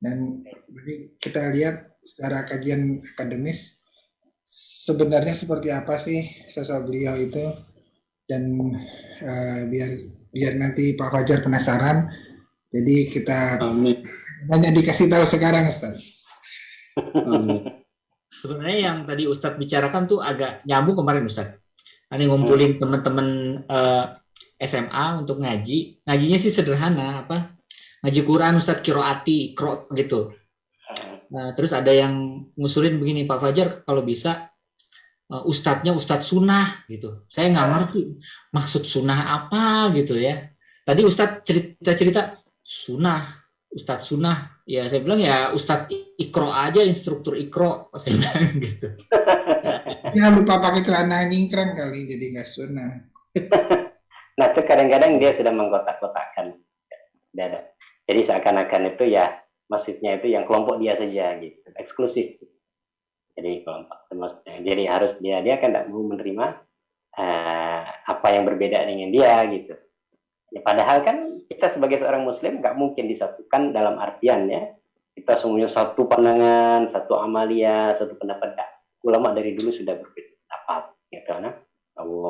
Dan jadi kita lihat secara kajian akademis sebenarnya seperti apa sih sosok beliau itu, dan biar nanti Pak Fajar penasaran, jadi kita Amin. banyak dikasih tahu sekarang, Ustaz. Amin. Sebenarnya yang tadi Ustadz bicarakan tuh agak nyambung kemarin Ustadz. Ini ngumpulin teman-teman SMA untuk ngaji. Ngajinya sih sederhana, apa? Ngaji Quran Ustadz, kiroati, ikro gitu. Nah, terus ada yang ngusulin begini, Pak Fajar kalau bisa ustadznya ustadz sunnah gitu. Saya nggak ngerti maksud sunnah apa gitu ya. Tadi ustadz cerita-cerita sunnah, ustadz sunnah. Ya saya bilang ya ustadz ikro aja, instruktur ikro. Saya bilang gitu. Jangan lupa pakai celana nyingkrang kali, jadi nggak sunnah. Nah itu kadang-kadang dia sudah mengkotak-kotakkan dada. Jadi seakan-akan itu ya masjidnya itu yang kelompok dia saja gitu, eksklusif. Jadi kelompok maksudnya, jadi harus dia kan tidak mau menerima apa yang berbeda dengan dia gitu. Ya, padahal kan kita sebagai seorang muslim nggak mungkin disatukan dalam artian ya kita semuanya satu pandangan, satu amalia, satu pendapat. Ulama dari dulu sudah berbeda pendapat, ya karena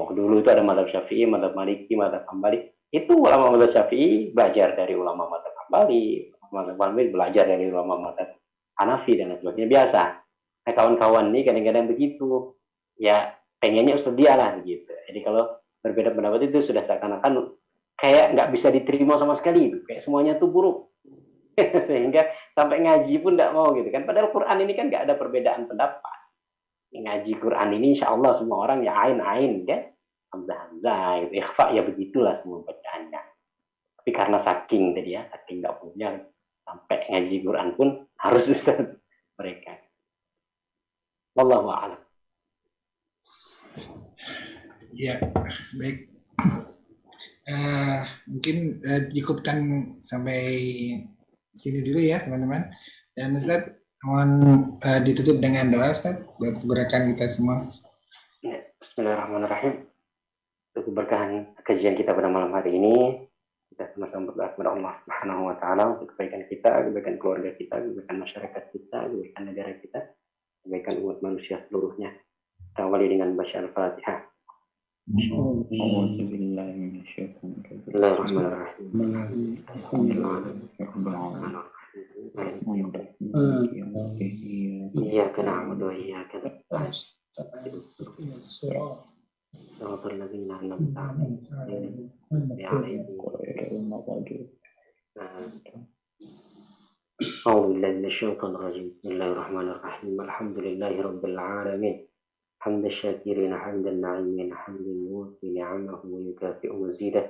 dulu itu ada mazhab Syafi'i, mazhab Maliki, mazhab Hambali. Itu ulama mazhab Syafi'i belajar dari ulama mazhab Hambali, mazhab Hambali belajar dari ulama mazhab Hanafi dan lain sebagainya, biasa. Nah kawan-kawan ini kadang-kadang begitu, ya pengennya ustadz dia lah gitu. Jadi kalau berbeda pendapat itu sudah seakan-akan kayak nggak bisa diterima sama sekali, gitu. Kayak semuanya tuh buruk. Sehingga sampai ngaji pun nggak mau gitu kan. Padahal Quran ini kan nggak ada perbedaan pendapat. Ngaji Quran ini insya Allah semua orang ya ain kan, hamzah gitu, ikhfa ya begitulah semua bacaannya. Tapi karena saking tadi ya, saking nggak punya sampai ngaji Quran pun harus ustaz mereka. Wallahu a'lam. Ya, baik. Mungkin cukupkan sampai sini dulu ya teman-teman. Dan Ustaz, mohon ditutup dengan doa Ustaz buat keberkahan kita semua. Ya, bismillahirrahmanirrahim. Untuk keberkahan kajian kita pada malam hari ini, kita sama-sama berdoa kepada Allah Subhanahu wa taala untuk kebaikan kita, kebaikan keluarga kita, kebaikan masyarakat kita, kebaikan negara kita, kebaikan umat manusia seluruhnya. Kita awali dengan baca Al-Fatihah. Iyyaka na'budu wa iyyaka nasta'in. Shiratal ladzina an'amta 'alaihim أعوذ بالله من الشيطان الرجيم بسم الله الرحمن الرحيم الحمد لله رب العالمين حمد الشاكرين حمد الناعمين حمد الموفي نعمه ويكافئ مزيده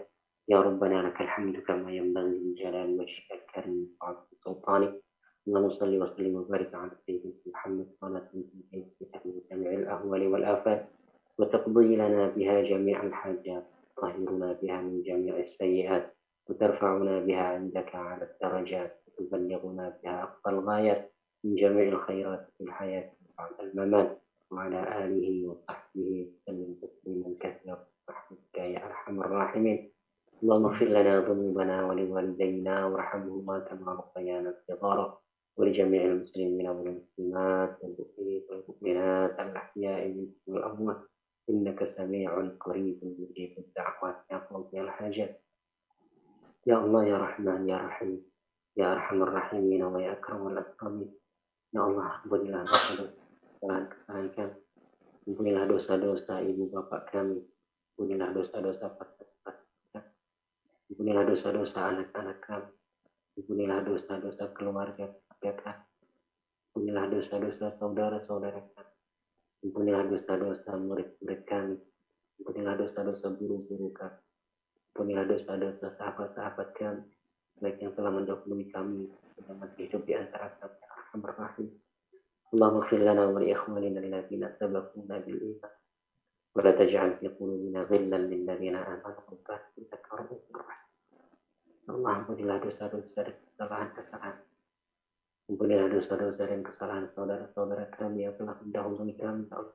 يا ربنا لك الحمد كما ينبغي لجلال وجهك الكريم وعظيم سلطانك اللهم صل وسلم وبارك على سيدنا محمد صلاة من جميع الأهوال والآفات وتقضي لنا بها جميع الحاجات وتطهرنا بها من جميع السيئات وترفعنا بها عندك على الدرجات وتبلغنا بها أقصى الغايات من جميع الخيرات في الحياة بعد الممات وعلى آله وصحبه وسلم تسليما كثيرا برحمتك يا أرحم الراحمين اللهم اغفر لنا ذنوبنا ولوالدينا وارحمهما كما ربيانا صغارا ولجميع المسلمين والمسلمات والمؤمنات الأحياء منهم والأموات إنك سميع قريب مجيب الدعوات يا قاضي الحاجات يا الله يا رحمن يا رحيم يا أرحم الراحمين ويا أكرم الأكرمين يا الله ampunilah kesalahan kami, ampunilah dosa-dosa ibu bapak kami, ampunilah dosa-dosa pacar-pacar, ampunilah dosa-dosa anak-anak kami, ampunilah dosa-dosa keluarga kami, ampunilah dosa-dosa saudara-saudara kami, ampunilah dosa-dosa murid-murid kami, ampunilah dosa-dosa guru-guru kami, ampunilah dosa-dosa sahabat-sahabat kami, baik yang telah mendahului kami dan masih hidup di antara kami, Arhamar Rahim. اللهم اغفر لنا ولإخواننا الذين سبقونا بالإيمان ولا تجعل في قلوبنا غلا للذين آمنوا ربنا إنك رؤوف رحيم. Allah ampunilah dosa-dosa dan kesalahan-kesalahan. Ampunilah dosa-dosa dan kesalahan saudara-saudara kami yang telah mendahului kami, Allah.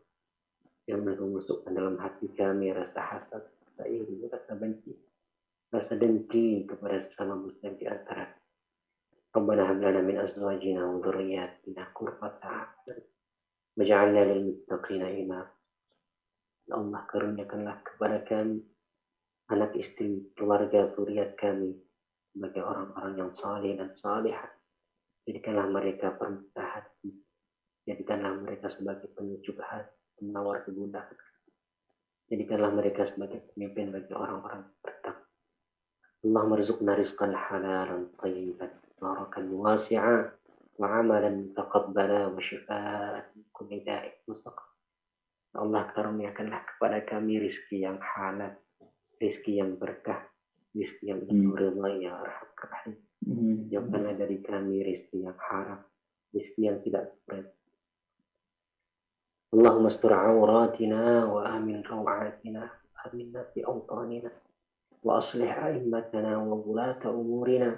Yang memasukkan dalam hati kami rasa hasad, rasa iri, rasa benci, rasa dengki kepada sesama muslim di antara. Rabbana hab lana min azwajina wa dhurriyyatina qurrata a'yun waj'alna lil muttaqina imama. Ya Allah, karuniakanlah kepada kami anak istri, keluarga, zuriat kami sebagai orang-orang yang saleh dan salihah. Jadikanlah mereka pembuka hati, jadikanlah mereka sebagai penyejuk hati, penawar kegundahan. Jadikanlah mereka sebagai pemimpin bagi orang-orang bertakwa. Allahumma rizqna rizqan halalan tayyiban barakan wasi'a wa amalan taqabbala wa shifaa'an min kulli da'in mustaqim. Allah, karuniakanlah kepada kami rizki yang halal, rizki yang berkah, rizki yang diridhai ya Arhamar Rahim. Jauhkanlah dari kami rizki yang haram, rizki yang tidak berat. Allahumma astur auratina wa amin rawatina, aminna fi awtanina, wa aslih a'immatana wa wulata umurina,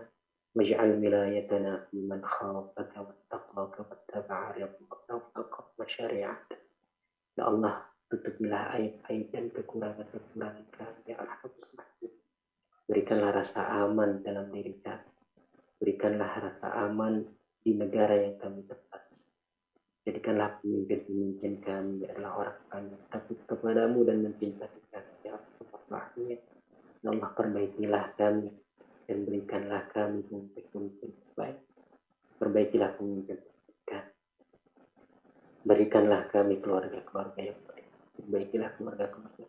waj'al wilayatana fi man khafaka wattaqaka wattaba'a ridhaka wa aqama syari'atak. Ya Allah, tutupilah aib-aib dan kekurangan-kekurangan kami, ya Arhamar Rahim. Berikanlah rasa aman dalam diri kami. Berikanlah rasa aman di negara yang kami tempati. Jadikanlah pemimpin-pemimpin kami adalah orang yang takut kepadamu dan mencintai kami, ya Arhamar Rahim. Ya Allah, perbaikilah kami dan berikanlah kami pemimpin-pemimpin baik. Perbaikilah pemimpin kami. Berikanlah kami keluarga-keluarga yang baik. Perbaikilah keluarga-keluarga.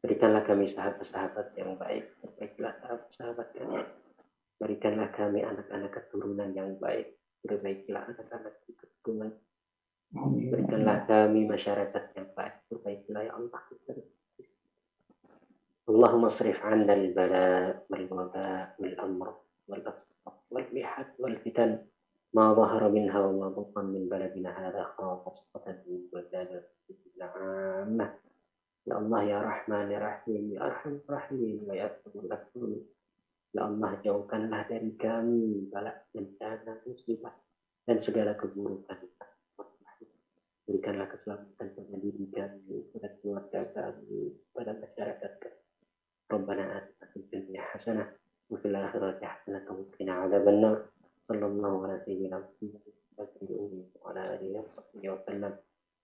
Berikanlah kami sahabat-sahabat yang baik. Perbaikilah sahabat-sahabat kami. Berikanlah kami anak-anak keturunan yang baik. Perbaikilah anak-anak keturunan. Berikanlah kami masyarakat yang baik. Perbaikilah ya Allah. Allahumma asrif 'anna al-bala wal-waba wal-amr wal-asqam wal-mihad wal-fitan ma dhahara minha wa ma batan min baladina hadha khassatan wa zada bi'amah. Ya Allah, ya Rahman, ya Rahim, ya Arhamar Rahim, wa ya Rahim. Ya Allah, jauhkanlah dari kami bala, bencana, musibah, dan segala keburukan. Berikanlah keselamatan pada diri kami, pada keluarga kami, pada masyarakat kami. Rabbana atina fid dunya hasanah wa fil akhirati hasanah wa qina adzaban nar. Sallallahu ala sayyidina Muhammad wa ala alihi wa sahbihi wa sallam.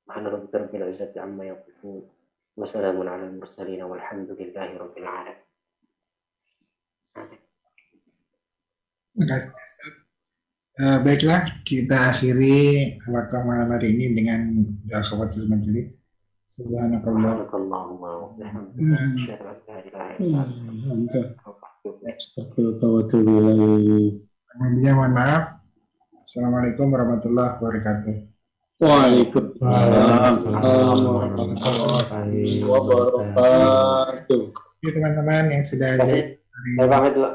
Subhana rabbika rabbil izzati amma yasifun. Wa salamun ala al-mursalin walhamdulillahi rabbil alamin. Terima kasih, Ustaz. Baiklah, kita akhiri waktu malam hari ini dengan doa khawatir majelis. Subhanakallah. Subhanakallahumma wa bihamdika asyhadu an la ilaha illa anta Astagfirullah wa atubu ilaik. Sebelumnya mohon maaf. Assalamualaikum warahmatullahi wabarakatuh. Waalaikumsalam warahmatullahi wabarakatuh. Oke, teman-teman yang sudah Saya pamit dulu.